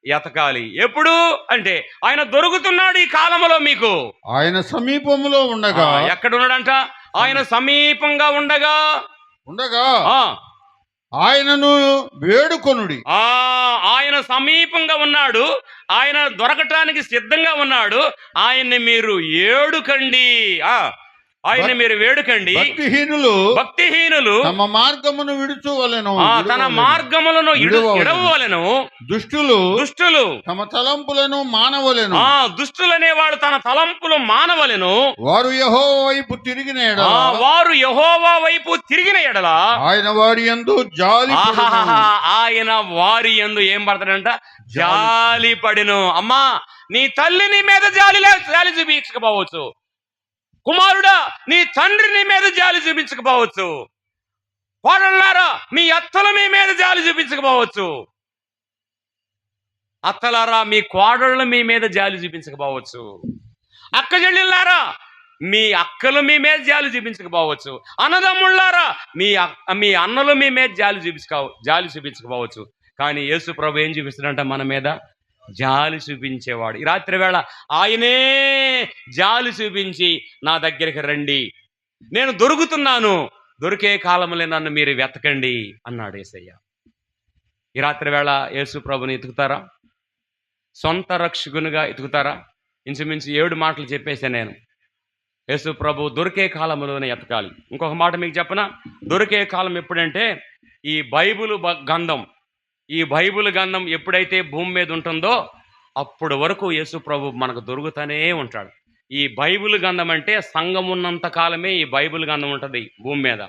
ఎతకాలి. ఎప్పుడు అంటే ఆయన దొరుకుతున్నాడు ఈ కాలంలో మీకు. ఆయన సమీపంలో ఉండగా. ఎక్కడ ఉన్నాడంట? ఆయన సమీపంగా ఉండగా ఆయనను వేడుకొనుడి. ఆయన సమీపంగా ఉన్నాడు, ఆయన దొరకటానికి సిద్ధంగా ఉన్నాడు. ఆయన్ని మీరు ఏడుకండి. ఆయన్ని మీరు వేడుకండి. భక్తిహీనులు తమ మార్గమును విడుచువలెను. తన మార్గములను ఇడవవలెను. దుష్టులు తమ తలంపులను మానవలెను. దుష్టులనే వాడు తన తలంపులు మానవలెను. వారు యెహోవా వైపు తిరిగిన ఎడల ఆయన వారి యందు ఆయన వారి యందు ఏం పడతాడంట? జాలి పడిను. అమ్మా, నీ తల్లి నీ మీద జాలి చూపించకపోవచ్చు. కుమారుడా, నీ తండ్రి నీ మీద జాలి చూపించకపోవచ్చు. కోడళ్ళారా, మీ అత్తలు మీ మీద జాలి చూపించకపోవచ్చు. అత్తలారా, మీ కోడళ్ళు మీ మీద జాలి చూపించకపోవచ్చు. అక్క చెల్లెళ్ళారా, మీ అక్కలు మీ మీద జాలి చూపించకపోవచ్చు. అన్నదమ్ముళ్ళారా, మీ అన్నలు మీ మీద జాలి చూపించకపోవచ్చు. కానీ యేసు ప్రభు ఏం చూపిస్తున్నాడంట? మన మీద జాలి చూపించేవాడు. ఈ రాత్రి వేళ ఆయనే జాలి చూపించి నా దగ్గరికి రండి, నేను దొరుకుతున్నాను, దొరికే కాలంలో నన్ను మీరు వెతకండి అన్నాడు యేసయ్య. ఈ రాత్రి వేళ యేసు ప్రభుని ఎతుకుతారా? సొంత రక్షకునిగా ఎతుకుతారా? ఇంచుమించు 7 మాటలు చెప్పేశాను నేను. యేసు ప్రభు దొరికే కాలంలోనే ఎతకాలి. ఇంకొక మాట మీకు చెప్పనా? దొరికే కాలం ఎప్పుడంటే ఈ బైబిల్ గంధం ఎప్పుడైతే భూమి మీద ఉంటుందో అప్పుడు వరకు యేసు ప్రభు మనకు దొరుకుతూనే ఉంటాడు. ఈ బైబిల్ గంధం అంటే సంఘం ఉన్నంత కాలమే ఈ బైబిల్ గంధం ఉంటుంది భూమి మీద.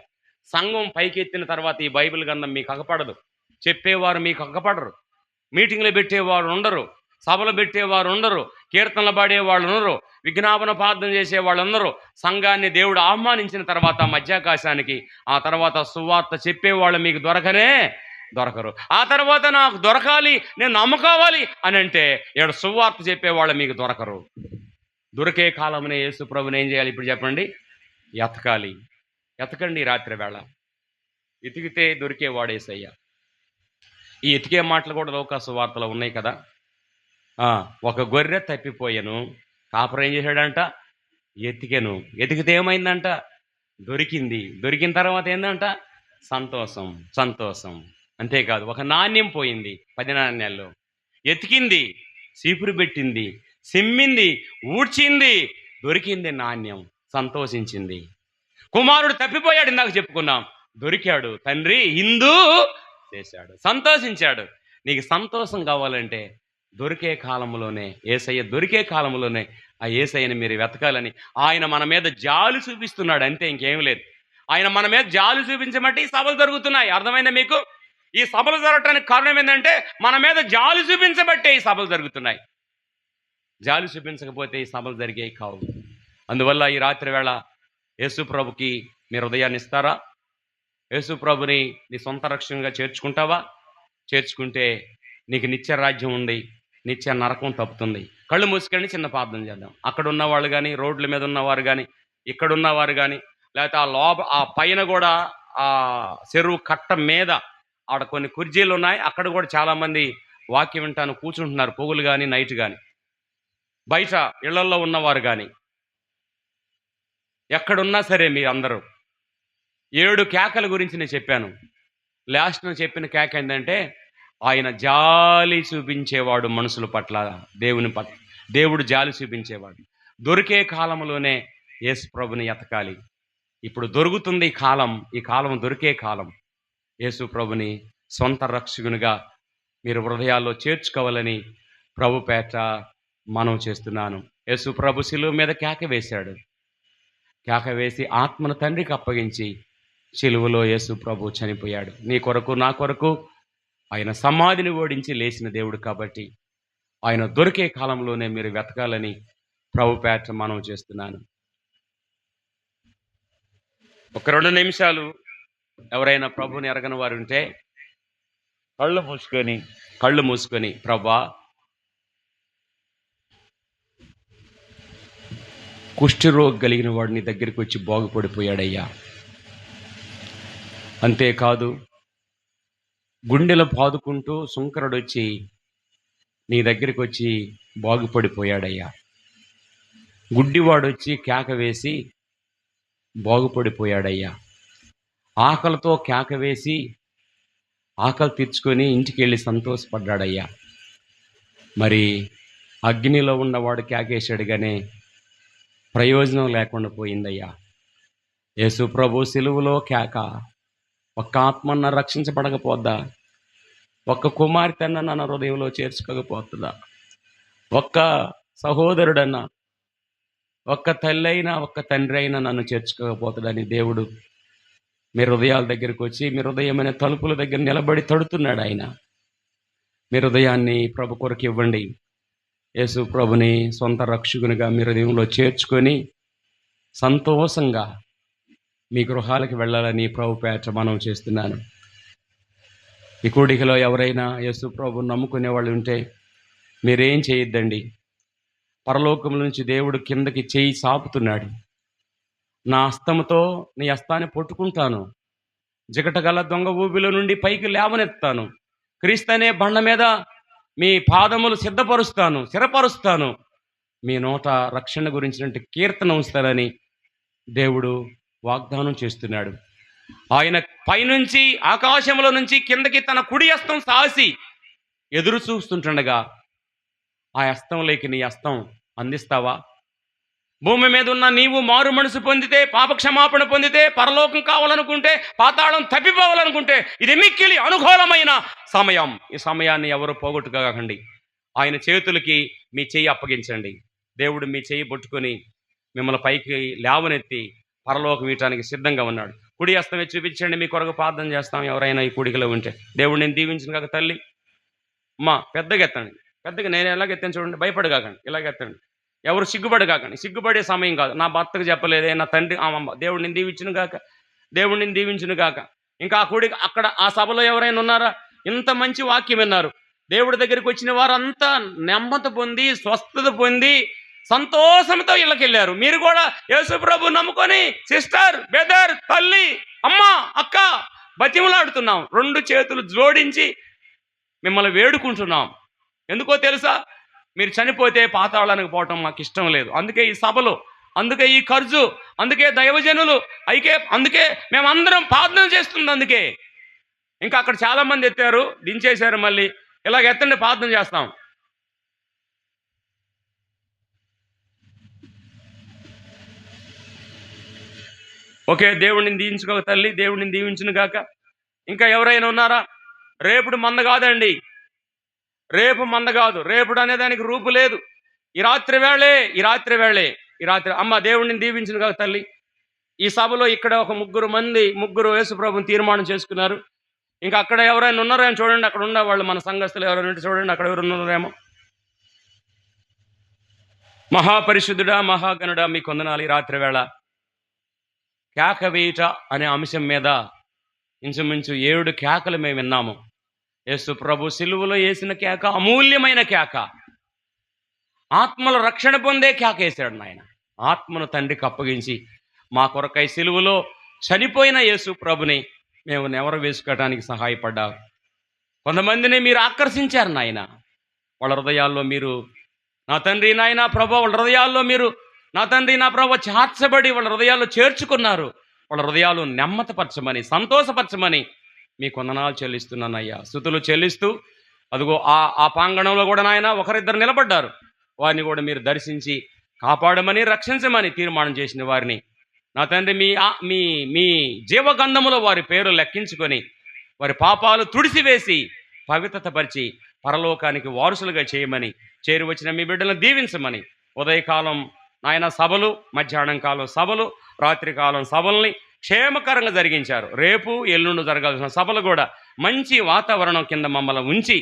సంఘం పైకెత్తిన తర్వాత ఈ బైబిల్ గంధం మీకు అగపడదు. చెప్పేవారు మీకు అగపడరు. మీటింగ్లు పెట్టేవారు ఉండరు, సభలు పెట్టేవారు ఉండరు, కీర్తనలు పాడేవాళ్ళు ఉండరు, విజ్ఞాపన ప్రార్థన చేసేవాళ్ళు ఉండరు. సంఘాన్ని దేవుడు ఆహ్వానించిన తర్వాత మధ్యాకాశానికి, ఆ తర్వాత సువార్త చెప్పేవాళ్ళు మీకు దొరకరు. ఆ తర్వాత నాకు దొరకాలి, నేను నమ్ముకోవాలి అని అంటే ఇక్కడ సువార్త చెప్పేవాళ్ళు మీకు దొరకరు. దొరికే కాలంలో యేసు ప్రభుని ఏం చేయాలి? ఇప్పుడు చెప్పండి. ఎతకండి రాత్రి వేళ. ఎతికితే దొరికేవాడు యేసయ్య. ఈ ఎతికే మాటలు కూడా లోకాసు వార్తలో ఉన్నాయి కదా. ఒక గొర్రె తప్పిపోయాను, కాపరం ఏం చేశాడంట? ఎతికితే ఏమైందంట? దొరికిన తర్వాత ఏందంట? సంతోషం. అంతేకాదు, ఒక నాణ్యం పోయింది, 10 నాణ్యాల్లో. ఎతికింది, చీపురు పెట్టింది, సిమ్మింది, ఊడ్చింది, దొరికింది నాణ్యం, సంతోషించింది. కుమారుడు తప్పిపోయాడు, ఇందాక చెప్పుకున్నాం, దొరికాడు, తండ్రి ఇందు చేశాడు, సంతోషించాడు. నీకు సంతోషం కావాలంటే దొరికే కాలంలోనే ఆ యేసయ్యని మీరు వెతకాలని ఆయన మన మీద జాలి చూపిస్తున్నాడు. అంతే, ఇంకేం లేదు. ఆయన మన మీద జాలి చూపించమంటే ఈ సభలు జరుగుతున్నాయి. అర్థమైందా మీకు? ఈ సభలు జరగటానికి కారణం ఏంటంటే మన మీద జాలి చూపించబట్టే ఈ సభలు జరుగుతున్నాయి. జాలి చూపించకపోతే ఈ సభలు జరిగేవి కావు. అందువల్ల ఈ రాత్రి వేళ యేసు ప్రభుకి మీరు హృదయాన్ని ఇస్తారా? యేసు ప్రభుని నీ సొంత రక్షణగా చేర్చుకుంటావా? చేర్చుకుంటే నీకు నిత్య రాజ్యం ఉంది, నిత్య నరకం తప్పుతుంది. కళ్ళు మూసుకొని చిన్న ప్రార్థన చేద్దాం. అక్కడ ఉన్నవాళ్ళు కానీ, రోడ్ల మీద ఉన్నవారు కానీ, ఇక్కడ ఉన్నవారు కానీ, లేకపోతే ఆ పైన కూడా ఆ చెరువు కట్ట మీద ఆడ కొన్ని కుర్చీలు ఉన్నాయి, అక్కడ కూడా చాలామంది వాక్యం వింటాను కూర్చుంటున్నారు, పొగులు కానీ నైట్ కానీ. బయట ఇళ్లల్లో ఉన్నవారు కానీ, ఎక్కడున్నా సరే మీ అందరూ 7 కేకల గురించి నేను చెప్పాను. లాస్ట్ నేను చెప్పిన కేక ఏంటంటే ఆయన జాలి చూపించేవాడు మనుషుల పట్ల, దేవుడు జాలి చూపించేవాడు. దొరికే కాలంలోనే యేసు ప్రభుని ఎతకాలి. ఇప్పుడు దొరుకుతుంది ఈ కాలం దొరికే కాలం. యేసు ప్రభుని సొంత రక్షకునిగా మీరు హృదయాల్లో చేర్చుకోవాలని ప్రభుపేట మనం చేస్తున్నాను. యేసు ప్రభు శిలువ మీద కేక వేసి ఆత్మను తండ్రికి అప్పగించి శిలువలో యేసు ప్రభు చనిపోయాడు. నీ కొరకు, నా కొరకు ఆయన సమాధిని ఓడించి లేచిన దేవుడు కాబట్టి ఆయన దొరికే కాలంలోనే మీరు వెతకాలని ప్రభుపేట మనం చేస్తున్నాను. ఒక 2 నిమిషాలు ఎవరైనా ప్రభుని ఎరగని వారు ఉంటే కళ్ళు మూసుకొని ప్రభువా, కుష్ఠరోగి కలిగిన వాడు నీ దగ్గరికి వచ్చి బాగుపడిపోయాడయ్యా. అంతేకాదు, గుండెలు పాదుకుంటూ సుంకరుడు వచ్చి నీ దగ్గరికి వచ్చి బాగుపడిపోయాడయ్యా. గుడ్డివాడు వచ్చి కేక వేసి బాగుపడిపోయాడయ్యా. ఆకలితో కేక వేసి ఆకలి తీర్చుకొని ఇంటికి వెళ్ళి సంతోషపడ్డాడయ్యా. మరి అగ్నిలో ఉన్నవాడు కేకేశాడు కానీ ప్రయోజనం లేకుండా పోయిందయ్యా. యేసు ప్రభు సిలువలో కేక, ఒక్క ఆత్మన్న రక్షించబడకపోద్దా? ఒక్క కుమార్తెన్న నన్ను హృదయంలో చేర్చుకోకపోతుందా? ఒక్క సహోదరుడన్నా, ఒక్క తల్లి అయినా, ఒక్క తండ్రి అయినా నన్ను చేర్చుకోకపోతుందని దేవుడు మీ హృదయాల దగ్గరికి వచ్చి మీ హృదయమైన తలుపుల దగ్గర నిలబడి తడుతున్నాడు ఆయన. మీ హృదయాన్ని ప్రభు కొరకు ఇవ్వండి. యేసు ప్రభుని సొంత రక్షకునిగా మీ హృదయంలో చేర్చుకొని సంతోషంగా మీ గృహాలకు వెళ్ళాలని ప్రభు పేట మనం చేస్తున్నాను. ఈ కూడికలో ఎవరైనా యేసు ప్రభుని నమ్ముకునే వాళ్ళు ఉంటే మీరేం చేయొద్దండి. పరలోకం నుంచి దేవుడు కిందకి చేయి సాపుతున్నాడు. నా హస్తముతో నీ హస్తాన్ని పట్టుకుంటాను, జిగటగల దొంగ ఊబిలో నుండి పైకి లేవనెత్తాను, క్రీస్తు అనే బండ మీద మీ పాదములు సిద్ధపరుస్తాను, స్థిరపరుస్తాను, మీ నోట రక్షణ గురించినట్టు కీర్తన ఉంచుతానని దేవుడు వాగ్దానం చేస్తున్నాడు. ఆయన పైనుంచి ఆకాశంలో నుంచి కిందకి తన కుడి హస్తం సాసి ఎదురు చూస్తుంటుండగా ఆ హస్తంలోకి నీ హస్తం అందిస్తావా? భూమి మీద ఉన్న నీవు మారు మనసు పొందితే, పాపక్షమాపణ పొందితే, పరలోకం కావాలనుకుంటే, పాతాళం తప్పిపోవాలనుకుంటే ఇది మిక్కిలి అనుకూలమైన సమయం. ఈ సమయాన్ని ఎవరు పోగొట్టుకోకండి. ఆయన చేతులకి మీ చెయ్యి అప్పగించండి. దేవుడు మీ చెయ్యి పట్టుకొని మిమ్మల్ని పైకి లేవనెత్తి పరలోకం ఇవ్వటానికి సిద్ధంగా ఉన్నాడు. కుడి హస్తమే చూపించండి, మీ కొరకు ప్రార్థన చేస్తాం. ఎవరైనా ఈ కూడికలో ఉంటే దేవుడు నేను దీవించిన కాక తల్లి అమ్మా పెద్దగా ఎత్తండి, పెద్దగా నేను ఎలాగెత్తాను చూడండి, భయపడగాకండి, ఇలాగెత్తండి. ఎవరు సిగ్గుపడి కాకండి, సిగ్గుపడే సమయం కాదు. నా భర్తకు చెప్పలేదే, నా తండ్రి దేవుడిని దీవించును గాక, దేవుడిని దీవించును గాక. ఇంకా ఆ కూడి అక్కడ ఆ సభలో ఎవరైనా ఉన్నారా? ఇంత మంచి వాక్యం విన్నారు, దేవుడి దగ్గరికి వచ్చిన వారంతా నెమ్మది పొంది, స్వస్థత పొంది, సంతోషంతో ఇళ్ళకి వెళ్ళారు. మీరు కూడా యేసు ప్రభు నమ్ముకొని సిస్టర్, బ్రదర్, తల్లి, అమ్మ, అక్క బతిమలాడుతున్నాం. 2 చేతులు జోడించి మిమ్మల్ని వేడుకుంటున్నాం. ఎందుకో తెలుసా? మీరు చనిపోతే పాతాళానికి పోవటం మాకు ఇష్టం లేదు. అందుకే ఈ సభలు, అందుకే ఈ ఖర్చు, అందుకే దైవజనులు అందుకే మేమందరం ప్రార్థన చేస్తుంది. అందుకే ఇంకా అక్కడ చాలా మంది ఎత్తారు, దించేశారు. మళ్ళీ ఇలాగ ఎత్తండి, ప్రార్థన చేస్తాం. ఓకే, దేవుడిని దీవించుకోక తల్లి, దేవుడిని దీవించును గాక. ఇంకా ఎవరైనా ఉన్నారా? రేపుడు మంద కాదండి, రేపు మంద కాదు. రేపుడు అనేదానికి రూపు లేదు. ఈ రాత్రి వేళే అమ్మ దేవుడిని దీవించును కాక తల్లి. ఈ సభలో ఇక్కడ ఒక ముగ్గురు యేసుప్రభుని తీర్మానం చేసుకున్నారు. ఇంకా అక్కడ ఎవరైనా ఉన్నారేమో చూడండి, అక్కడ ఉన్న వాళ్ళు మన సంఘస్థులు ఎవరైనా ఉంటే చూడండి, అక్కడ ఎవరు ఉన్నారేమో. మహాపరిశుద్ధుడా, మహాగణుడా, మీ కొందనాలు. ఈ రాత్రి వేళ కేక వేయుట అనే అంశం మీద ఇంచుమించు 7 కేకలు మేము విన్నాము. యేసు ప్రభు సిలువలో వేసిన కేక అమూల్యమైన కేక. ఆత్మల రక్షణ పొందే కేక వేశాడు నాయన. ఆత్మను తండ్రికి అప్పగించి మా కొరకై సిలువలో చనిపోయిన యేసు ప్రభుని మేము నెవరు వేసుకోవడానికి సహాయపడ్డావు. కొంతమందిని మీరు ఆకర్షించారు నాయన. వాళ్ళ హృదయాల్లో మీరు నా తండ్రి నాయన ప్రభు, వాళ్ళ హృదయాల్లో మీరు నా తండ్రి నా ప్రభు చేర్చబడి వాళ్ళ హృదయాల్లో చేర్చుకున్నారు. వాళ్ళ హృదయాలు నెమ్మతపరచమని, సంతోషపరచమని మీ కొందనాలు చెల్లిస్తున్నానయ్యా. స్తుతులు చెల్లిస్తూ అదిగో ఆ ప్రాంగణంలో కూడా నాయన ఒకరిద్దరు నిలబడ్డారు. వారిని కూడా మీరు దర్శించి కాపాడమని, రక్షించమని తీర్మానం చేసిన వారిని నా తండ్రి మీ జీవగంధములో వారి పేరు లెక్కించుకొని వారి పాపాలు తుడిసివేసి పవిత్రతపరిచి పరలోకానికి వారసులుగా చేయమని, చేరి వచ్చిన మీ బిడ్డలను దీవించమని, ఉదయకాలం నాయన సభలు, మధ్యాహ్నం కాలం సభలు, రాత్రికాలం సభల్ని క్షేమకరంగా జరిగించారు. రేపు ఎల్లుండి జరగాల్సిన సభలు కూడా మంచి వాతావరణం కింద మమ్మల్ని ఉంచి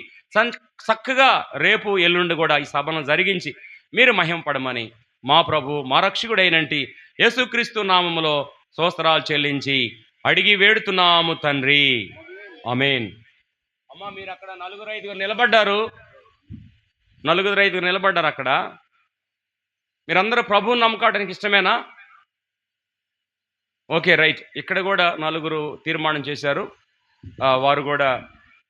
చక్కగా రేపు ఎల్లుండి కూడా ఈ సభను జరిగించి మీరు మహింపడమని మా ప్రభు, మా రక్షకుడైనంటి యేసుక్రీస్తు నామములో స్తోత్రాలు చెల్లించి అడిగి వేడుతున్నాము తండ్రి, ఆమేన్. అమ్మ మీరు అక్కడ 4-5 నిలబడ్డారు. అక్కడ మీరందరూ ప్రభువుని నమ్ముకోవడానికి ఇష్టమేనా? Okay, right. ఇక్కడ కూడా 4 తీర్మానం చేశారు. వారు కూడా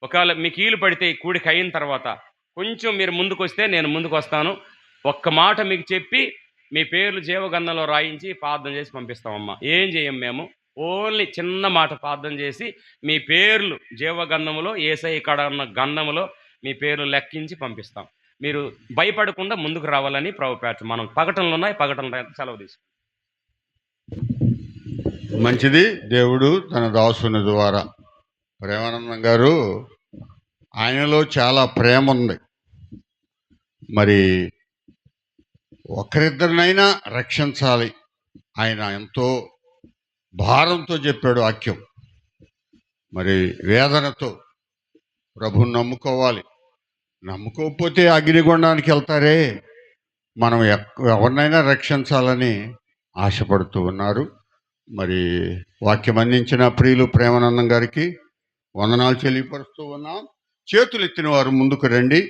ఒకవేళ మీకు ఈలు పడితే కూడికి అయిన తర్వాత కొంచెం మీరు ముందుకు వస్తే నేను ముందుకు వస్తాను. ఒక్క మాట మీకు చెప్పి మీ పేర్లు జీవగంధంలో రాయించి ప్రార్థన చేసి పంపిస్తామమ్మా. ఏం చేయం మేము, ఓన్లీ చిన్న మాట ప్రార్థన చేసి మీ పేర్లు జీవగంధములో యేసయ్య కాడ ఉన్న గంధములో మీ పేర్లు లెక్కించి పంపిస్తాం. మీరు భయపడకుండా ముందుకు రావాలని ప్రభుపేట మనం ప్రకటనలు ఉన్నాయి, ప్రకటనలు సెలవు తీసుకుంటాం. మంచిది. దేవుడు తన దాసుని ద్వారా ప్రేమానందం గారు ఆయనలో చాలా ప్రేమ ఉంది. మరి ఒకరిద్దరినైనా రక్షించాలి, ఆయన ఎంతో భారంతో చెప్పాడు వాక్యం. మరి వేదనతో ప్రభుని నమ్ముకోవాలి. నమ్ముకోకపోతే అగ్నిగుండానికి వెళ్తారే. మనం ఎవరినైనా రక్షించాలని ఆశపడుతూ ఉన్నారు. మరి వాక్యం అందించిన ప్రియులు ప్రేమానందం గారికి వందనాలు తెలియపరుస్తూ ఉన్నాం. చేతులు ఎత్తిన వారు ముందుకు రండి.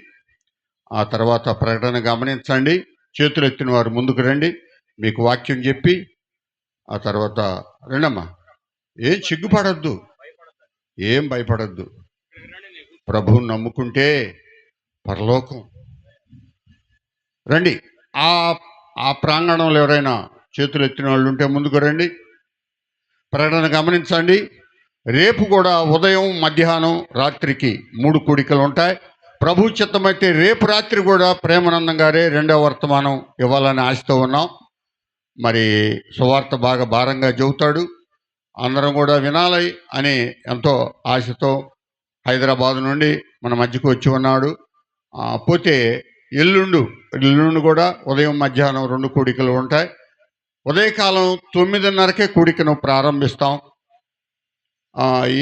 ఆ తర్వాత ప్రకటన గమనించండి. చేతులు ఎత్తిన వారు ముందుకు రండి. మీకు వాక్యం చెప్పి ఆ తర్వాత రండమ్మా. ఏం సిగ్గుపడద్దు, ఏం భయపడద్దు. ప్రభువుని నమ్ముకుంటే పరలోకం. రండి. ఆ ప్రాంగణంలో ఎవరైనా చేతులు ఎత్తిన వాళ్ళు ఉంటే ముందుకు రండి. ప్రకటన గమనించండి. రేపు కూడా ఉదయం, మధ్యాహ్నం, రాత్రికి 3 కూడికలు ఉంటాయి. ప్రభు చిత్తమైతే రేపు రాత్రి కూడా ప్రేమానందం గారే 2వ వర్తమానం ఇవ్వాలని ఆశతో ఉన్నాం. మరి సువార్త బాగా భారంగా చెబుతాడు, అందరం కూడా వినాలి అని ఎంతో ఆశతో హైదరాబాద్ నుండి మన మధ్యకు వచ్చి ఉన్నాడు. పోతే ఎల్లుండి కూడా ఉదయం, మధ్యాహ్నం 2 కూడికలు ఉంటాయి. ఉదయకాలం 9:30కే కూడికను ప్రారంభిస్తాం.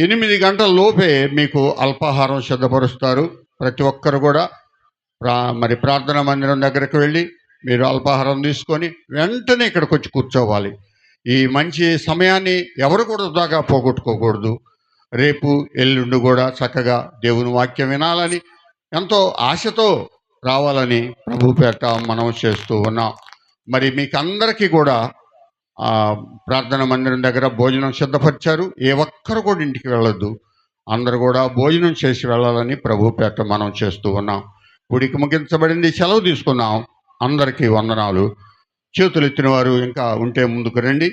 8 గంటల లోపే మీకు అల్పాహారం సిద్ధపరుస్తారు. ప్రతి ఒక్కరు కూడా మరి ప్రార్థనా మందిరం దగ్గరకు వెళ్ళి మీరు అల్పాహారం తీసుకొని వెంటనే ఇక్కడికి వచ్చి కూర్చోవాలి. ఈ మంచి సమయాన్ని ఎవరు కూడా వృధాగా పోగొట్టుకోకూడదు. రేపు, ఎల్లుండి కూడా చక్కగా దేవుని వాక్యం వినాలని ఎంతో ఆశతో రావాలని ప్రభు పేట మనం చేస్తూ ఉన్నాం. మరి మీకు అందరికీ కూడా ప్రార్థనా మందిరం దగ్గర భోజనం సిద్ధపరిచారు. ఏ ఒక్కరు కూడా ఇంటికి వెళ్ళొద్దు, అందరూ కూడా భోజనం చేసి వెళ్ళాలని ప్రభు పేట మనం చేస్తూ ఉన్నాం. గుడికి ముగించబడింది, సెలవు తీసుకున్నాం. అందరికీ వందనాలు. చేతులు ఎత్తిన వారు ఇంకా ఉంటే ముందుకు రండి.